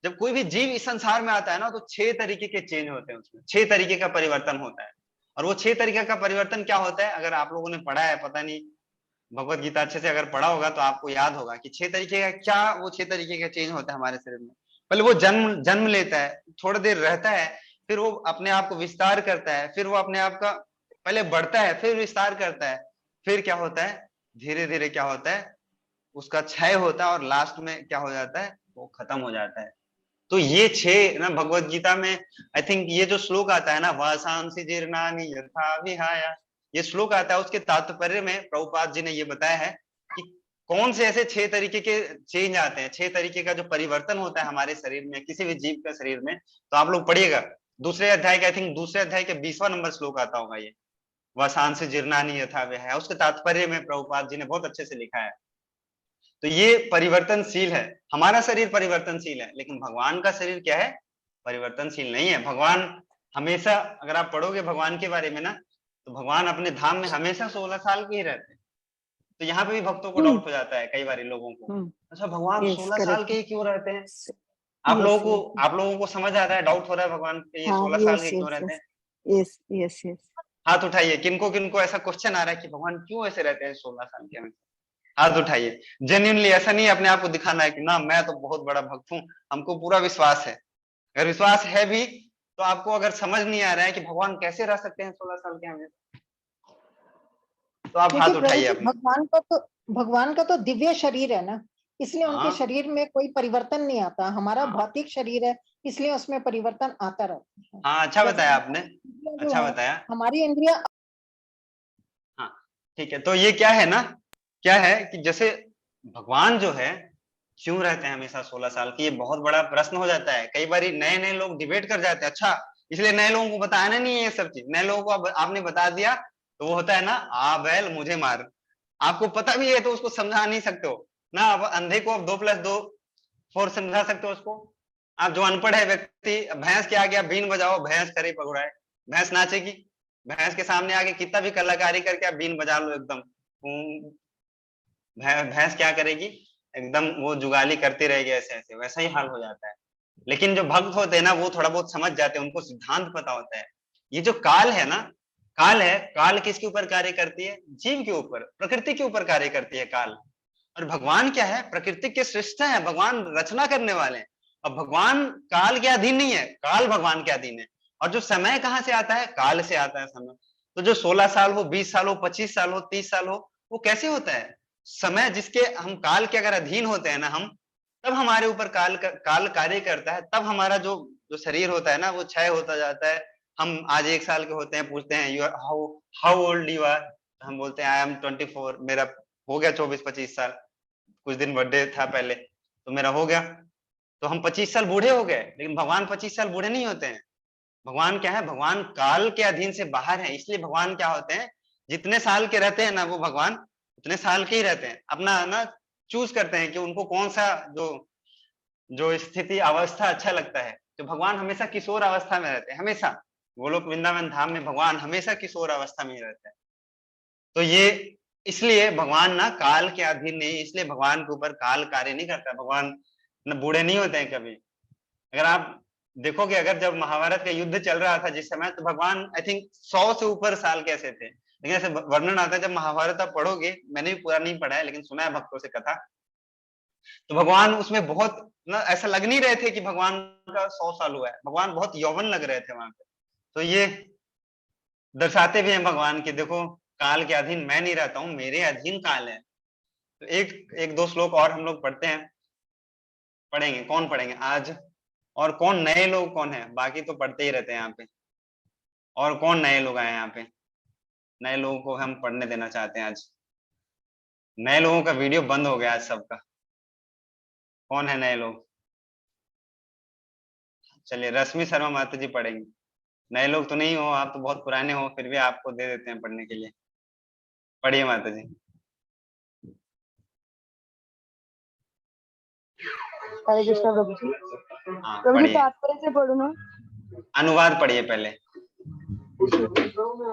जब कोई भी जीव इस संसार में आता है ना तो 6 तरीके के चेंज होते हैं, उसमें 6 तरीके का परिवर्तन होता है। और वो 6 तरीके का परिवर्तन क्या होता है, अगर आप लोगों ने पढ़ा है, पता नहीं भगवत गीता अच्छे से अगर पढ़ा होगा तो आपको याद होगा कि 6 तरीके का क्या, वो 6 तरीके का चेंज होता है हमारे शरीर में। पहले वो जन्म लेता है, थोड़ी देर रहता है, फिर वो अपने आप को विस्तार करता है, फिर वो अपने आप का पहले बढ़ता है, फिर विस्तार करता है, फिर क्या होता है, धीरे धीरे क्या होता है, उसका क्षय होता है, और लास्ट में क्या हो जाता है, वो खत्म हो जाता है। तो ये 6 ना भगवत गीता में, आई थिंक ये जो श्लोक आता है ना, वासांसि जीर्णानि यथा विहाय, ये श्लोक आता है, उसके तात्पर्य में प्रभुपाद जी ने ये बताया है कि कौन से ऐसे 6 तरीके के चेंज आते हैं, 6 तरीके का जो परिवर्तन होता है हमारे शरीर में, किसी भी जीव का शरीर में। तो आप लोग पढ़िएगा, दूसरे अध्याय के, आई थिंक दूसरे अध्याय के 20वां नंबर श्लोक आता होगा ये, वसान से जीर्णानि यथा वह है, उसके तात्पर्य में प्रभुपाद जी ने बहुत अच्छे से लिखा है। तो ये परिवर्तनशील है, हमारा शरीर परिवर्तनशील है, लेकिन भगवान का शरीर क्या है, परिवर्तनशील नहीं है। भगवान हमेशा, अगर आप पढ़ोगे भगवान के बारे में ना, तो भगवान अपने धाम में हमेशा 16 साल के ही रहते हैं। तो यहाँ पे भी भक्तों को डाउट हो जाता है कई बार लोगों को, अच्छा भगवान 16 साल के ही क्यों रहते हैं? आप लोगों को समझ आ रहा है, डाउट हो रहा है भगवान के ये 16 साल के क्यों रहते हैं? हाथ उठाइए, किनको किनको ऐसा क्वेश्चन आ रहा है कि भगवान क्यों ऐसे रहते हैं 16 साल के? हमें हाथ उठाइए। जेन्युइनली, ऐसा नहीं अपने आप को दिखाना है कि ना मैं तो बहुत बड़ा भक्त हूँ, हमको पूरा विश्वास है। अगर विश्वास है भी तो आपको अगर समझ नहीं आ रहा है कि भगवान कैसे रह सकते हैं 16 साल के हमें, तो आप हाथ उठाइए अपने। भगवान का तो दिव्य शरीर है ना, इसलिए उनके शरीर में कोई परिवर्तन नहीं आता। हमारा भौतिक शरीर है, इसलिए उसमें परिवर्तन आता रहता है। हाँ, अच्छा बताया आपने, अच्छा बताया। हमारी इंद्रिया, हाँ ठीक है। तो ये क्या है ना, क्या है कि जैसे भगवान जो है क्यों रहते हैं हमेशा 16 साल की, ये बहुत बड़ा प्रश्न हो जाता है। कई बार नए नए लोग डिबेट कर जाते हैं, अच्छा इसलिए नए लोगों को बताना नहीं है ये सब चीज, नए लोगों को आपने बता दिया तो वो होता है ना, आ बैल मुझे मार। आपको पता भी है तो उसको समझा नहीं सकते हो ना, अब अंधे को अब 2+2 4 समझा सकते हो उसको? आप जो अनपढ़ है व्यक्ति, भैंस के आगे आप बीन बजाओ, भैंस करे पकड़ाए, भैंस नाचेगी? भैंस के सामने आगे कितना भी कलाकारी करके आप बीन बजा लो एकदम, भैंस क्या करेगी? एकदम वो जुगाली करती रहेगी, ऐसे ऐसे, वैसा ही हाल हो जाता है। लेकिन जो भक्त होते हैं ना, वो थोड़ा बहुत समझ जाते हैं, उनको सिद्धांत पता होता है। ये जो काल है ना, काल है, काल किसके ऊपर कार्य करती है? जीव के ऊपर, प्रकृति के ऊपर कार्य करती है काल। और भगवान क्या है? प्रकृति के सृष्टा है, भगवान रचना करने वाले हैं। अब भगवान काल के अधीन नहीं है, काल भगवान के अधीन है। और जो समय कहाँ से आता है? काल से आता है समय। तो जो 16 साल हो, 20 साल हो, 25 साल हो, 30 साल हो, वो कैसे होता है? समय जिसके हम काल के अगर अधीन होते हैं ना हम, तब हमारे ऊपर काल कार्य करता है, तब हमारा जो शरीर होता है ना वो क्षय होता जाता है। हम आज 1 साल के होते हैं, पूछते हैं you are how old you are, हम बोलते हैं आई एम 24, मेरा हो गया 24-25 साल। कुछ दिन बर्थडे था पहले तो मेरा हो गया, तो हम 25 साल बूढ़े हो गए। लेकिन भगवान 25 साल बूढ़े नहीं होते हैं। भगवान क्या है? भगवान काल के अधीन से बाहर है, इसलिए भगवान क्या होते हैं, जितने साल के रहते हैं ना वो भगवान उतने साल के ही रहते हैं। अपना ना चूज करते हैं कि उनको कौन सा जो स्थिति अवस्था अच्छा लगता है। तो भगवान हमेशा किशोर अवस्था में रहते हैं, हमेशा। गोलोक वृंदावन धाम में भगवान हमेशा किशोर अवस्था में ही रहते हैं। तो ये इसलिए भगवान ना काल के अधीन नहीं, इसलिए भगवान के ऊपर काल कार्य नहीं करता। भगवान न बूढ़े नहीं होते हैं कभी। अगर आप देखोगे, अगर जब महाभारत का युद्ध चल रहा था जिस समय, तो भगवान आई थिंक 100 से ऊपर साल कैसे थे। लेकिन ऐसे वर्णन आता है, जब महाभारत आप पढ़ोगे, मैंने भी पूरा नहीं पढ़ा है लेकिन सुना है भक्तों से कथा, तो भगवान उसमें बहुत ना ऐसा लग नहीं रहे थे कि भगवान का 100 साल हुआ है, भगवान बहुत यौवन लग रहे थे वहां पे। तो ये दर्शाते भी हैं भगवान की, देखो काल के अधीन मैं नहीं रहता हूँ, मेरे अधीन काल है। तो एक दो श्लोक और हम लोग पढ़ते हैं, पढ़ेंगे। कौन पढ़ेंगे आज? और कौन नए लोग कौन है? बाकी तो पढ़ते ही रहते हैं यहाँ पे। और कौन नए लोग आए यहाँ पे? नए लोगों को हम पढ़ने देना चाहते हैं आज। नए लोगों का वीडियो बंद हो गया आज सबका। कौन है नए लोग? चलिए रश्मि शर्मा माता जी पढ़ेंगे। नए लोग तो नहीं हो, आप तो बहुत पुराने हो, फिर भी आपको दे देते हैं पढ़ने के लिए। पढ़िए माता जी। हरे कृष्णा प्रभु जी। हाँ, प्रभु जी पढ़िए। तात्पर्य से पढ़ू ना? अनुवाद पढ़िए पहले।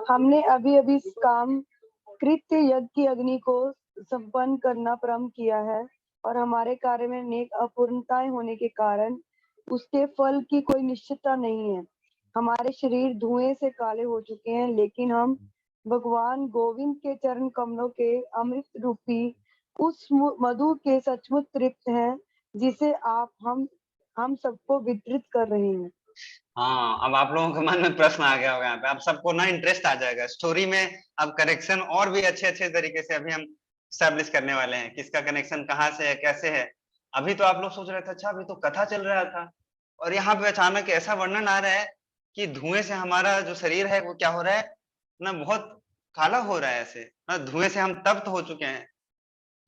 हमने अभी अभी काम कृत्य यज्ञ की अग्नि को संपन्न करना प्रारंभ किया है और हमारे कार्य में अनेक अपूर्णताएं होने के कारण उसके फल की कोई निश्चितता नहीं है। हमारे शरीर धुएं से काले हो चुके हैं, लेकिन हम भगवान गोविंद के चरण कमलों के अमृत रूपी उस मधु के सचमुच तृप्त हैं, जिसे आप हम सबको वितरित कर रहे हैं। हाँ, अब आप लोगों के मन में प्रश्न आ गया होगा यहाँ पे, अब सबको ना इंटरेस्ट आ जाएगा स्टोरी में। अब कनेक्शन और भी अच्छे अच्छे तरीके से अभी हम स्टैब्लिश करने वाले हैं, किसका कनेक्शन कहाँ से है, कैसे है। अभी तो आप लोग सोच रहे थे अच्छा अभी तो कथा चल रहा था, और यहाँ पे अचानक ऐसा वर्णन आ रहा है कि धुएं से हमारा जो शरीर है वो क्या हो रहा है ना, बहुत काला हो रहा है ऐसे ना, धुएं से हम तप्त हो चुके हैं।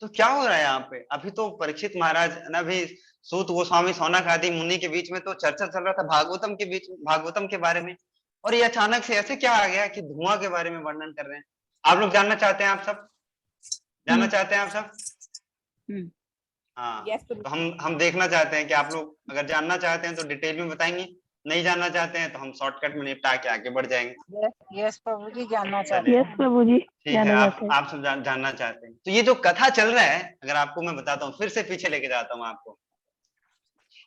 तो क्या हो रहा है यहाँ पे? अभी तो परीक्षित महाराज ना भी सूत गोस्वामी सौनक आदि मुनि के बीच में तो चर्चा चल रहा था भागवतम के बीच, भागवतम के बारे में, और ये अचानक से ऐसे क्या आ गया कि धुआं के बारे में वर्णन कर रहे हैं। आप लोग जानना चाहते हैं? आप सब जानना चाहते हैं? आप सब? हाँ, तो हम देखना चाहते हैं कि आप लोग अगर जानना चाहते हैं तो डिटेल में बताएंगे, नहीं जानना चाहते हैं तो हम शॉर्टकट में निपटा के आगे बढ़ जाएंगे। यस प्रभु जी, जानना चाहते चलिए, हैं। यस प्रभु जी, ठीक है, आप सब जानना चाहते हैं। तो ये जो कथा चल रहा है, अगर आपको मैं बताता हूँ, फिर से पीछे लेके जाता हूँ आपको।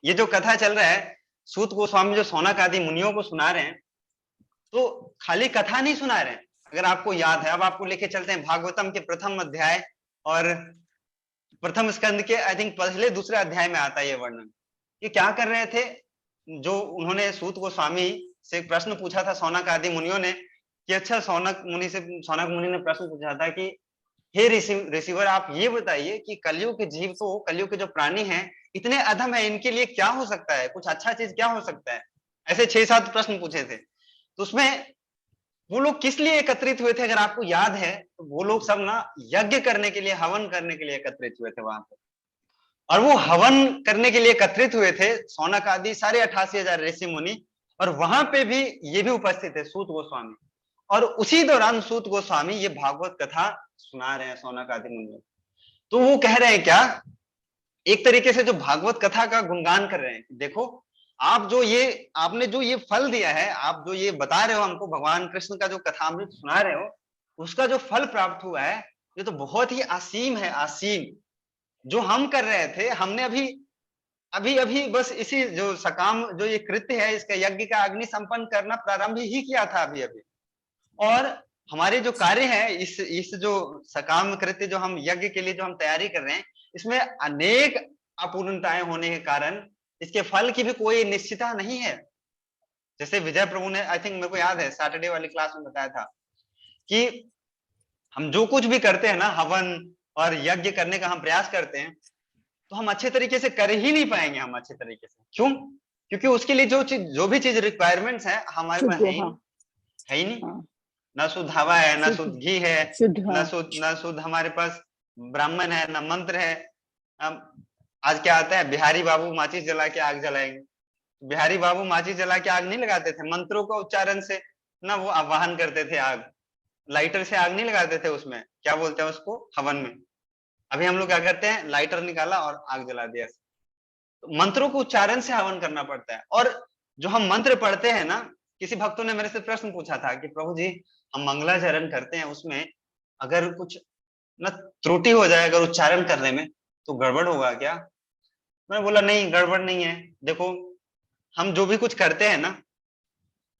ये जो कथा चल रहा है, सूत गोस्वामी जो सौनक आदि मुनियों को सुना रहे हैं, तो खाली कथा नहीं सुना रहे हैं। अगर आपको याद है, अब आपको लेके चलते हैं भागवतम के प्रथम अध्याय और प्रथम स्कंद के आई थिंक पहले दूसरे अध्याय में आता है ये वर्णन। ये क्या कर रहे थे, जो उन्होंने सूत गोस्वामी से प्रश्न पूछा था सौनक आदि मुनियों ने कि अच्छा, सौनक मुनि ने प्रश्न पूछा था कि हे ऋषिवर, आप ये बताइए कि कलयुग के जीव, तो कलयुग के जो प्राणी हैं इतने अधम है, इनके लिए क्या हो सकता है, कुछ अच्छा चीज क्या हो सकता है? ऐसे 6-7 प्रश्न पूछे थे। तो उसमें वो लोग किस लिए एकत्रित हुए थे? अगर आपको याद है तो वो लोग सब ना यज्ञ करने के लिए, हवन करने के लिए एकत्रित हुए थे वहां पे। और वो हवन करने के लिए एकत्रित हुए थे सौनक आदि सारे 88,000 ऋषि मुनि, और वहां पे भी ये भी उपस्थित है सूत गोस्वामी। और उसी दौरान सूत गोस्वामी ये भागवत कथा सुना रहे हैं सौनक आदि मुनि। तो वो कह रहे हैं क्या, एक तरीके से जो भागवत कथा का गुणगान कर रहे हैं, देखो आपने जो ये फल दिया है, आप जो ये बता रहे हो हमको, भगवान कृष्ण का जो कथामृत सुना रहे हो, उसका जो फल प्राप्त हुआ है ये तो बहुत ही असीम है, असीम। जो हम कर रहे थे, हमने अभी बस इसी जो सकाम जो ये कृत्य है, इसका यज्ञ का अग्नि संपन्न करना प्रारंभ ही किया था अभी। और हमारे जो कार्य है, इस जो सकाम कृत्य जो हम यज्ञ के लिए जो हम तैयारी कर रहे हैं, इसमें अनेक अपूर्णताएं होने के कारण इसके फल की भी कोई निश्चितता नहीं है। जैसे विजय प्रभु ने, आई थिंक मेरे को याद है, सैटरडे वाली क्लास में बताया था कि हम जो कुछ भी करते हैं ना, हवन और यज्ञ करने का हम प्रयास करते हैं, तो हम अच्छे तरीके से कर ही नहीं पाएंगे। हम अच्छे तरीके से क्यों? क्योंकि उसके लिए जो भी चीज रिक्वायरमेंट्स है हमारे पास है ही नहीं। ना शुद्ध हवा है, ना शुद्ध घी है, ना शुद्ध हमारे पास ब्राह्मण है, ना मंत्र है। आज क्या आता है, बिहारी बाबू माचिस जला के आग जलाएंगे। बिहारी बाबू माचिस जला के आग नहीं लगाते थे, मंत्रों का उच्चारण से ना वो आवाहन करते थे आग, लाइटर से आग नहीं लगाते थे। उसमें क्या बोलते हैं उसको, हवन में। अभी हम लोग क्या करते हैं, लाइटर निकाला और आग जला दिया। तो मंत्रों को उच्चारण से हवन करना पड़ता है। और जो हम मंत्र पढ़ते हैं ना, किसी भक्तों ने मेरे से प्रश्न पूछा था कि प्रभु जी, हम मंगलाचरण करते हैं, उसमें अगर कुछ न त्रुटि हो जाए अगर उच्चारण करने में, तो गड़बड़ होगा क्या? मैंने बोला नहीं, गड़बड़ नहीं है। देखो, हम जो भी कुछ करते हैं ना,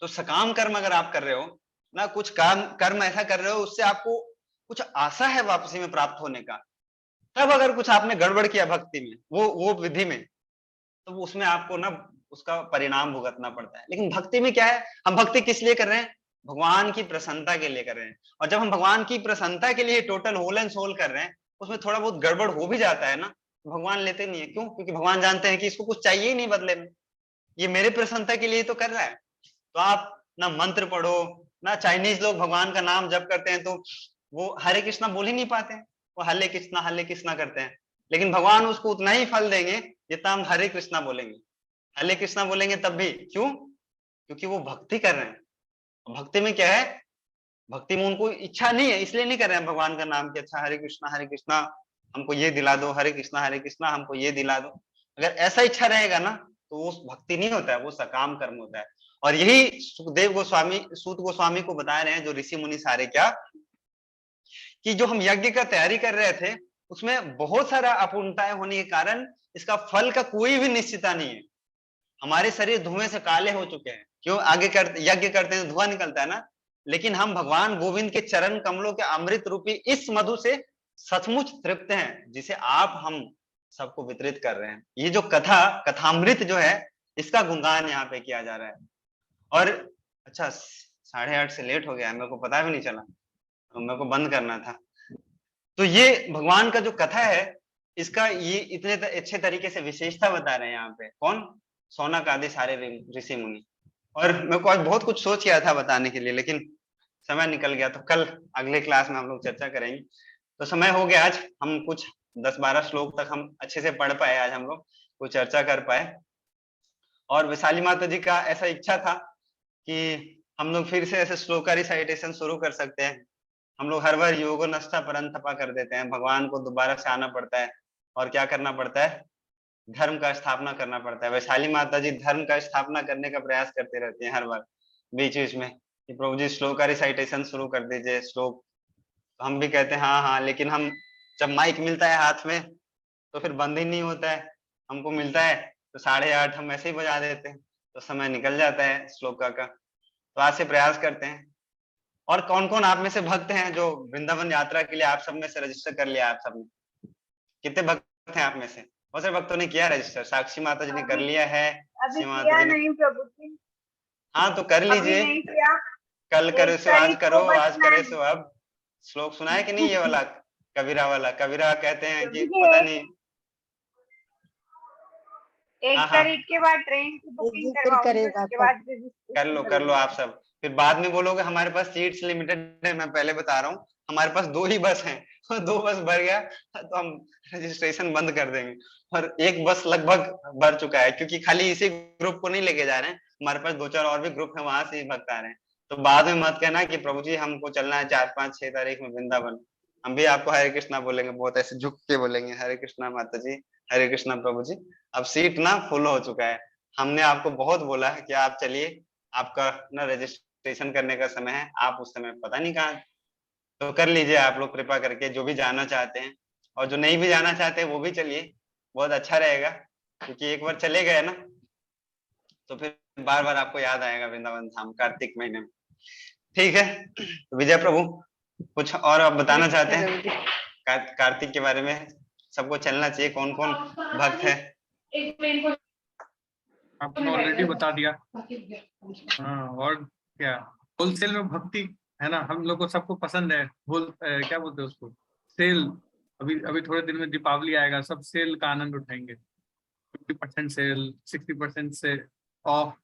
तो सकाम कर्म अगर आप कर रहे हो ना, कुछ कर्म ऐसा कर रहे हो उससे आपको कुछ आशा है वापसी में प्राप्त होने का, तब अगर कुछ आपने गड़बड़ किया भक्ति में, वो विधि में, तो उसमें आपको ना उसका परिणाम भुगतना पड़ता है। लेकिन भक्ति में क्या है, हम भक्ति किस लिए कर रहे हैं? भगवान की प्रसन्नता के लिए कर रहे हैं। और जब हम भगवान की प्रसन्नता के लिए टोटल होल एंड सोल कर रहे हैं, उसमें थोड़ा बहुत गड़बड़ हो भी जाता है ना, भगवान लेते नहीं है। क्यों? क्योंकि भगवान जानते हैं कि इसको कुछ चाहिए ही नहीं बदले में, ये मेरे प्रसन्नता के लिए तो कर रहा है। तो आप ना मंत्र पढ़ो, ना चाइनीज लोग भगवान का नाम जप करते हैं तो वो हरे कृष्णा बोल ही नहीं पाते, वो हरे कृष्णा करते हैं। लेकिन भगवान उसको उतना ही फल देंगे जितना हम हरे कृष्णा बोलेंगे। हरे कृष्णा बोलेंगे तब भी, क्यों? क्योंकि वो भक्ति कर रहे हैं। भक्ति में क्या है, भक्ति में उनको इच्छा नहीं है, इसलिए नहीं कर रहे हैं भगवान का नाम कि अच्छा हरे कृष्णा हमको ये दिला दो, हरे कृष्णा हमको ये दिला दो। अगर ऐसा इच्छा रहेगा ना, तो वो भक्ति नहीं होता है, वो सकाम कर्म होता है। और यही सूत गोस्वामी को बता रहे हैं जो ऋषि मुनि सारे, क्या कि जो हम यज्ञ का तैयारी कर रहे थे, उसमें बहुत सारा अपूर्णताएं होने के कारण इसका फल का कोई भी निश्चितता नहीं है। हमारे शरीर धुएं से काले हो चुके हैं। क्यों? यज्ञ करते हैं धुआं निकलता है ना, लेकिन हम भगवान गोविंद के चरण कमलों के अमृत रूपी इस मधु से सचमुच तृप्त हैं, जिसे आप हम सबको वितरित कर रहे हैं। ये जो कथामृत जो है, इसका गुणगान यहाँ पे किया जा रहा है। और अच्छा, 8:30 से लेट हो गया है, मेरे को पता भी नहीं चला, तो मेरे को बंद करना था। तो ये भगवान का जो कथा है, इसका ये इतने अच्छे तरीके से विशेषता बता रहे हैं यहाँ पे कौन, सौनक आदि सारे ऋषि मुनि। और मेरे को आज बहुत कुछ सोच किया था बताने के लिए, लेकिन समय निकल गया। तो कल अगले क्लास में हम लोग चर्चा करेंगे। तो समय हो गया, आज हम कुछ 10-12 श्लोक तक हम अच्छे से पढ़ पाए, आज हम लोग कुछ चर्चा कर पाए। और वैशाली माता जी का ऐसा इच्छा था कि हम लोग फिर से ऐसे श्लोका रिसाइटेशन शुरू कर सकते हैं। हम लोग हर बार योगो नष्टा परंतपा कर देते हैं, भगवान को दोबारा से आना पड़ता है और क्या करना पड़ता है, धर्म का स्थापना करना पड़ता है। वैशाली माता जी धर्म का स्थापना करने का प्रयास करते रहती हैं हर बार बीच बीच में कि प्रभु जी श्लोका रिसाइटेशन शुरू कर दीजिए श्लोक। हम भी कहते हैं हाँ हाँ, लेकिन हम जब माइक मिलता है हाथ में तो फिर बंद ही नहीं होता है। हमको मिलता है तो 8:30 हम ऐसे ही बजा देते हैं, तो समय निकल जाता है श्लोका का। तो आज से प्रयास करते हैं। और कौन कौन आप में से भक्त हैं जो वृंदावन यात्रा के लिए आप सब में से रजिस्टर कर लिया? आप सब ने कितने भक्त हैं आप में से? बहुत सारे भक्तों ने किया रजिस्टर। साक्षी माता जी ने कर लिया है, अभी शिव माता किया जी ने। नहीं प्रभु जी, हाँ तो कर अभी लीजिए, नहीं किया। कल करो 1 सो आज तारीख करो, को बस आज मैं करे सो अब। श्लोक सुना है कि नहीं ये वाला कबीरा वाला? कबीरा कहते हैं कि प्रभु जी पता नहीं 1 हाँ हाँ तारीख के बाद ट्रेन की बुकिंग फिर करवाऊंगी, करेगा उसके तब। बाद कर रजिस्ट्रेशन लो आप सब। फिर बाद में बोलोगे हमारे पास सीट्स लिमिटेड है। मैं पहले बता रहा हूँ हमारे पास 2 ही बस हैं, 2 बस भर गया तो हम रजिस्ट्रेशन बंद कर देंगे। और 1 बस लगभग भर चुका है, क्योंकि खाली इसी ग्रुप को नहीं लेके जा रहे हैं, हमारे पास 2-4 और भी ग्रुप है, वहां से ही भक्त आ रहे हैं। तो बाद में मत कहना कि प्रभु जी हमको चलना है 4-5-6 तारीख में वृंदावन। हम भी आपको हरे कृष्णा बोलेंगे, बहुत ऐसे झुक के बोलेंगे, हरे कृष्णा माता जी, हरे कृष्णा प्रभु जी। अब सीट ना फुल हो चुका है। हमने आपको बहुत बोला है कि आप चलिए, आपका ना रजिस्ट्रेशन करने का समय है, आप उस समय पता नहीं कहाँ। तो कर लीजिए आप लोग कृपा करके, जो भी जाना चाहते हैं। और जो नहीं भी जाना चाहते हैं वो भी चलिए, बहुत अच्छा रहेगा। क्योंकि एक बार चले गए ना तो फिर बार बार आपको याद आएगा वृंदावन धाम कार्तिक महीने में। ठीक है, तो विजय प्रभु कुछ और आप बताना चाहते हैं कार्तिक के बारे में? सबको चलना चाहिए, कौन कौन भक्त है? आपने ऑलरेडी बता दिया। हाँ, और क्या होलसेल में भक्ति है ना, हम लोग को सबको पसंद है। क्या बोलते हैं उसको, सेल। अभी अभी थोड़े दिन में दीपावली आएगा, सब सेल का आनंद उठाएंगे। 50% सेल, 60% से ऑफ,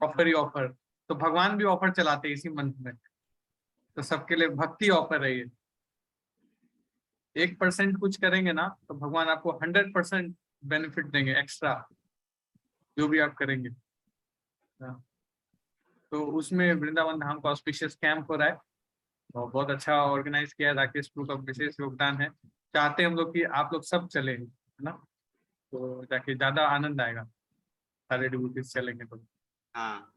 ऑफर ही ऑफर। तो भगवान भी ऑफर चलाते हैं इसी मंथ में, तो सबके लिए भक्ति ऑफर है ये। 1% कुछ करेंगे ना तो भगवान आपको 100% बेनिफिट देंगे एक्स्ट्रा, जो भी आप करेंगे। तो उसमें वृंदावन धाम का ऑस्पिशियस कैंप हो रहा है और बहुत अच्छा ऑर्गेनाइज किया है। राकेश प्रभु का विशेष योगदान है। चाहते हैं हम लोग कि आप लोग सब चले, है ना, तो जाके ज्यादा आनंद आएगा, सारे डिवोटीज चलेंगे तो। हाँ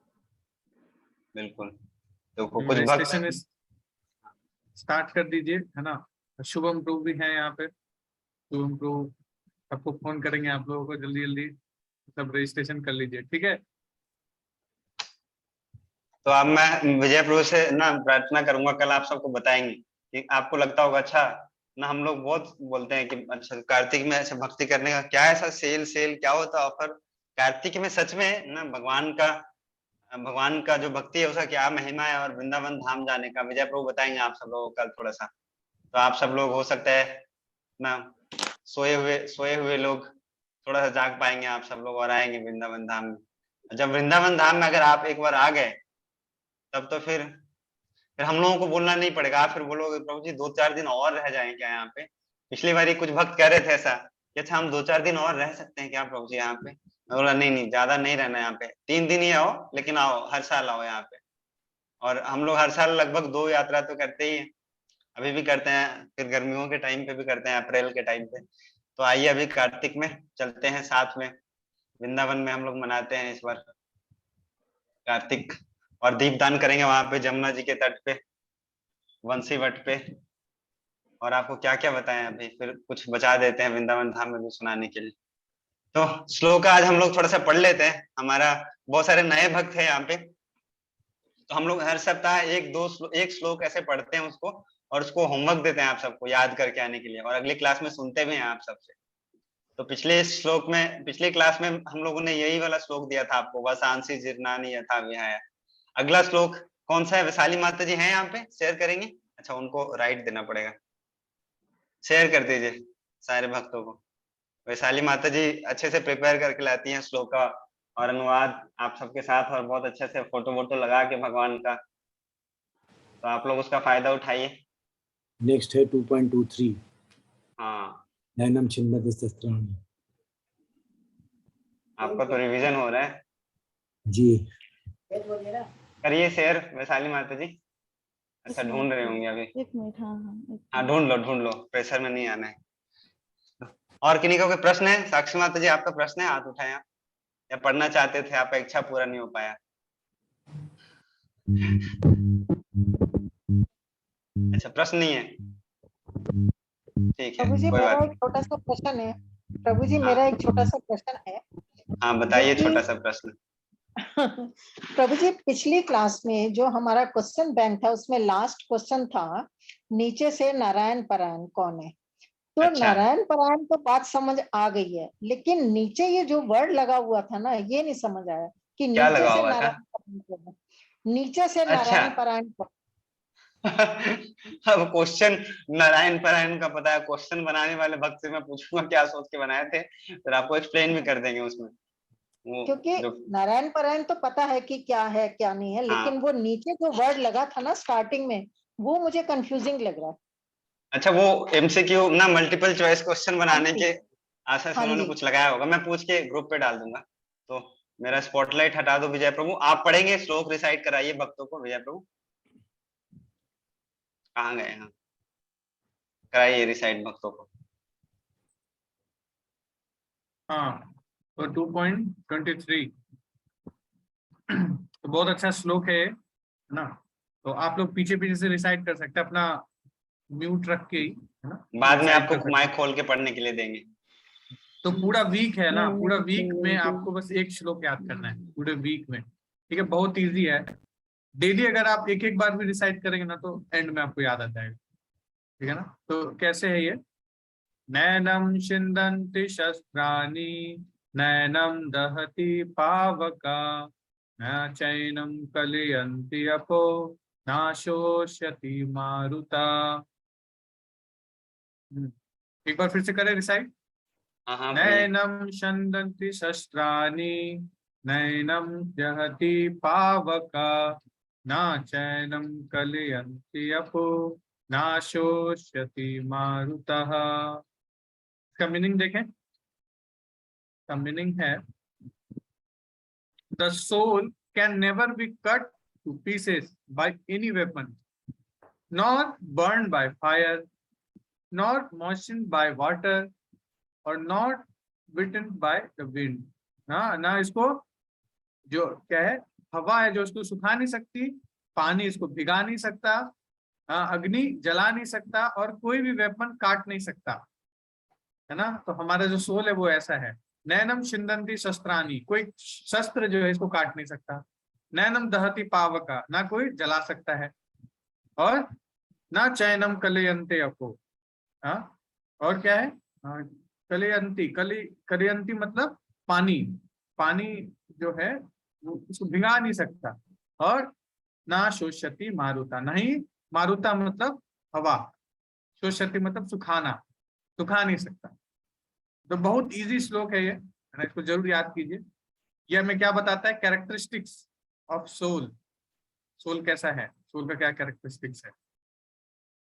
बिल्कुल। तो कुछ रजिस्ट्रेशन भक्त स्टार्ट कर दीजिए, है ना। शुभम प्रभु भी हैं यहाँ पे, शुभम प्रभु सबको फोन करेंगे आप लोगों को, जल्दी जल्दी सब रजिस्ट्रेशन कर लीजिए, ठीक है। तो अब मैं विजय प्रभु से ना प्रार्थना करूंगा, कल आप सबको बताएंगे कि आपको लगता होगा अच्छा ना, हम लोग बहुत बोलते हैं कि अच्छा कार्तिक में ऐसे भक्ति करने का क्या ऐसा सेल क्या होता ऑफर। कार्तिक में सच में ना भगवान का जो भक्ति है उसका क्या महिमा है, और वृंदावन धाम जाने का विजय प्रभु बताएंगे आप सब लोगों को कल थोड़ा सा। तो आप सब लोग हो सकता है ना सोए हुए लोग थोड़ा सा जाग पाएंगे आप सब लोग और आएंगे वृंदावन धाम में। जब वृंदावन धाम में अगर आप एक बार आ गए तब तो फिर हम लोगों को बोलना नहीं पड़ेगा। आप फिर बोलोगे प्रभु जी 2-4 दिन और रह जाएं क्या यहाँ पे? पिछली बार कुछ भक्त कह रहे थे ऐसा कि अच्छा हम 2-4 दिन और रह सकते हैं क्या प्रभु जी यहाँ पे? मैं बोला नहीं ज्यादा नहीं रहना यहाँ पे, 3 दिन ही आओ, लेकिन आओ हर साल आओ यहाँ पे। और हम लोग हर साल लगभग 2 यात्रा तो करते ही हैं, अभी भी करते हैं, फिर गर्मियों के टाइम पे भी करते हैं, अप्रैल के टाइम पे। तो आइए अभी कार्तिक में चलते हैं साथ में, वृंदावन में हम लोग मनाते हैं इस बार कार्तिक, और दीपदान करेंगे वहां पे जमुना जी के तट पे, वंशी वट पे। और आपको क्या क्या बताएं, अभी फिर कुछ बचा देते हैं वृंदावन धाम में भी सुनाने के लिए। तो श्लोक आज हम लोग थोड़ा सा पढ़ लेते हैं, हमारा बहुत सारे नए भक्त हैं यहाँ पे, तो हम लोग हर सप्ताह एक श्लोक ऐसे पढ़ते हैं उसको, और उसको होमवर्क देते हैं आप सबको याद करके आने के लिए, और अगली क्लास में सुनते भी हैं आप सबसे। तो पिछले क्लास में हम लोगों ने यही वाला श्लोक दिया था आपको, वसांसी जीर्णानि यथा विहाय। अगला श्लोक कौन सा है? वैशाली माता जी हैं यहाँ पे, शेयर करेंगे? अच्छा उनको राइट देना पड़ेगा, शेयर कर दीजिए सारे भक्तों को। वैशाली माता जी अच्छे से प्रिपेयर करके लाती हैं श्लोक का और अनुवाद आप सबके साथ, और बहुत अच्छे से फोटो वोटो लगा के भगवान का, तो आप लोग उसका फायदा उठाइए। नेक्स्ट है 2.23। हाँ नैनम छिन्नति शस्त्राणि। आपका तो रिवीजन हो रहा है जी। करिए शेयर वैशाली माता जी। अच्छा ढूंढ रहे होंगे अभी। एक मिनट। हाँ हाँ ढूंढ लो प्रेशर में नहीं आना है। और किन्हीं का कोई प्रश्न है? साक्षी माता जी आपका प्रश्न है, हाथ उठाया या पढ़ना चाहते थे, आपका इच्छा पूरा नहीं हो पाया? अच्छा प्रश्न नहीं है, ठीक है प्रभु जी कोई मेरा बात एक छोटा सा प्रश्न है। प्रभु जी हाँ। मेरा एक छोटा सा प्रश्न है। हाँ बताइए जो कि- छोटा सा प्रश्न। प्रभु जी पिछली क्लास में जो हमारा क्वेश्चन बैंक था उसमें लास्ट क्वेश्चन था नीचे से नारायण परायण कौन है। तो अच्छा। नारायण परायण तो बात समझ आ गई है, लेकिन नीचे ये जो वर्ड लगा हुआ था ना ये नहीं समझ आया कि क्या नीचे लगा से हुआ था? नारायण परायण कौन है। नीचे से अच्छा। नारायण परायण कौन अब क्वेश्चन नारायण परायण का पता है, क्वेश्चन बनाने वाले भक्त से मैं पूछूंगा क्या सोच के बनाए थे, फिर आपको एक्सप्लेन भी कर देंगे उसमें। वो क्योंकि जो नारायण परायण तो पता है कि क्या है क्या नहीं है, लेकिन वो नीचे जो वर्ड लगा था ना स्टार्टिंग में वो मुझे कंफ्यूजिंग लग रहा है। अच्छा वो एमसीक्यू ना मल्टीपल चॉइस क्वेश्चन बनाने हाँ के जी। आशा से हाँ उन्होंने जी। कुछ लगाया होगा, मैं पूछ के ग्रुप पे डाल दूंगा। तो मेरा स्पॉटलाइट हटा दो विजय प्रभु, आप पढ़ेंगे श्लोक रिसाइट कराइए भक्तों को। विजय प्रभु कहाँ गए? हाँ कराइए रिसाइट भक्तों को। हाँ तो 2.23 तो बहुत अच्छा श्लोक है ना। तो आप लोग पीछे पीछे से रिसाइट कर सकते हैं अपना म्यूट रख के ही, है ना। बाद में recite आपको कर सकते माइक हैं। खोल के पढ़ने के लिए देंगे। तो पूरा वीक है ना, पूरा वीक में आपको बस एक श्लोक याद करना है पूरे वीक में, ठीक है। बहुत इजी है। डेली अगर आप एक एक बार भी रिसाइट करेंगे ना तो एंड में आपको याद आ जाएगा, ठीक है ना। तो कैसे है ये? नैनम छिन्दन्ति शस्त्राणि नैनम दहति पावका न चैनम कलयन्ति अपो नाशोष्यति मारुता। एक बार फिर से करें रिसाइट। हाँ नैनम छिन्दन्ति शस्त्राणि नैनम दहति पावका न चैनम कलयन्ति अपो नाशोष्यति मारुतः। इसका मीनिंग देखें। इसका मीनिंग है the soul can never be cut to pieces by any weapon, nor burn by fire, nor motion by water और not bitten by the wind. ना इसको जो क्या है हवा है जो इसको सुखा नहीं सकती, पानी इसको भिगा नहीं सकता, अग्नि जला नहीं सकता और कोई भी वेपन काट नहीं सकता, है ना। तो हमारा जो सोल है वो ऐसा है। नैनम छिन्दन्ति शस्त्राणि, कोई शस्त्र जो है इसको काट नहीं सकता। नैनम दहति पावका, ना कोई जला सकता है। और ना चैनम कलयन्ते अपो, और क्या है? कलयन्ति, कलयन्ति मतलब पानी, पानी जो है वो उसको भिगा नहीं सकता। और ना शोष्यति मारुता, नहीं मारुता मतलब हवा, शोष्यति मतलब सुखाना, सुखा नहीं सकता। तो बहुत इजी श्लोक है ये, है ना। इसको जरूर याद कीजिए। ये हमें क्या बताता है? Characteristics of soul. सोल कैसा है, सोल का क्या कैरेक्टरिस्टिक्स है,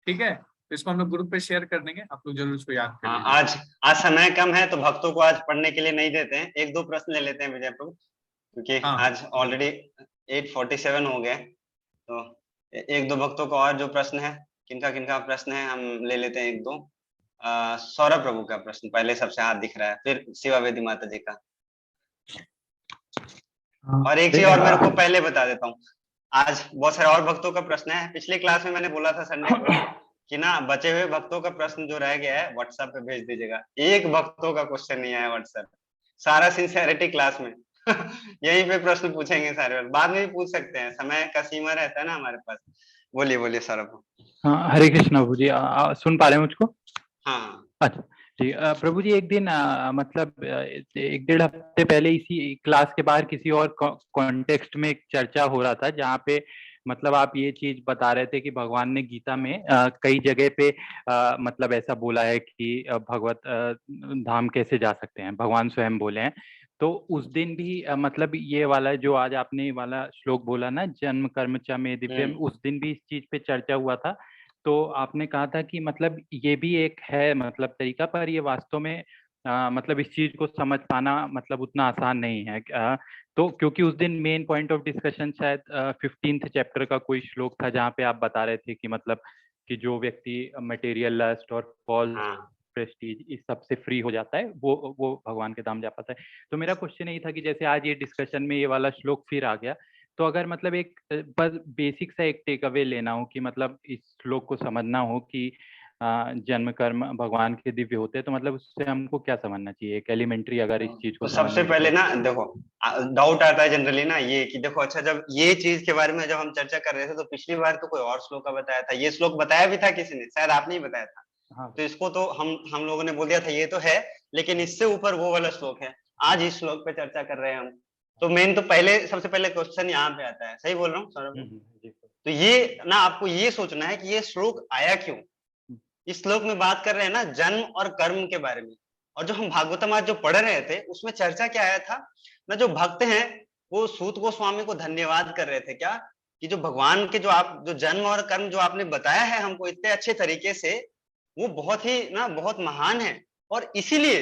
ठीक है। तो इसको हम लोग ग्रुप पे शेयर कर देंगे, आप लोग जरूर इसको याद कर लीजिए। आज समय कम है तो भक्तों को आज पढ़ने के लिए नहीं देते हैं, एक दो प्रश्न ले लेते हैं विजय प्रभु, क्योंकि आज ऑलरेडी 8:47 हो गए। तो एक दो भक्तों को और जो प्रश्न है, किनका किनका प्रश्न है हम ले लेते हैं एक दो। सौरभ प्रभु का प्रश्न पहले सबसे हाथ दिख रहा है, फिर शिवा वेदी माता जी का। और एक चीज और मेरे को पहले बता देता हूँ, आज बहुत सारे और भक्तों का प्रश्न है। पिछले क्लास में मैंने बोला था संडे को कि ना बचे हुए भक्तों का प्रश्न जो रह गया है व्हाट्सएप पे भेज दीजिएगा। एक भक्तों का क्वेश्चन नहीं आया व्हाट्सएप, सारा सिंसियरिटी क्लास में यहीं पे प्रश्न पूछेंगे सारे, बाद में भी पूछ सकते हैं, समय का सीमा रहता है ना हमारे पास। बोलिए बोलिए सौरभ। हाँ हरे कृष्ण प्रभु जी, सुन पा रहे हैं मुझको? हाँ अच्छा जी। प्रभु जी एक दिन मतलब 1-1.5 हफ्ते पहले इसी क्लास के बाहर किसी और कॉन्टेक्स्ट में एक चर्चा हो रहा था, जहाँ पे मतलब आप ये चीज बता रहे थे कि भगवान ने गीता में कई जगह पे मतलब ऐसा बोला है कि भगवत धाम कैसे जा सकते हैं, भगवान स्वयं बोले हैं। तो उस दिन भी मतलब ये वाला जो आज आपने वाला श्लोक बोला ना, जन्म कर्म च मे दिव्यम, उस दिन भी इस चीज पे चर्चा हुआ था। तो आपने कहा था कि मतलब ये भी एक है मतलब तरीका, पर ये वास्तव में मतलब इस चीज को समझ पाना मतलब उतना आसान नहीं है। तो क्योंकि उस दिन मेन पॉइंट ऑफ डिस्कशन शायद 15th चैप्टर का कोई श्लोक था जहाँ पे आप बता रहे थे कि मतलब कि जो व्यक्ति मटेरियल लस्ट और फॉल्स प्रेस्टीज इस सब से फ्री हो जाता है वो भगवान के धाम जा पाता है। तो मेरा क्वेश्चन यही था कि जैसे आज ये डिस्कशन में ये वाला श्लोक फिर आ गया, तो अगर मतलब एक बस बेसिक सा एक टेक अवे लेना हो कि मतलब इस श्लोक को समझना हो कि जन्म कर्म भगवान के दिव्य होते हैं, तो मतलब उससे हमको क्या समझना चाहिए एक एलिमेंट्री अगर इस चीज को तो सबसे समझना हो पहले तो? ना देखो, डाउट आता है जनरली ना ये कि देखो, अच्छा जब ये चीज के बारे में जब हम चर्चा कर रहे थे तो पिछली बार तो कोई और श्लोक का बताया था, ये श्लोक बताया भी था किसी ने, शायद आपने ही बताया था। हाँ। तो इसको तो हम लोगों ने बोल दिया था ये तो है, लेकिन इससे ऊपर वो वाला श्लोक है। आज इस श्लोक पे चर्चा कर रहे हैं हम। तो मेन तो पहले सबसे पहले क्वेश्चन यहाँ पे आता है, सही बोल रहा हूँ सौरभ? तो ये ना आपको ये सोचना है कि ये श्लोक आया क्यों। इस श्लोक में बात कर रहे हैं ना जन्म और कर्म के बारे में, और जो हम भागवतम आज जो पढ़ रहे थे उसमें चर्चा क्या आया था ना, जो भक्त हैं वो सूत गोस्वामी को धन्यवाद कर रहे थे क्या, कि जो भगवान के जो जन्म और कर्म जो आपने बताया है हमको इतने अच्छे तरीके से, वो बहुत ही ना बहुत महान है। और इसीलिए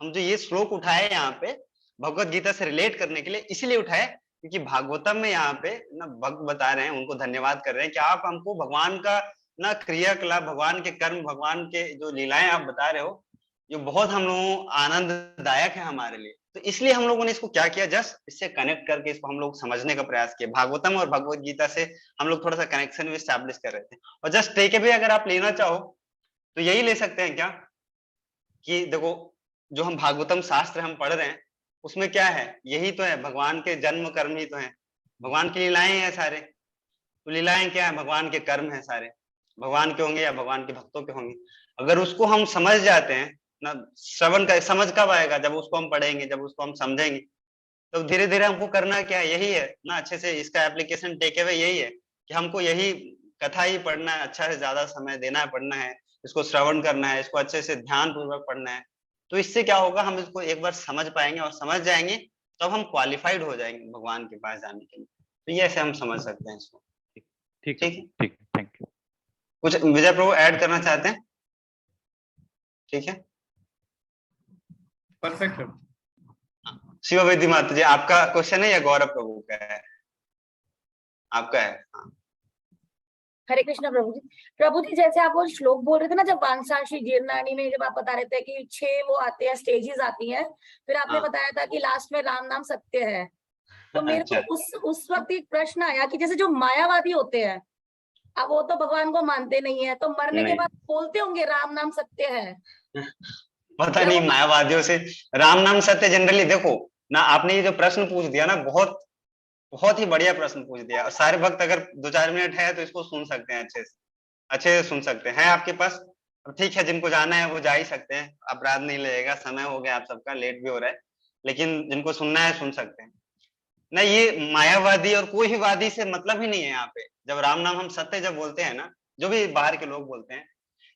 हम जो ये श्लोक उठाए यहाँ पे भगवत गीता से रिलेट करने के लिए इसीलिए उठाए, क्योंकि भागवतम में यहाँ पे ना भक्त बता रहे हैं, उनको धन्यवाद कर रहे हैं कि आप हमको भगवान का ना क्रियाकलाप, भगवान के कर्म, भगवान के जो लीलाएं आप बता रहे हो, ये बहुत हम लोगों आनंददायक है हमारे लिए। तो इसलिए हम लोगों ने इसको क्या किया, जस्ट इससे कनेक्ट करके इसको हम लोग समझने का प्रयास किया। भागवतम और भगवत गीता से हम लोग थोड़ा सा कनेक्शन भी स्टैब्लिश कर रहे थे। और जस्ट टेक अवे अगर आप लेना चाहो तो यही ले सकते हैं क्या, कि देखो जो हम भागवतम शास्त्र हम पढ़ रहे हैं उसमें क्या है, यही तो है, भगवान के जन्म कर्म ही तो है, भगवान की लीलाएं हैं सारे। तो लीलाएं क्या है, भगवान के कर्म है सारे, भगवान के होंगे या भगवान के भक्तों के होंगे। अगर उसको हम समझ जाते हैं ना, श्रवण का समझ कब आएगा, जब उसको हम पढ़ेंगे, जब उसको हम समझेंगे। तो धीरे धीरे हमको करना क्या है, यही है ना, अच्छे से इसका एप्लीकेशन टेक अवे यही है कि हमको यही कथा ही पढ़ना है, अच्छा से ज्यादा समय देना है, पढ़ना है, इसको श्रवण करना है, इसको अच्छे से ध्यान पूर्वक पढ़ना है। तो इससे क्या होगा, हम इसको एक बार समझ पाएंगे, और समझ जाएंगे तब हम क्वालिफाइड हो जाएंगे भगवान के पास जाने के लिए। तो ये ऐसे हम समझ सकते हैं इसको। ठीक है, थैंक यू। कुछ विजय प्रभु ऐड करना चाहते हैं? ठीक है, परफेक्ट। शिवा वैद्य माता जी, आपका क्वेश्चन है या गौरव प्रभु का है? आपका है। हाँ। हरे कृष्ण प्रभु जी। प्रभु जी जैसे आप वो श्लोक बोल रहे थे ना, जब वांसांशी जीर्णानी में जब आप बता रहे थे कि 6 वो आते हैं, स्टेजेस आती हैं, फिर आपने बताया था कि लास्ट में राम नाम सत्य है। तो मेरे को उस वक्त एक प्रश्न आया कि जैसे जो मायावादी होते हैं, अब वो तो भगवान को मानते नहीं है, तो मरने के बाद बोलते होंगे राम नाम सत्य है। पता नहीं मायावादियों से राम नाम सत्य जनरली, देखो ना आपने ये जो प्रश्न पूछ दिया ना, बहुत बहुत ही बढ़िया प्रश्न पूछ दिया। और सारे भक्त अगर 2-4 मिनट है तो इसको सुन सकते हैं, अच्छे से सुन सकते हैं आपके पास। ठीक है, जिनको जाना है वो जा ही सकते हैं, अपराध नहीं लगेगा, समय हो गया आप सबका, लेट भी हो रहा है, लेकिन जिनको सुनना है सुन सकते हैं ना। ये मायावादी और कोई भी वादी से मतलब ही नहीं है यहाँ पे। जब राम नाम हम सत्य जब बोलते हैं ना, जो भी बाहर के लोग बोलते हैं,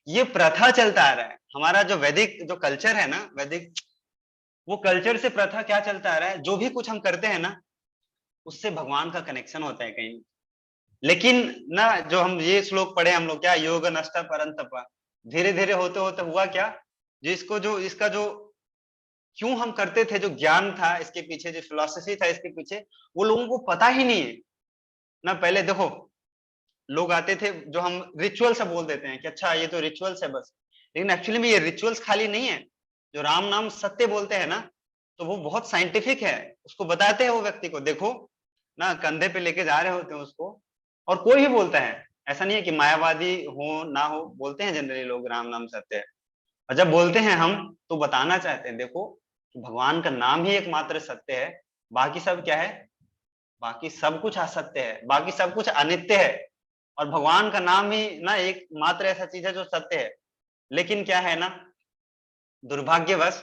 ये प्रथा चलता आ रहा है। हमारा जो वैदिक जो कल्चर है ना, वैदिक वो कल्चर से प्रथा क्या चलता आ रहा है, जो भी कुछ हम करते हैं ना उससे भगवान का कनेक्शन होता है कहीं। लेकिन ना जो हम ये श्लोक पढ़े हम लोग, क्या योग नष्ट परंतप, धीरे धीरे होते होते हुआ क्या, जो इसका जो क्यों हम करते थे, जो ज्ञान था इसके पीछे, जो फिलॉसफी था इसके पीछे, वो लोगों को पता ही नहीं है ना। पहले देखो लोग आते थे, जो हम रिचुअल से बोल देते हैं कि अच्छा ये तो रिचुअल्स है बस, लेकिन एक्चुअली में ये रिचुअल्स खाली नहीं है। जो राम नाम सत्य बोलते हैं ना, तो वो बहुत साइंटिफिक है। उसको बताते हैं वो व्यक्ति को, देखो ना कंधे पे लेके जा रहे होते हैं उसको, और कोई भी बोलता है, ऐसा नहीं है कि मायावादी हो ना हो, बोलते हैं जनरली लोग राम नाम सत्य है। और जब बोलते हैं हम तो बताना चाहते हैं, देखो कि भगवान का नाम ही एकमात्र सत्य है, बाकी सब क्या है, बाकी सब कुछ असत्य है, बाकी सब कुछ अनित्य है, और भगवान का नाम ही ना एक मात्र ऐसा चीज है जो सत्य है। लेकिन क्या है ना, दुर्भाग्यवश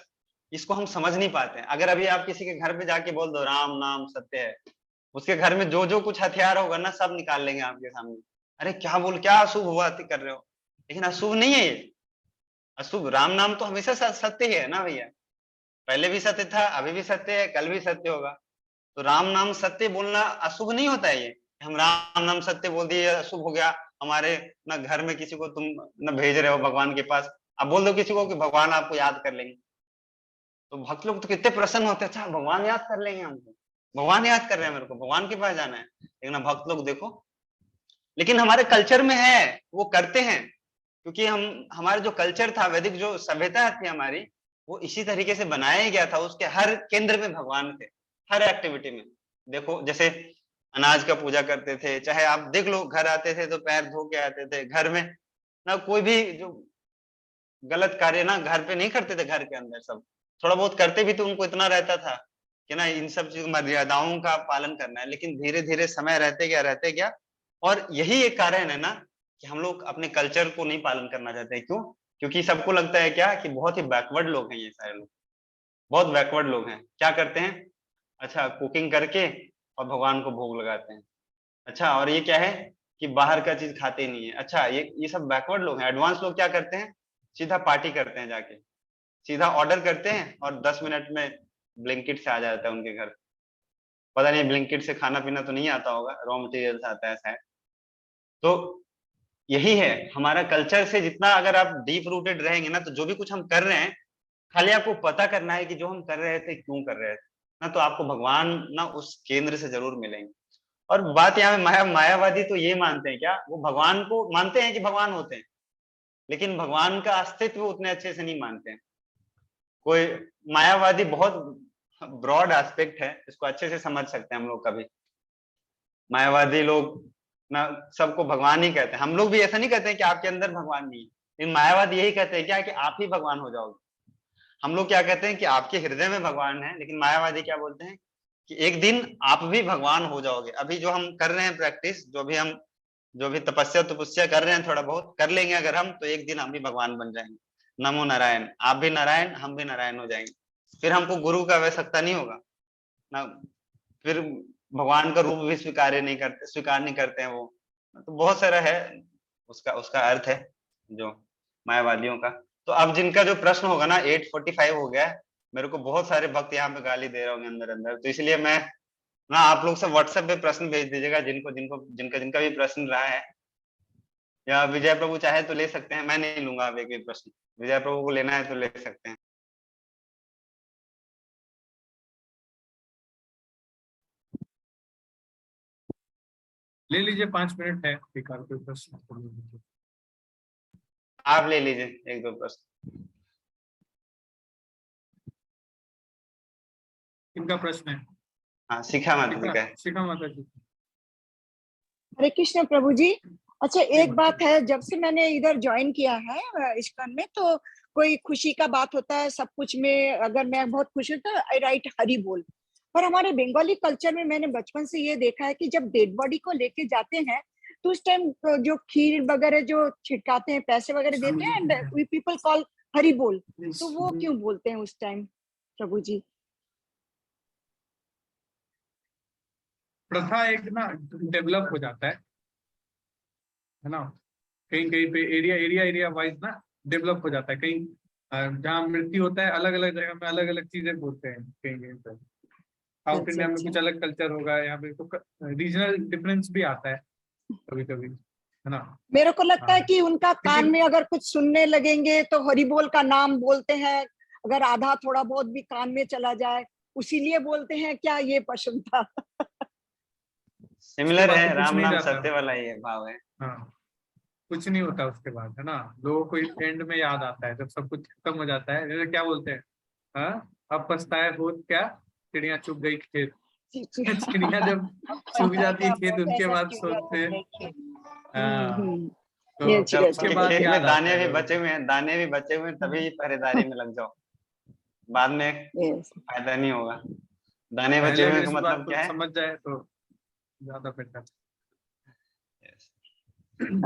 इसको हम समझ नहीं पाते हैं। अगर अभी आप किसी के घर पे जाके बोल दो राम नाम सत्य है, उसके घर में जो जो कुछ हथियार होगा ना सब निकाल लेंगे आपके सामने। अरे क्या अशुभ हुआ कर रहे हो, लेकिन अशुभ नहीं है ये। अशुभ, राम नाम तो हमेशा सत्य ही है ना भैया, पहले भी सत्य था, अभी भी सत्य है, कल भी सत्य होगा। तो राम नाम सत्य बोलना अशुभ नहीं होता है। ये हम राम नाम सत्य बोल दिए अशुभ हो गया, हमारे ना घर में किसी को तुम ना भेज रहे हो भगवान के पास, अब बोल दो किसी को कि भगवान आपको याद कर लेंगे, तो भक्त लोग तो कितने प्रसन्न होते हैं, अच्छा भगवान याद कर लेंगे हमको, भगवान याद कर रहे हैं मेरे को, भगवान के पास जाना है। लेकिन भक्त लोग देखो, लेकिन हमारे कल्चर में है, वो करते हैं, क्योंकि हमारे जो कल्चर था, वैदिक जो सभ्यता थी हमारी, वो इसी तरीके से बनाया गया था। उसके हर केंद्र में भगवान थे, हर एक्टिविटी में। देखो जैसे अनाज का पूजा करते थे, चाहे आप देख लो घर आते थे तो पैर धो के आते थे, घर में ना कोई भी जो गलत कार्य ना घर पे नहीं करते थे, घर के अंदर सब थोड़ा बहुत करते भी, तो उनको इतना रहता था कि ना इन सब चीज मर्यादाओं का पालन करना है। लेकिन धीरे धीरे समय रहते गया, और यही एक कारण है ना कि हम लोग अपने कल्चर को नहीं पालन करना चाहते। क्यों? क्योंकि सबको लगता है क्या कि बहुत ही बैकवर्ड लोग हैं ये सारे लोग, बहुत बैकवर्ड लोग हैं। क्या करते हैं, अच्छा कुकिंग करके और भगवान को भोग लगाते हैं, अच्छा और ये क्या है कि बाहर का चीज खाते नहीं है। अच्छा ये सब बैकवर्ड लोग हैं। एडवांस लोग क्या करते हैं, सीधा पार्टी करते हैं, जाके सीधा ऑर्डर करते हैं और 10 मिनट में ब्लिंकिट से आ जाता है उनके घर। पता नहीं ब्लिंकिट से खाना पीना तो नहीं आता होगा, रॉ मटेरियल से आता है शायद। तो यही है हमारा कल्चर से जितना अगर आप डीप रूटेड रहेंगे ना, तो जो भी कुछ हम कर रहे हैं, खाली आपको पता करना है कि जो हम कर रहे थे क्यों कर रहे थे ना, तो आपको भगवान ना उस केंद्र से जरूर मिलेंगे। और बात यहाँ में मायावादी तो ये मानते हैं क्या, वो भगवान को मानते हैं कि भगवान होते हैं, लेकिन भगवान का अस्तित्व उतने अच्छे से नहीं मानते हैं। कोई मायावादी बहुत ब्रॉड एस्पेक्ट है, इसको अच्छे से समझ सकते हैं हम लोग। कभी मायावादी लोग ना सबको भगवान ही कहते हैं, हम लोग भी ऐसा नहीं कहते हैं कि आपके अंदर भगवान नहीं है, लेकिन मायावादी यही कहते हैं क्या कि आप ही भगवान हो जाओगे। हम लोग क्या कहते हैं कि आपके हृदय में भगवान है, लेकिन मायावादी क्या बोलते हैं कि एक दिन आप भी भगवान हो जाओगे। अभी जो हम कर रहे हैं प्रैक्टिस, जो भी तपस्या कर रहे हैं, थोड़ा बहुत कर लेंगे अगर हम, तो एक दिन हम भी भगवान बन जाएंगे। नमो नारायण, आप भी नारायण, हम भी नारायण हो जाएंगे। फिर हमको गुरु का आवश्यकता नहीं होगा ना, फिर भगवान का रूप भी स्वीकार नहीं करते हैं वो। तो बहुत सारा है उसका अर्थ है जो मायावादियों का। तो अब जिनका जो प्रश्न होगा ना, 8:45 हो गया है, मेरे को बहुत सारे भक्त यहाँ पे गाली दे रहे होंगे अंदर अंदर, तो इसलिए मैं ना आप लोग सब व्हाट्सएप पे प्रश्न भेज दीजिएगा, जिनका भी प्रश्न रहा है। या विजय प्रभु चाहे तो ले सकते हैं, मैं नहीं लूंगा अब एक भी प्रश्न, विजय प्रभु को लेना है तो ले सकते हैं। ले लीजिए, 5 मिनट है, बेकार कोई प्रश्न आप ले लीजिए 1-2 प्रश्न। इनका प्रश्न है। हाँ, शिखा माता जी का है। शिखा माता जी। हरे कृष्ण प्रभु जी। अच्छा एक बात है, जब से मैंने इधर ज्वाइन किया है इस्कॉन में, तो कोई खुशी का बात होता है सब कुछ में, अगर मैं बहुत खुश हूँ तो आई राइट हरि बोल। पर हमारे बंगाली कल्चर में मैंने बचपन से ये देखा है कि जब डेड बॉडी को लेके जाते हैं तो उस टाइम जो खीर वगैरह जो छिटकाते हैं, पैसे वगैरह देते हैं, and we people call Hari बोल। तो वो क्यों बोलते हैं उस टाइम प्रभु जी? प्रथा एक ना डेवलप हो जाता है ना, कहीं कहीं पे एरिया वाइज ना डेवलप हो जाता है। कहीं जहाँ मृत्यु होता है, अलग अलग जगह में अलग अलग चीजें बोलते हैं। कहीं कहीं पे साउथ इंडिया में कुछ अलग कल्चर होगा, यहाँ पे तो रीजनल डिफरेंस भी आता है कभी कभी, है ना। मेरे को लगता है कि उनका कान में अगर कुछ सुनने लगेंगे तो हरि बोल का नाम बोलते हैं, अगर आधा थोड़ा बहुत भी कान में चला जाए उसीलिए बोलते हैं क्या, ये पसंद था। सिमिलर है, राम नाम सत्य वाला ही भाव है। हाँ, कुछ नहीं होता उसके बाद, है ना। लोगों को एंड में याद आता है जब सब कुछ खत्म हो जाता है। जैसे क्या बोलते हैं, हाँ अब पछताए होत क्या, चिड़िया चुग गई खेत। चिड़िया जब चुग जाती है खेत, उसके बाद सोचते हैं तो जब उसके बाद खेत में दाने दाने भी बचे हुए हैं, तभी पहरेदारी में लग जाओ, बाद में फायदा नहीं होगा। दाने बचे हुए का मतलब क्या है, समझ जाए तो ज्यादा बेटर।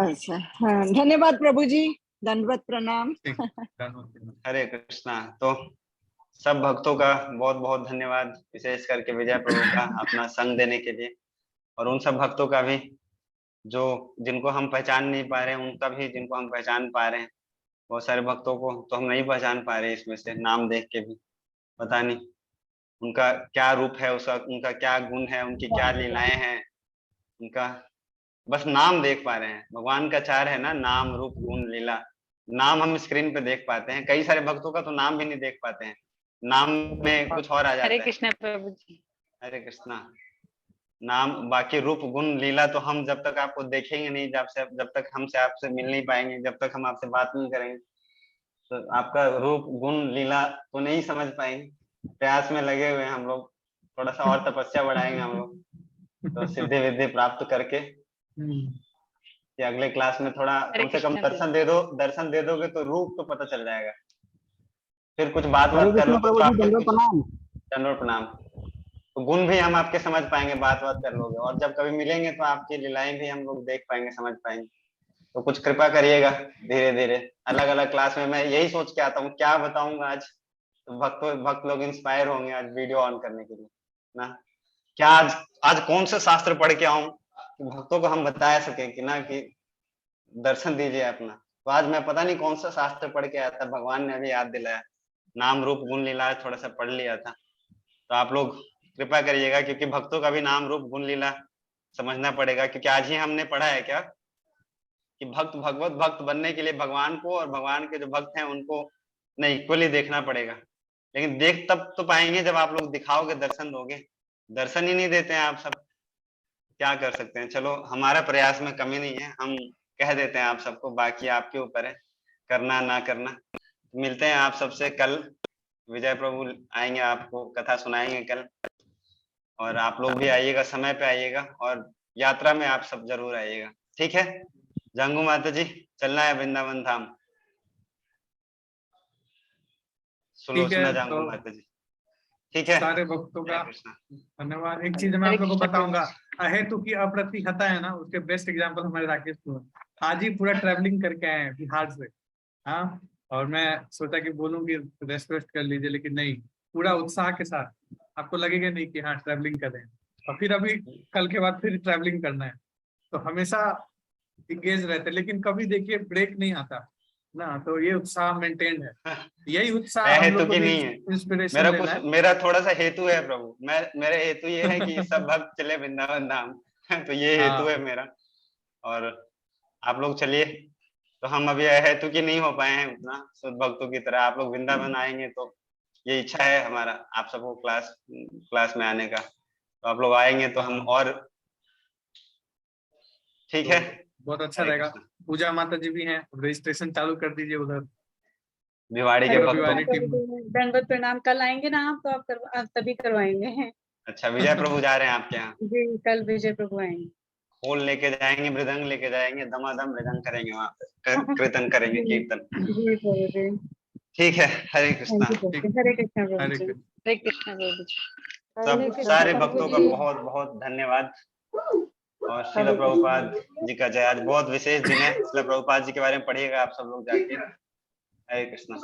अच्छा हाँ, धन्यवाद प्रभु जी, दंडवत प्रणाम। हरे कृष्णा। तो सब भक्तों का बहुत बहुत धन्यवाद, विशेष करके विजय प्रभु का अपना संग देने के लिए, और उन सब भक्तों का भी जो जिनको हम पहचान नहीं पा रहे हैं, उनका भी जिनको हम पहचान पा रहे हैं। बहुत सारे भक्तों को तो हम नहीं पहचान पा रहे इसमें से, नाम देख के भी पता नहीं उनका क्या रूप है, उनका क्या गुण है, उनकी क्या लीलाएं हैं, उनका बस नाम देख पा रहे हैं। भगवान का चार है ना, नाम रूप गुण लीला। नाम हम स्क्रीन पे देख पाते हैं, कई सारे भक्तों का तो नाम भी नहीं देख पाते हैं, नाम में कुछ और आ जाता हरे है। कृष्णा प्रभु जी। हरे कृष्णा। नाम बाकी रूप गुण लीला तो हम जब तक आपको देखेंगे नहीं, जब तक हमसे आपसे मिल नहीं पाएंगे, जब तक हम आपसे बात नहीं करेंगे, तो आपका रूप गुण लीला तो नहीं समझ पाएंगे। प्रयास में लगे हुए हैं हम लोग, थोड़ा सा और तपस्या बढ़ाएंगे हम लोग, तो सिद्धि विद्धि प्राप्त करके कि अगले क्लास में थोड़ा कम से कम दर्शन दे दोगे तो रूप तो पता चल जाएगा। फिर कुछ बात कर लोगे तो दंडवत प्रणाम, तो गुण भी हम आपके समझ पाएंगे, बात कर लोगे, और जब कभी मिलेंगे तो आपकी लीलाएं भी हम लोग देख पाएंगे, समझ पाएंगे। तो कुछ कृपा करिएगा, धीरे धीरे अलग अलग क्लास में मैं यही सोच के आता हूँ क्या बताऊंगा आज, तो भक्त लोग इंस्पायर होंगे आज वीडियो ऑन करने के लिए ना। क्या आज कौन सा शास्त्र पढ़ के आऊं भक्तों को हम बता सके कि ना कि दर्शन दीजिए अपना। तो आज मैं पता नहीं कौन सा शास्त्र पढ़ के आया था, भगवान ने अभी याद दिलाया, नाम रूप गुण लीला थोड़ा सा पढ़ लिया था। तो आप लोग कृपा करिएगा, क्योंकि भक्तों का भी नाम रूप गुण लीला समझना पड़ेगा, क्योंकि आज ही हमने पढ़ा है क्या कि भगवत भक्त बनने के लिए भगवान को और भगवान के जो भक्त हैं उनको नहीं इक्वली देखना पड़ेगा। लेकिन देख तब तो पाएंगे जब आप लोग दिखाओगे, दर्शन दोगे। दर्शन ही नहीं देते हैं आप सब, क्या कर सकते हैं। चलो हमारा प्रयास में कमी नहीं है, हम कह देते हैं आप सबको, बाकी आपके ऊपर है करना ना करना। मिलते हैं आप सबसे कल, विजय प्रभु आएंगे, आपको कथा सुनाएंगे कल, और आप लोग भी आइएगा, समय पे आइएगा, और यात्रा में आप सब जरूर आइएगा, ठीक है। जंगू माता जी, चलना है वृंदावन धाम। सुलोचना जंगू माता जी, ठीक है। सारे भक्तों का धन्यवाद। एक चीज मैं आप लोगों को बताऊंगा, अहेतु की अप्रतिहता है ना, उसके बेस्ट एग्जांपल हमारे राकेश को आज ही पूरा ट्रैवलिंग करके आए हैं बिहार से। हाँ, और मैं सोचा कि बोलूं कि रेस्ट कर लीजिए, लेकिन नहीं, पूरा उत्साह के साथ, आपको लगेगा नहीं कि हाँ ट्रैवलिंग कर रहे हैं। और फिर अभी कल के बाद फिर ट्रैवलिंग करना है, तो हमेशा इंगेज रहते, लेकिन कभी देखिए ब्रेक नहीं आता ना, तो ये उत्साह मेंटेन है। यही उत्साह हम लोग को भी इंस्पिरेशन लेना है। मेरा थोड़ा सा हेतु है प्रभु, मेरे हेतु ये है कि सब भक्त चले वृंदावन धाम तो ये हेतु है मेरा, और आप लोग चलिए। तो हम अभी हेतु की नहीं हो पाए हैं उतना शुद्ध भक्तों की तरह, आप लोग वृंदावन आएंगे तो ये इच्छा है हमारा आप सबको क्लास में आने का, तो आप लोग आएंगे तो हम और ठीक है, बहुत अच्छा रहेगा। पूजा माता जी भी हैं, रजिस्ट्रेशन चालू कर दीजिए उधर भिवाड़ी के भक्तों। दंडवत प्रणाम। कल आएंगे ना आप, तो आप तभी करवाएंगे। अच्छा, विजय प्रभु जा रहे हैं आपके यहाँ? जी, कल विजय प्रभु आएंगे। खोल लेके जाएंगे, मृदंग लेके जाएंगे, दमादम मृदंग करेंगे वहाँ पे, कीर्तन करेंगे, कीर्तन। ठीक है, हरे कृष्णा। हरे कृष्णा प्रभु जी। हरे कृष्णा प्रभु जी। सब सारे भक्तों का बहुत बहुत धन्यवाद, और श्रील प्रभुपाद जी का जय। आज बहुत विशेष दिन है, श्रील प्रभुपाद जी के बारे में पढ़िएगा आप सब लोग जाके। हरे कृष्णा।